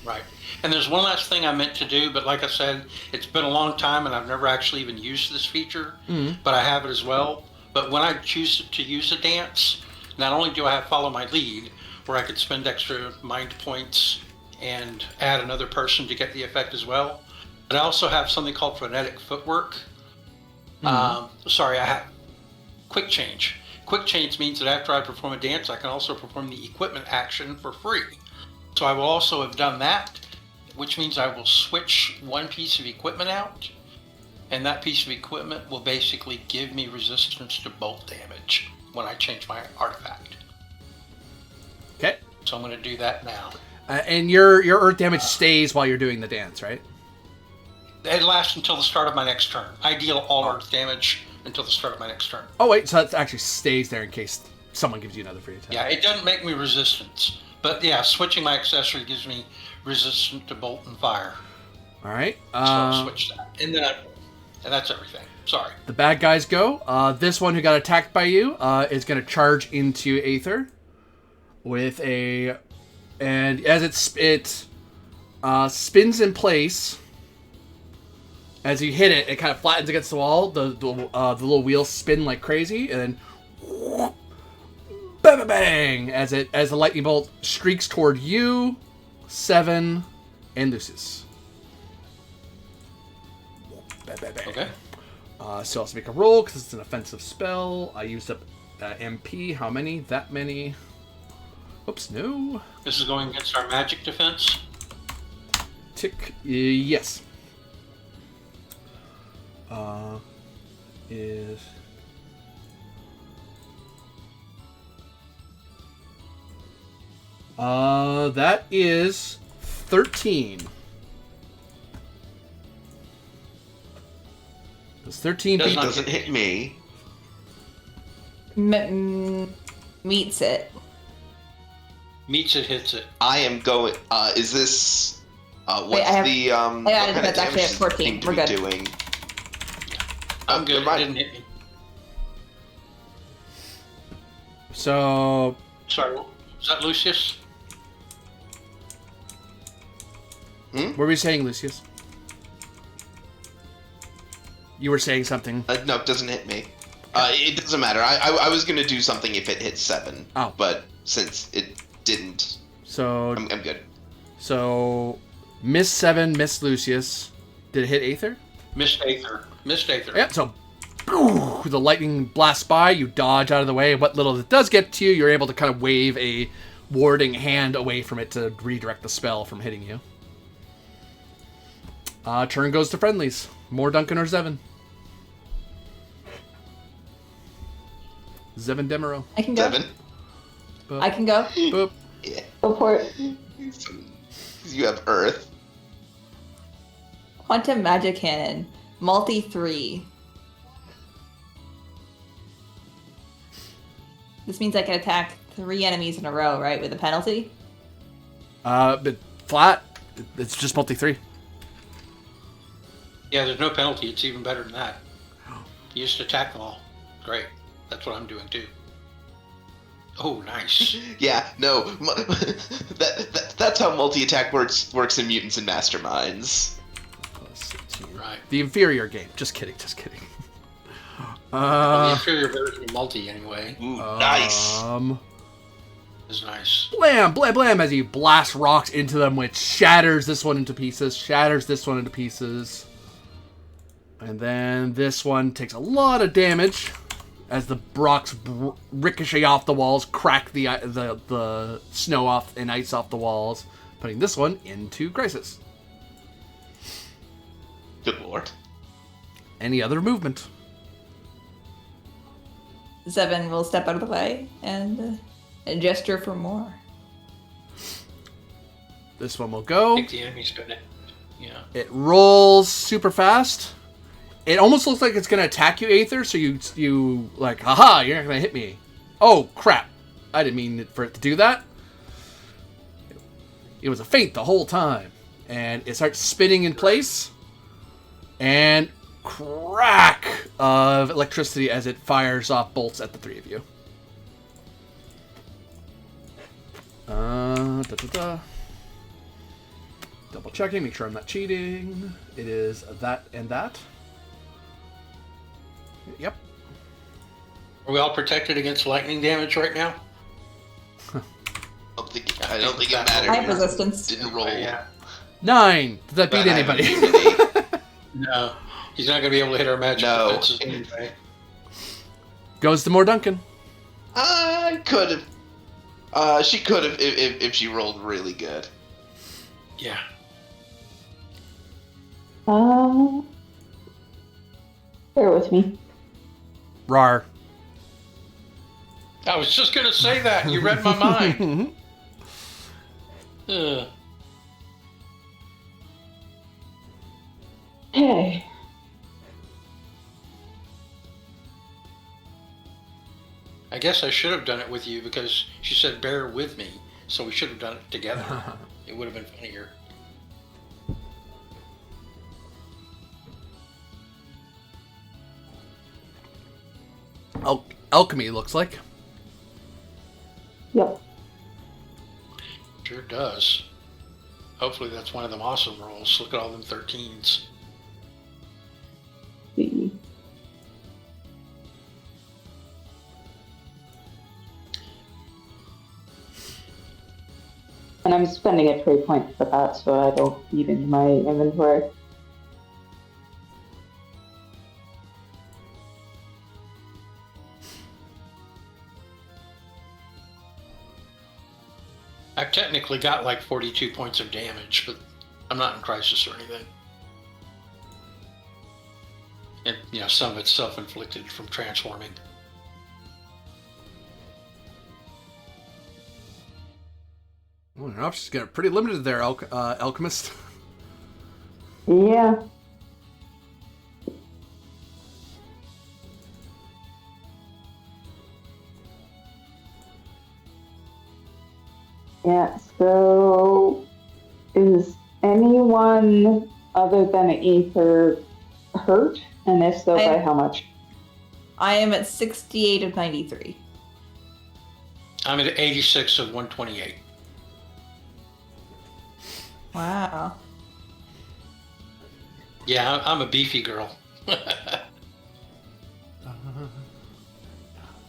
A: Right. And there's one last thing I meant to do, but like I said, it's been a long time, and I've never actually even used this feature, but I have it as well. But when I choose to use a dance, not only do I have follow my lead, where I could spend extra mind points and add another person to get the effect as well, but I also have something called frenetic footwork. I have quick change. Quick change means that after I perform a dance, I can also perform the equipment action for free. So I will also have done that, which means I will switch one piece of equipment out, and that piece of equipment will basically give me resistance to bolt damage when I change my artifact.
B: Okay.
A: So I'm going to do that now.
B: And your earth damage stays while you're doing the dance, right?
A: It lasts until the start of my next turn. I deal all earth damage until the start of my next turn.
B: Oh, wait, so that actually stays there in case someone gives you another free attack.
A: Yeah, it doesn't make me resistance. But yeah, switching my accessory gives me resistance to bolt and fire.
B: All right.
A: So I'll switch that. And that's everything. Sorry.
B: The bad guys go. This one who got attacked by you is going to charge into Aether with a... And as it spins in place, as you hit it, it kind of flattens against the wall. The little wheels spin like crazy, and then bang, bang, as the lightning bolt streaks toward you, Seven, and Lucius. Bang, bang, bang.
A: Okay.
B: So I'll make a roll because it's an offensive spell. I used up MP. How many? That many. Oops, no.
A: This is going against our magic defense.
B: Tick. Yes. That is 13. Does 13 beat?
D: Doesn't hit me.
C: Meets it.
A: Meets it, hits it.
D: I am going. Is this? What's
C: Wait, I have-
D: the
C: yeah,
D: what kind of
C: that's actually
D: damage
C: at 14.
D: seem to
C: We're
D: be
C: good.
D: doing?
A: I'm good.
D: never
A: It
D: mind.
A: didn't hit me.
B: So
A: Sorry. Was that Lucius?
B: what were you saying, Lucius? You were saying something.
D: No, it doesn't hit me. It doesn't matter. I was gonna do something if it hit 7.
B: Oh.
D: But since it didn't,
B: So
D: I'm good.
B: So, miss 7, miss Lucius. Did it hit Aether?
A: Missed Aether.
B: Yeah, so the lightning blasts by, you dodge out of the way. What little it does get to you, you're able to kind of wave a warding hand away from it to redirect the spell from hitting you. Turn goes to friendlies. More Duncan or Zevin? Zevin Demero.
C: I can go.
D: 7.
B: Boop.
C: I can go.
B: Boop.
D: Yeah.
E: Go for it.
D: You have Earth.
C: Quantum Magic Cannon. Multi 3. This means I can attack 3 enemies in a row, right? With a penalty?
B: But flat, it's just multi 3.
A: Yeah, there's no penalty. It's even better than that. You just attack them all. Great. That's what I'm doing too. Oh, nice.
D: Yeah, no. That's how multi-attack works in Mutants and Masterminds.
B: Plus 16.
A: Right.
B: The inferior game. Just kidding, just kidding.
A: The inferior version of multi, anyway,
D: Ooh, nice.
A: is nice.
B: Blam, blam, blam, as you blast rocks into them, which shatters this one into pieces, shatters this one into pieces. And then this one takes a lot of damage as the rocks ricochet off the walls, crack the snow off and ice off the walls, putting this one into crisis.
D: Good lord.
B: Any other movement?
C: Zevin will step out of the way and gesture for more.
B: This one will go.
A: I think the enemy's gonna. Yeah.
B: It rolls super fast. It almost looks like it's going to attack you, Aether, so you like, haha, you're not going to hit me. Oh, crap. I didn't mean for it to do that. It was a feint the whole time. And it starts spinning in place. And crack of electricity as it fires off bolts at the 3 of you. Double checking, make sure I'm not cheating. It is that and that. Yep.
A: Are we all protected against lightning damage right now?
D: I don't think it matters.
C: I have resistance.
D: Didn't roll.
A: Yeah.
B: 9. Does that beat
D: But I have
B: anybody?
D: immunity.
A: No. He's not going to be able to hit our magic
D: No.
A: defenses anyway.
B: Goes to more Duncan.
D: I could have. She could have if she rolled really good.
A: Yeah.
E: Bear with me.
B: Rar.
A: I was just going to say that. You read my mind. Ugh.
E: Okay.
A: I guess I should have done it with you because she said bear with me, so we should have done it together. It would have been funnier.
B: Alchemy looks like.
E: Yep.
A: Sure does. Hopefully that's one of them awesome rolls. Look at all them 13s.
E: See. And I'm spending a trade point for that, so I don't need in my inventory.
A: I've technically got like 42 points of damage, but I'm not in crisis or anything. And, you know, some of it's self-inflicted from transforming.
B: Well, your options get pretty limited there, Alchemist.
E: Yeah. Yeah, so is anyone other than Aether hurt? And if so, by how much?
C: I am at 68 of 93.
A: I'm at 86 of 128.
C: Wow.
A: Yeah, I'm a beefy girl.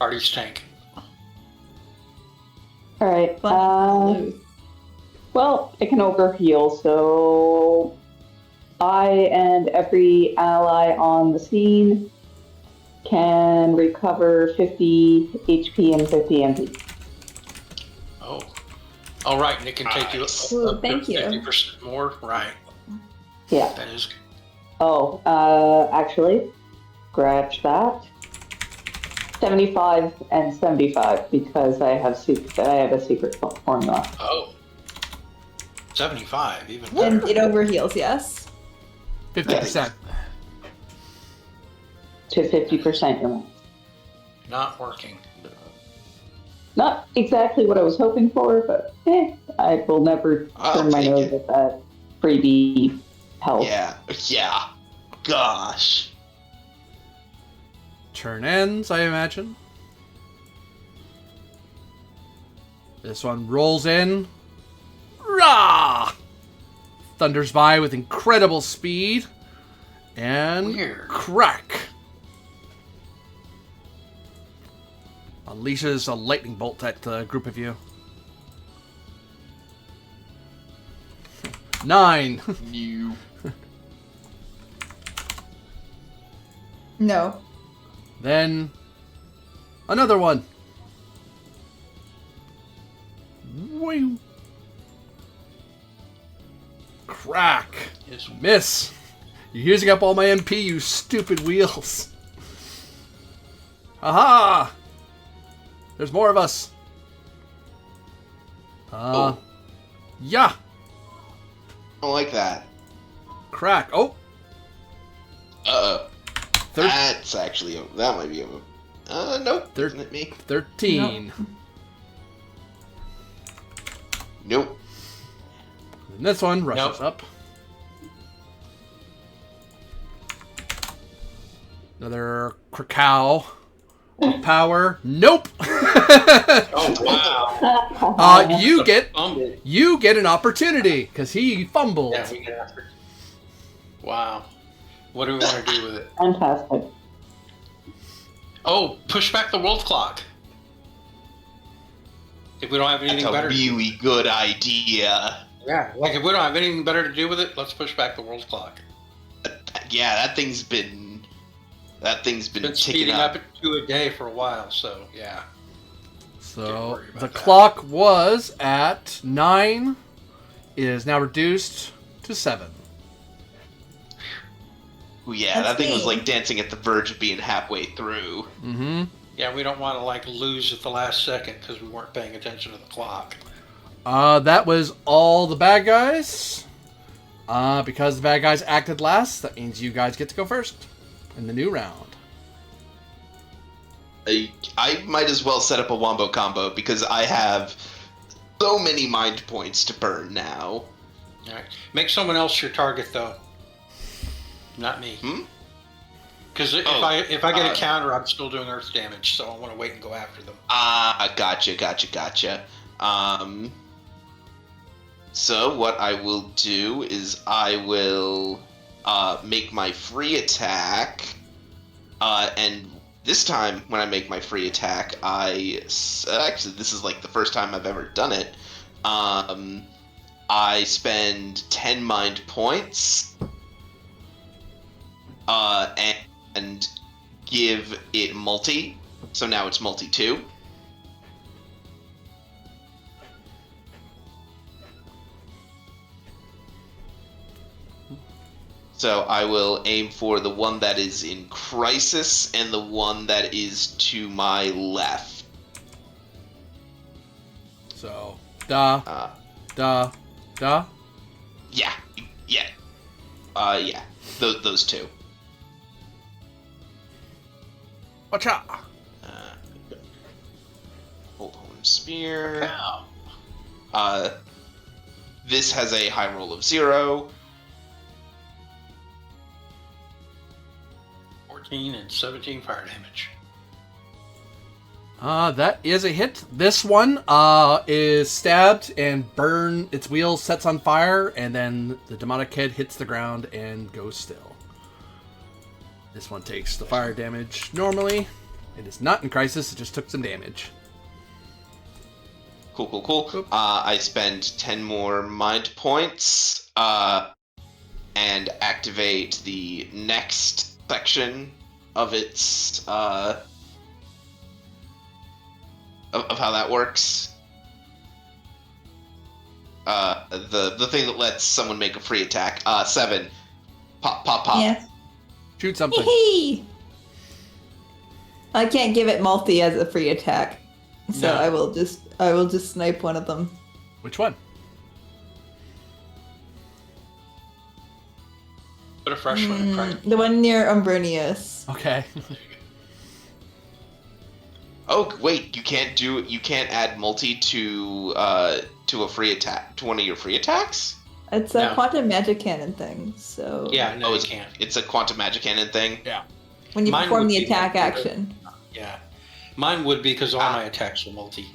A: Party's tank.
E: Alright.
C: Fun.
E: Well, it can overheal, so I and every ally on the scene can recover 50 HP and 50 MP.
A: Oh. All right, and it can take you
D: Nice.
C: Ooh,
A: up to
C: thank you.
A: 50% more. Right.
E: Yeah.
A: That is good.
E: Oh, actually, scratch that. 75 and 75 because I have a secret formula.
A: Oh. 75, even
C: And
A: better.
C: it overheals, yes?
B: 50%.
E: To 50%, you're right.
A: Not working.
E: Not exactly what I was hoping for, but I will never
D: I'll
E: turn my
D: take
E: nose
D: it.
E: at that freebie health.
D: Yeah. Gosh.
B: Turn ends, I imagine. This one rolls in. Rah! Thunders by with incredible speed. And
A: Weird.
B: crack. Unleashes a lightning bolt at the group of you. 9.
D: You.
C: No.
B: Then another one. Wing. Crack.
A: Is
B: Miss. You're using up all my MP, you stupid wheels. Aha! There's more of us.
D: Oh.
B: Yeah.
D: I don't like that.
B: Crack. Oh.
D: Uh-oh.
B: Thir-
D: That's actually that might be nope. Isn't it me?
B: 13.
D: Nope.
B: And this one rushes
A: Nope.
B: up. Another Krakow. Power. Nope.
A: Oh, wow.
B: You get
A: Fumble.
B: an opportunity because he fumbled.
A: Yeah, we get after. Wow. What do we want to do with it?
E: Fantastic.
A: Oh, push back the world clock. If we don't have anything
D: That's a
A: better.
D: really good idea.
A: Yeah. Like if we don't have anything better to do with it, let's push back the world clock.
D: Yeah, that thing's been
A: Been
D: ticking
A: speeding
D: up.
A: up to a day for a while, so yeah. Don't
B: So
A: worry about
B: the
A: that.
B: clock was at 9, is now reduced to 7.
D: Ooh, yeah,
C: That's
D: that thing was
C: me.
D: like dancing at the verge of being halfway through.
B: Mm-hmm.
A: Yeah, we don't want to like lose at the last second because we weren't paying attention to the clock.
B: That was all the bad guys. Because the bad guys acted last, that means you guys get to go first in the new round.
D: I might as well set up a wombo combo because I have so many mind points to burn now.
A: All right. Make someone else your target though. Not me.
D: Hmm?
A: Because if
D: Oh,
A: I get a counter, I'm still doing earth damage, so I want to wait and go after them.
D: Gotcha. So what I will do is I will make my free attack, and this time when I make my free attack, actually this is like the first time I've ever done it. I spend 10 mind points, and give it multi. So now it's multi 2. So I will aim for the one that is in crisis and the one that is to my left.
B: So,
D: Uh, yeah. Those two.
B: Watch out.
D: Hold on, spear.
A: Ow.
D: This has a high roll of 0.
A: 14 and 17 fire damage.
B: That is a hit. This one is stabbed and its wheel sets on fire, and then the demonic head hits the ground and goes still. This one takes the fire damage normally. It is not in crisis. It just took some damage.
D: Cool.
B: Oop.
D: I spend 10 more mind points and activate the next section of its of how that works. The thing that lets someone make a free attack. 7. Pop.
C: Yes.
B: Shoot something.
C: Hee. I can't give it multi as a free attack, so
A: No.
C: I will just snipe one of them.
B: Which one?
A: Put a fresh one in front.
C: The one near Umbrinius.
B: Okay.
D: Oh wait, you can't add multi to a free attack to one of your free attacks?
C: It's a
A: No.
C: quantum magic cannon thing, so
A: Yeah, no,
D: Oh,
A: you can't.
D: It's a quantum magic cannon thing.
B: Yeah.
C: when you
A: Mine
C: perform
A: would
C: the
A: be
C: attack
A: multi,
C: action.
A: Yeah. Mine would be because all my attacks are multi.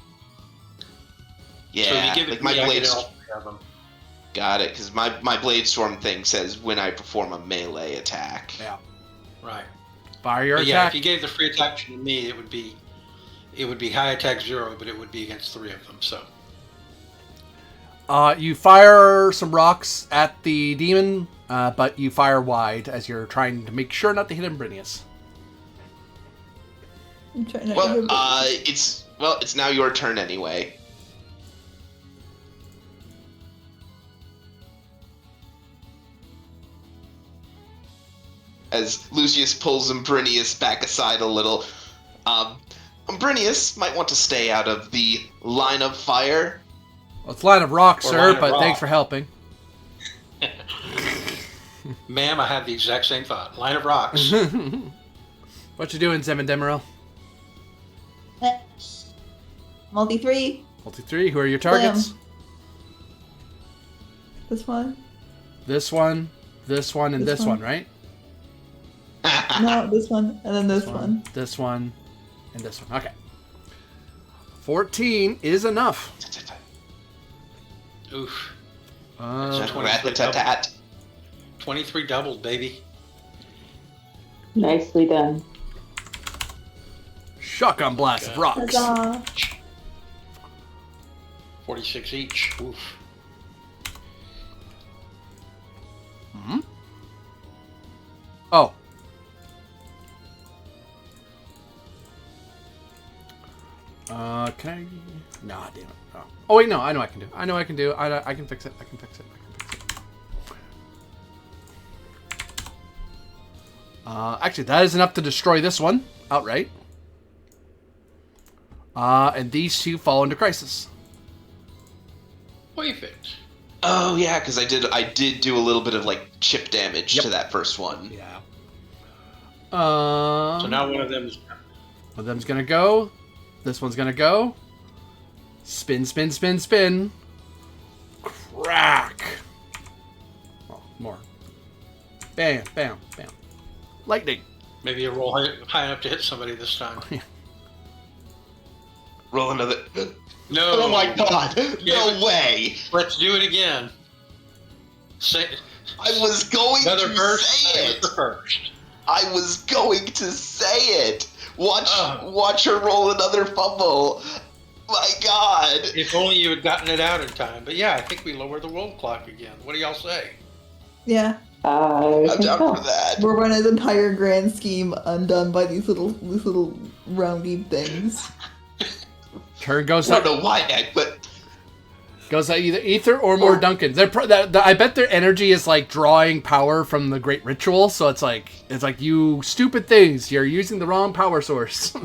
D: Yeah,
A: So if you give it
D: like
A: to
D: my
A: me, I
D: blade.
A: get all 3 of them.
D: Got it, because my blade storm thing says when I perform a melee attack.
B: Yeah.
A: Right.
B: Fire your
A: But yeah,
B: attack.
A: if you gave the free attack to me, it would be high attack 0, but it would be against 3 of them. So
B: You fire some rocks at the demon, but you fire wide as you're trying to make sure not to hit Imbrinius.
C: I'm trying not to hear
D: Well, it's now your turn anyway. As Lucius pulls Umbrinius back aside a little, Umbrinius might want to stay out of the line of fire.
B: Well, it's line of rock,
A: Or
B: sir,
A: line of
B: but
A: rock.
B: thanks for helping.
A: ma'am, I had the exact same thought. Line of rocks.
B: What you doing, Zem and Demeril?
C: multi 3.
B: Multi 3, who are your targets?
C: This one.
B: This one, and
C: This
B: this one,
C: one.
B: right?
C: No, this one, and then this one.
B: This one, and this one. Okay. 14 is enough.
A: Oof.
B: Uh,
D: 23
A: 23 doubled, baby.
E: Nicely done.
B: shotgun blast of rocks.
C: Huzzah.
A: 46 each. Oof.
B: Hmm? Oh. Can I? Nah, damn it. Oh, wait, no. I know I can do. I know I can do. I can fix it. I can fix it. Actually, that is enough to destroy this one outright. And these two fall into crisis.
A: Perfect.
D: Oh yeah, because I did do a little bit of like chip damage to that first one.
B: Yeah.
A: So now one of them is.
B: One of them's gonna go. This one's gonna go. Spin, spin, spin, spin. Crack. Oh, more. Bam, bam, bam. Lightning.
A: Maybe a roll high enough to hit somebody this time.
D: Roll another.
A: No.
D: Oh my god!
A: Yeah,
D: No way!
A: Let's do it again. Say,
D: I was going
A: another
D: to
A: first.
D: say it.
A: Another first.
D: I was going to say it. Watch her roll another fumble. My god!
A: If only you had gotten it out in time. But yeah, I think we lowered the roll clock again. What do y'all say?
C: Yeah,
E: I
D: I'm
E: think
D: down
E: so.
D: for that.
C: we're running the entire grand scheme undone by these little roundy things.
B: Turn goes
D: I
B: up.
D: don't know why I put.
B: Goes to either Ether or more Duncan. I bet their energy is like drawing power from the Great Ritual. So it's like you stupid things. You're using the wrong power source.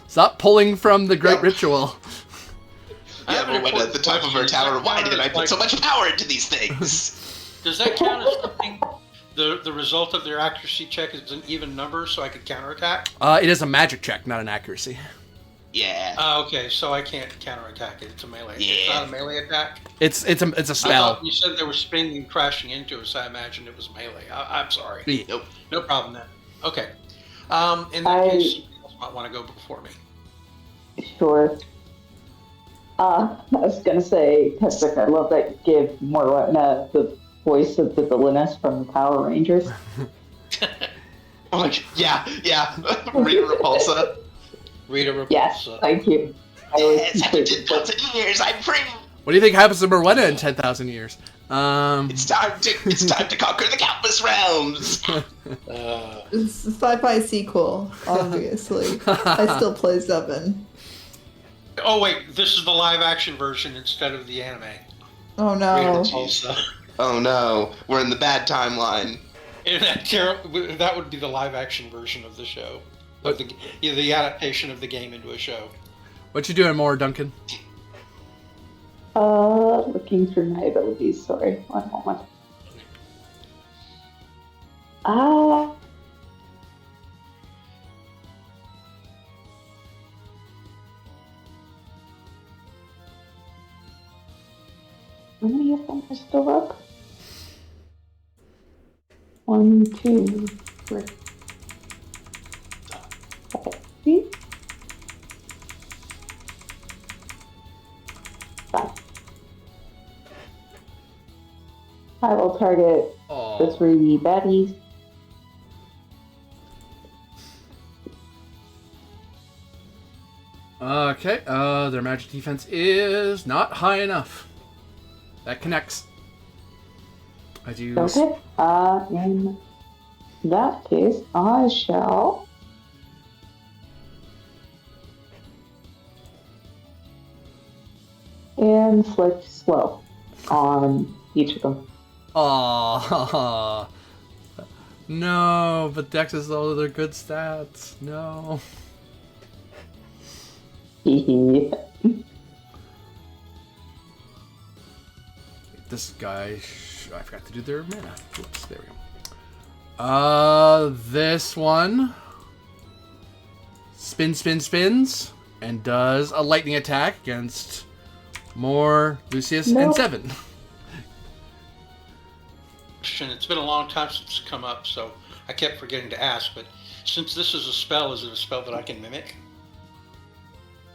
B: Stop pulling from the Great Ritual.
D: Yeah, but when at the top of her tower, why did I put so much power into these things?
A: Does that count as something? The result of their accuracy check is an even number, so I could counterattack?
B: It is a magic check, not an accuracy.
D: Yeah.
A: Okay, so I can't counterattack it. It's a melee.
D: Yeah.
A: It's not a melee attack?
B: It's a
A: I
B: spell.
A: thought you said they were spinning and crashing into us, so I imagined it was melee. I'm sorry.
B: Yeah.
D: Nope.
A: No problem then. Okay. In that case, somebody else might want to go before me.
E: Sure. I was gonna say, Patrick, I love that you give Morwetna the voice of the villainess from the Power Rangers.
D: Oh my god. Yeah. Rita Repulsa.
A: Rita
E: Yes,
A: Repulsa.
E: thank you. I was
D: Yes, after 10,000 years, I'm free.
B: What do you think happens to Morwenna in 10,000 years?
D: It's time to conquer the countless realms.
C: It's a sci-fi sequel, obviously. I still play 7.
A: Oh wait, this is the live action version instead of the anime.
C: Oh
A: Rita
C: no.
A: Repulsa.
D: Oh no, we're in the bad timeline.
A: That would be the live action version of the show. Of the adaptation of the game into a show.
B: What you doing more, Duncan?
E: Looking through my abilities. Sorry, 1 moment. How many of them are still up? 1, 2, 3. Okay. See? 5. I will target the 3 baddies.
B: Okay, their magic defense is not high enough. That connects. I do.
E: Okay. In that case, I shall inflict slow on each of them.
B: Aww. No, but Dex is all of their good stats. No.
E: Hee
B: This guy, I forgot to do their mana. Whoops, there we go. This one spins, and does a lightning attack against more Lucius and 7.
A: It's been a long time since it's come up, so I kept forgetting to ask, but since this is a spell, is it a spell that I can mimic?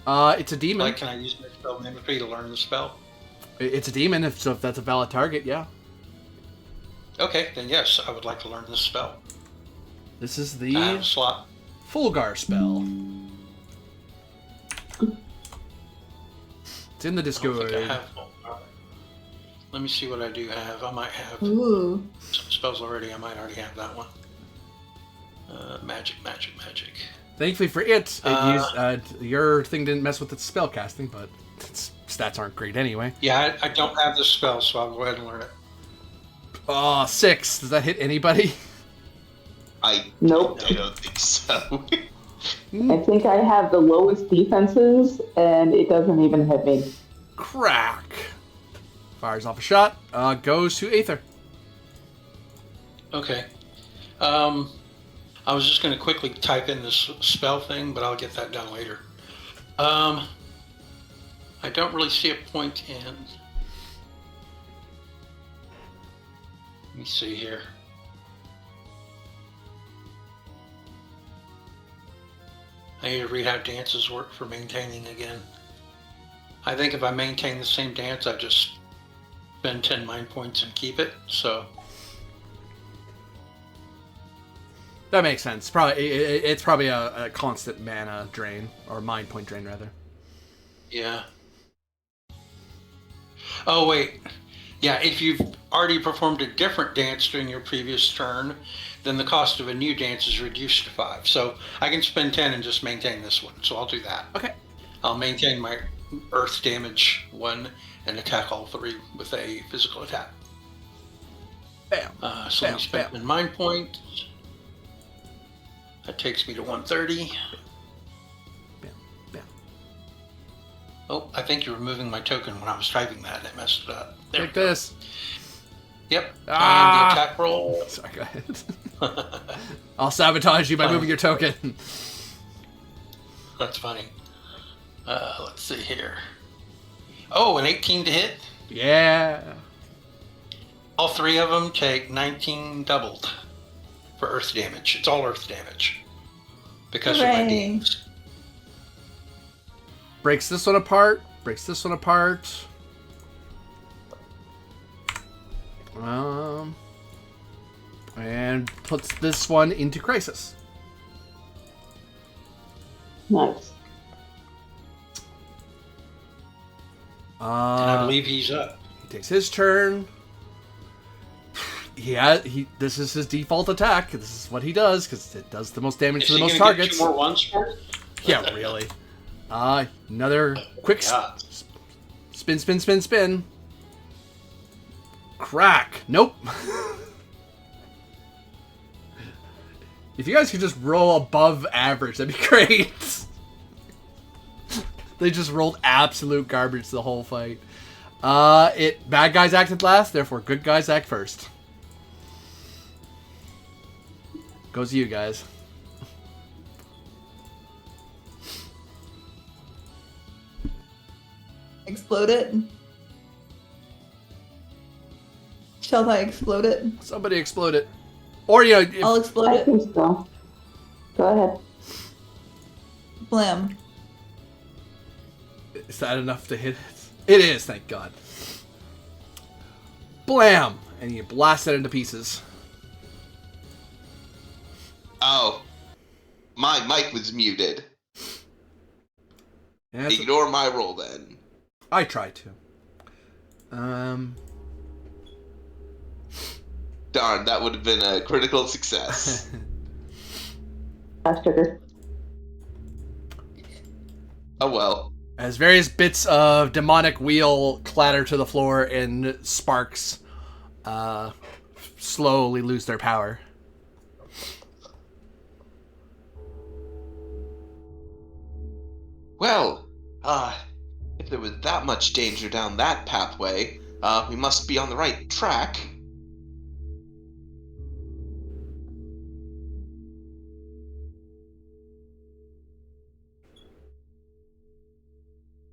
B: It's a demon.
A: Like, can I use my spell mimicry to learn the spell?
B: It's a demon, if that's a valid target, yeah.
A: Okay, then yes, I would like to learn this spell.
B: This is
A: I have a
B: the
A: slot.
B: Fulgar spell. It's in the
A: I don't
B: Discord.
A: think I have. Let me see what I do have. I might have
C: Ooh.
A: some spells already. I might already have that one. Magic.
B: Thankfully for it, your thing didn't mess with its spell casting, but its stats aren't great anyway.
A: Yeah, I don't have this spell, so I'll go ahead and learn it.
B: Oh, 6. Does that hit anybody?
E: Nope.
D: I don't think so.
E: I think I have the lowest defenses, and it doesn't even hit me.
B: Crack. Fires off a shot. Goes to Aether.
A: Okay. I was just going to quickly type in this spell thing, but I'll get that done later. I don't really see a point in. Let me see here. I need to read how dances work for maintaining again. I think if I maintain the same dance, I just spend 10 mind points and keep it, so...
B: That makes sense. It's probably a constant mana drain, or mind point drain, rather.
A: Yeah. Oh, wait. Yeah, if you've already performed a different dance during your previous turn, then the cost of a new dance is reduced to 5. So I can spend 10 and just maintain this one, so I'll do that.
B: Okay.
A: I'll maintain my earth damage 1 and attack all 3 with a physical attack.
B: Bam.
A: So
B: bam,
A: we spent
B: bam.
A: in mind point. That takes me to 130.
B: Bam. Bam.
A: Oh, I think you're removing my token when I was typing that, and it messed it up. There
B: Take
A: we go.
B: this.
A: Yep.
B: Ah!
A: And the attack roll.
B: Sorry, go ahead. I'll sabotage you by moving your token.
A: That's funny. Let's see here. Oh, an 18 to hit.
B: Yeah.
A: All 3 of them take 19 doubled for earth damage. It's all earth damage because of my
C: Hooray.
A: deeds.
B: Breaks this one apart. Breaks this one apart. And puts this one into crisis.
E: Nice.
A: And I believe he's up.
B: He takes his turn. This is his default attack. This is what he does because it does the most damage to the most targets.
A: Get 2 more ones for it?
B: Yeah, really. Another quick spin. Crack. Nope. If you guys could just roll above average, that'd be great. They just rolled absolute garbage the whole fight. Bad guys acted last, therefore good guys act first. Goes to you guys.
C: Explode it. Shall I explode it?
B: Somebody explode it. Or,
C: I'll explode
E: I
C: it.
E: think so. Go ahead.
C: Blam.
B: Is that enough to hit it? It is, thank God. Blam! And you blast it into pieces.
D: Oh. My mic was muted.
B: Yeah,
D: Ignore my roll then.
B: I tried to.
D: Darn, that would have been a critical success.
E: Last trigger.
D: Oh well.
B: As various bits of demonic wheel clatter to the floor and sparks slowly lose their power.
D: Well, if there was that much danger down that pathway, we must be on the right track.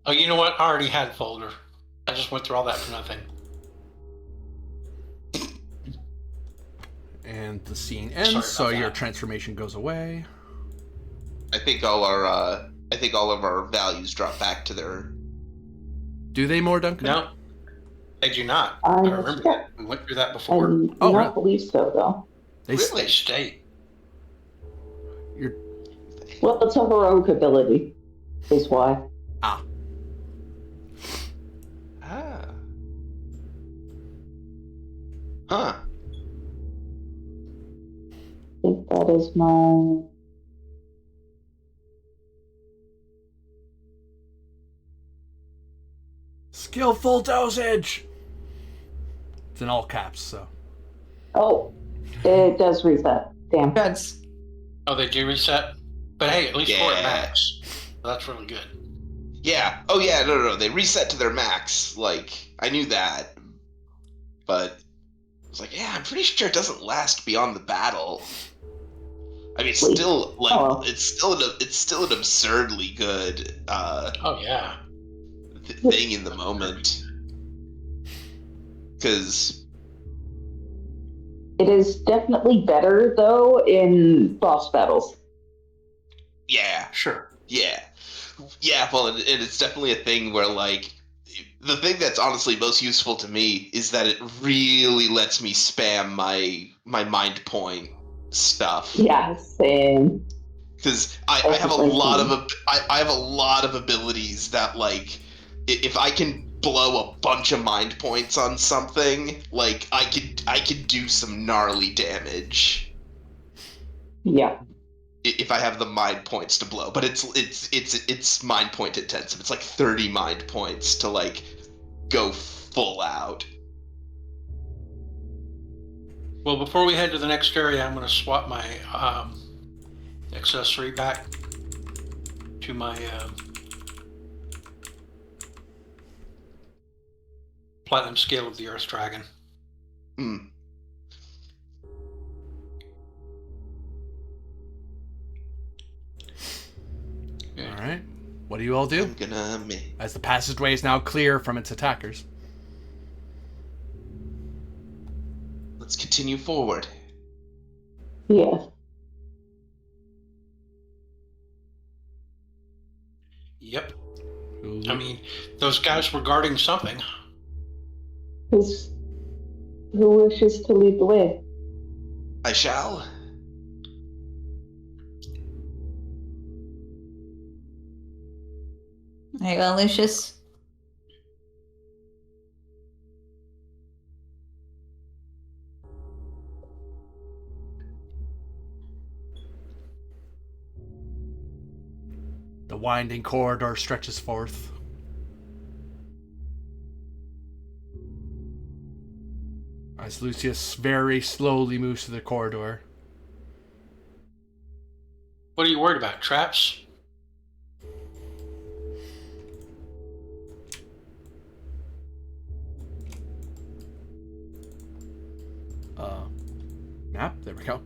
A: Oh, you know what? I already had folder. I just went through all that for nothing.
B: And the scene
A: Sorry
B: ends, so
A: about
B: your
A: that.
B: transformation goes away.
D: I think all of our values drop back to their.
B: Do they more, Duncan?
A: No, they do not.
E: I
A: I remember
E: checked.
A: that. We went through that
E: I
A: before.
E: do
B: Oh,
E: not
B: really?
E: believe so, though.
B: They
D: Really?
A: They stay.
B: You're
E: Well, it's a heroic ability, is why.
B: ah.
D: Ah. Huh.
E: I think that is my.
B: Skillful dosage. It's in all caps, so.
E: Oh, it does reset. Damn.
C: Drugs.
A: Oh, they do reset? But hey, at least we're
D: Yeah.
A: at max. That's really good.
D: Yeah. Oh yeah. No. They reset to their max. Like I knew that, but I was like, yeah, I'm pretty sure it doesn't last beyond the battle. I mean, it's
E: Wait.
D: still like
E: Oh.
D: it's still an absurdly good
A: Oh, yeah.
D: thing in the moment. Because
E: It is definitely better, though, in boss battles.
D: yeah,
A: Sure.
D: yeah. Well, and it's definitely a thing where like the thing that's honestly most useful to me is that it really lets me spam my mind point stuff.
E: Yeah, same.
D: Because I have a lot of I have a lot of abilities that like if I can blow a bunch of mind points on something, like I could do some gnarly damage
E: Yeah.
D: if I have the mind points to blow. But it's mind point intensive. It's like 30 mind points to like go full out.
A: Well, before we head to the next area, I'm going to swap my accessory back to my Platinum Scale of the Earth Dragon.
D: Hmm.
B: All right. What do you all do?
D: I'm gonna
B: As the passageway is now clear from its attackers.
D: let's continue forward.
E: Yeah.
A: Yep. I mean, those guys were guarding something.
E: Who wishes to lead the way?
D: I shall.
C: There you go, Lucius.
B: winding corridor stretches forth. As Lucius very slowly moves through the corridor.
A: What are you worried about? Traps?
B: Map, there we go.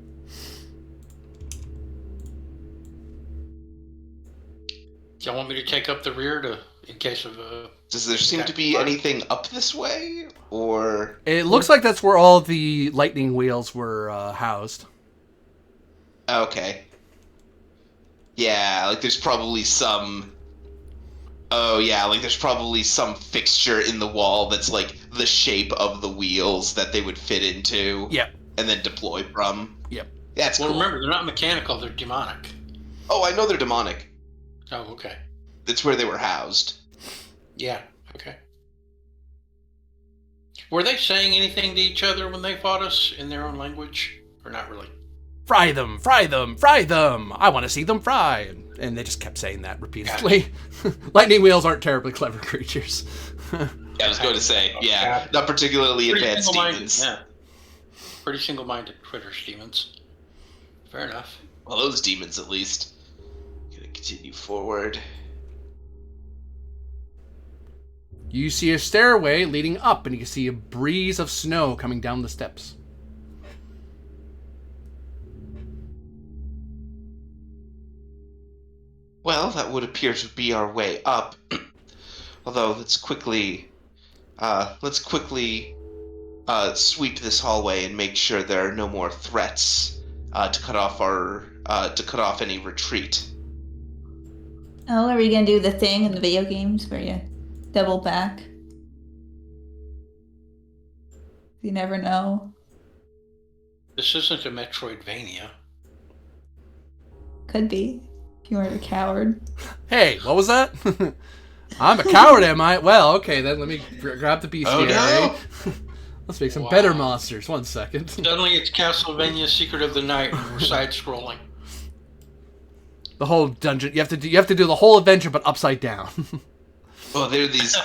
A: Do y'all want me to take up the rear in case of
D: Does there seem to be anything up this way, or?
B: It looks like that's where all the lightning wheels were housed.
D: Okay. Yeah, like there's probably some. Oh yeah, like there's probably some fixture in the wall that's like the shape of the wheels that they would fit into.
B: Yep.
D: And then deploy from.
B: Yep.
D: That's
A: well,
D: cool.
A: Remember, they're not mechanical, they're demonic.
D: Oh, I know they're demonic.
A: Oh, okay.
D: That's where they were housed.
A: Yeah, okay. Were they saying anything to each other when they fought us in their own language? Or not really?
B: Fry them, fry them, fry them! I want to see them fry! And they just kept saying that repeatedly. Lightning wheels aren't terribly clever creatures.
D: Yeah, I was going to say, yeah, not particularly advanced demons.
A: Yeah. Pretty single-minded critters, demons. Fair enough.
D: Well, those demons, at least. Gonna continue forward.
B: You see a stairway leading up, and you can see a breeze of snow coming down the steps.
D: Well, that would appear to be our way up. Although, let's quickly sweep this hallway and make sure there are no more threats to cut off any retreat.
C: Oh, are we gonna do the thing in the video games where you double back? You never know.
A: This isn't a Metroidvania.
C: Could be. If you weren't a coward.
B: Hey, what was that? I'm a coward, am I? Well, okay, then let me grab the bestiary.
D: Oh, no.
B: Let's make some better monsters. 1 second.
A: Suddenly it's Castlevania Secret of the Night and we're side-scrolling.
B: The whole dungeon. You have to do the whole adventure, but upside down.
D: Well, there are these.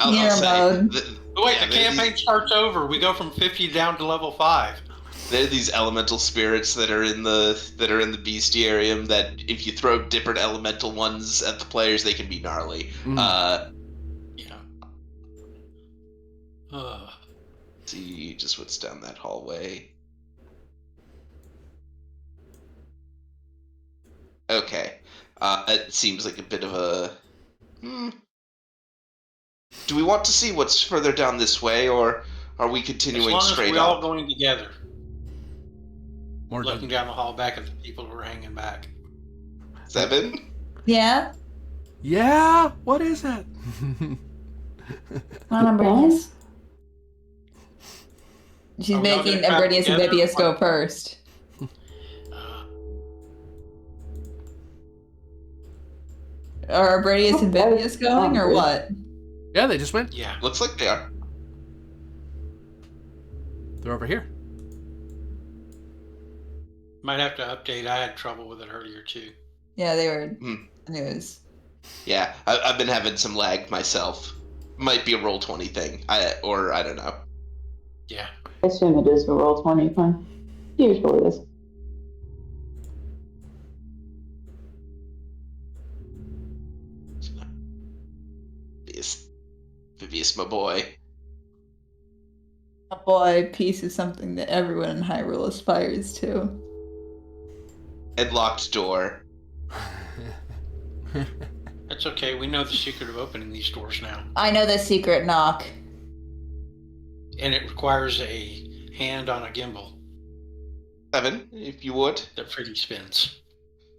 C: Mirror mode.
A: The campaign starts over. We go from 50 down to level 5.
D: There are these elemental spirits that are in the bestiarium that if you throw different elemental ones at the players, they can be gnarly.
A: Yeah.
D: See just what's down that hallway. Okay. It seems like a bit of a. Do we want to see what's further down this way, or are we continuing straight
A: as we're
D: up?
A: all going together.
B: More
A: Looking down the hall back at the people who are hanging back.
D: 7?
C: Yeah?
B: Yeah? What is it?
C: Come on, Ambrinius. She's
A: Are we all
C: making
A: gonna travel
C: Ambrinius and
A: together?
C: Bibius go first. Are Ambrinius and Bibius going, or what?
B: Yeah, they just went.
A: Yeah.
D: Looks like they are.
B: They're over here.
A: Might have to update. I had trouble with it earlier, too.
C: Yeah, they were. It was.
D: Yeah, I've been having some lag myself. Might be a Roll20 thing. I don't know.
A: Yeah.
E: I assume it is a Roll20 thing. Usually it is.
D: Vivius, my boy.
C: A boy piece is something that everyone in Hyrule aspires to.
D: And locked door.
A: That's okay. We know the secret of opening these doors now.
C: I know the secret knock.
A: And it requires a hand on a gimbal
D: 7, if you would.
A: that freely spins.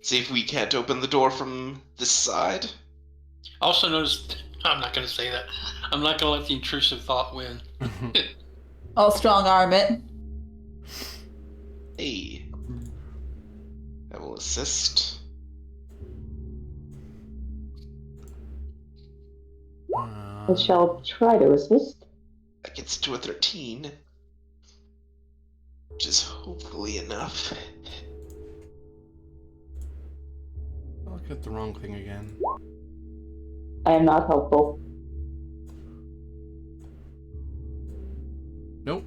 D: See if we can't open the door from this side.
A: Also notice, I'm not going to say that. I'm not going to let the intrusive thought win.
C: I'll strong arm it.
D: Hey. I will assist.
E: I shall try to assist.
D: That gets to a 13. Which is hopefully enough.
B: I'll look at the wrong thing again.
E: I am not helpful.
B: Nope.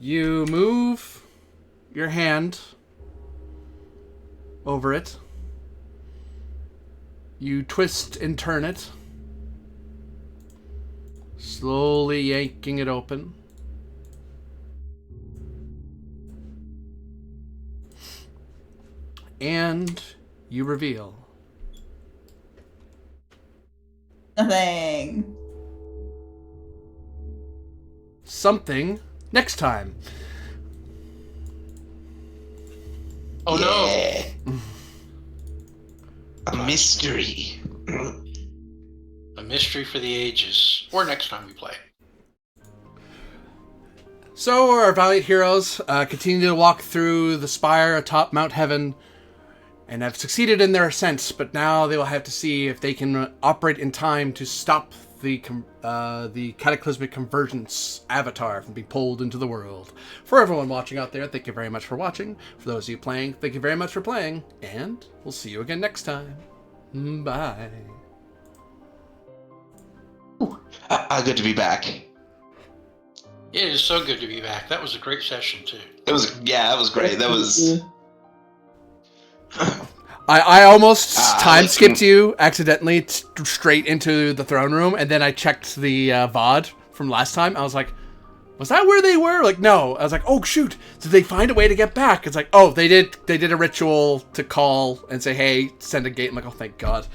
B: You move your hand over it. You twist and turn it, slowly yanking it open. And you reveal
C: Nothing.
B: something next time.
A: Oh
D: no! A mystery.
A: no! A mystery for the ages. Or next time we play.
B: So our valiant heroes continue to walk through the spire atop Mount Heaven and have succeeded in their ascent, but now they will have to see if they can operate in time to stop the cataclysmic convergence avatar from being pulled into the world. For everyone watching out there, thank you very much for watching. For those of you playing, thank you very much for playing, and we'll see you again next time. Bye.
D: Good to be back.
A: It is so good to be back. That was a great session, too.
D: That was great. That was...
B: I almost time
D: like
B: skipped you accidentally straight into the throne room, and then I checked the VOD from last time. I was like, was that where they were? Like, no. I was like, oh shoot, did they find a way to get back? It's like, oh, they did a ritual to call and say, hey, send a gate. I'm like, oh, thank God.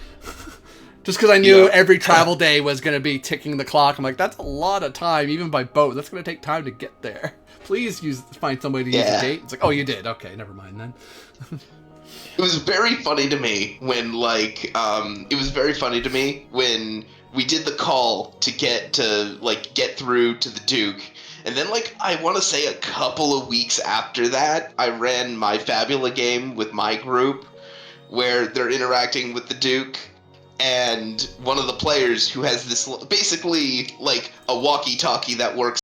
B: Just because I knew every travel day was going to be ticking the clock. I'm like, that's a lot of time, even by boat. That's going to take time to get there. Please find somebody to use a gate. It's like, oh, you did. Okay, never mind then.
D: It was very funny to me when, we did the call to get through to the Duke. And then, I want to say a couple of weeks after that, I ran my Fabula game with my group where they're interacting with the Duke. And one of the players who has this, basically, a walkie-talkie that works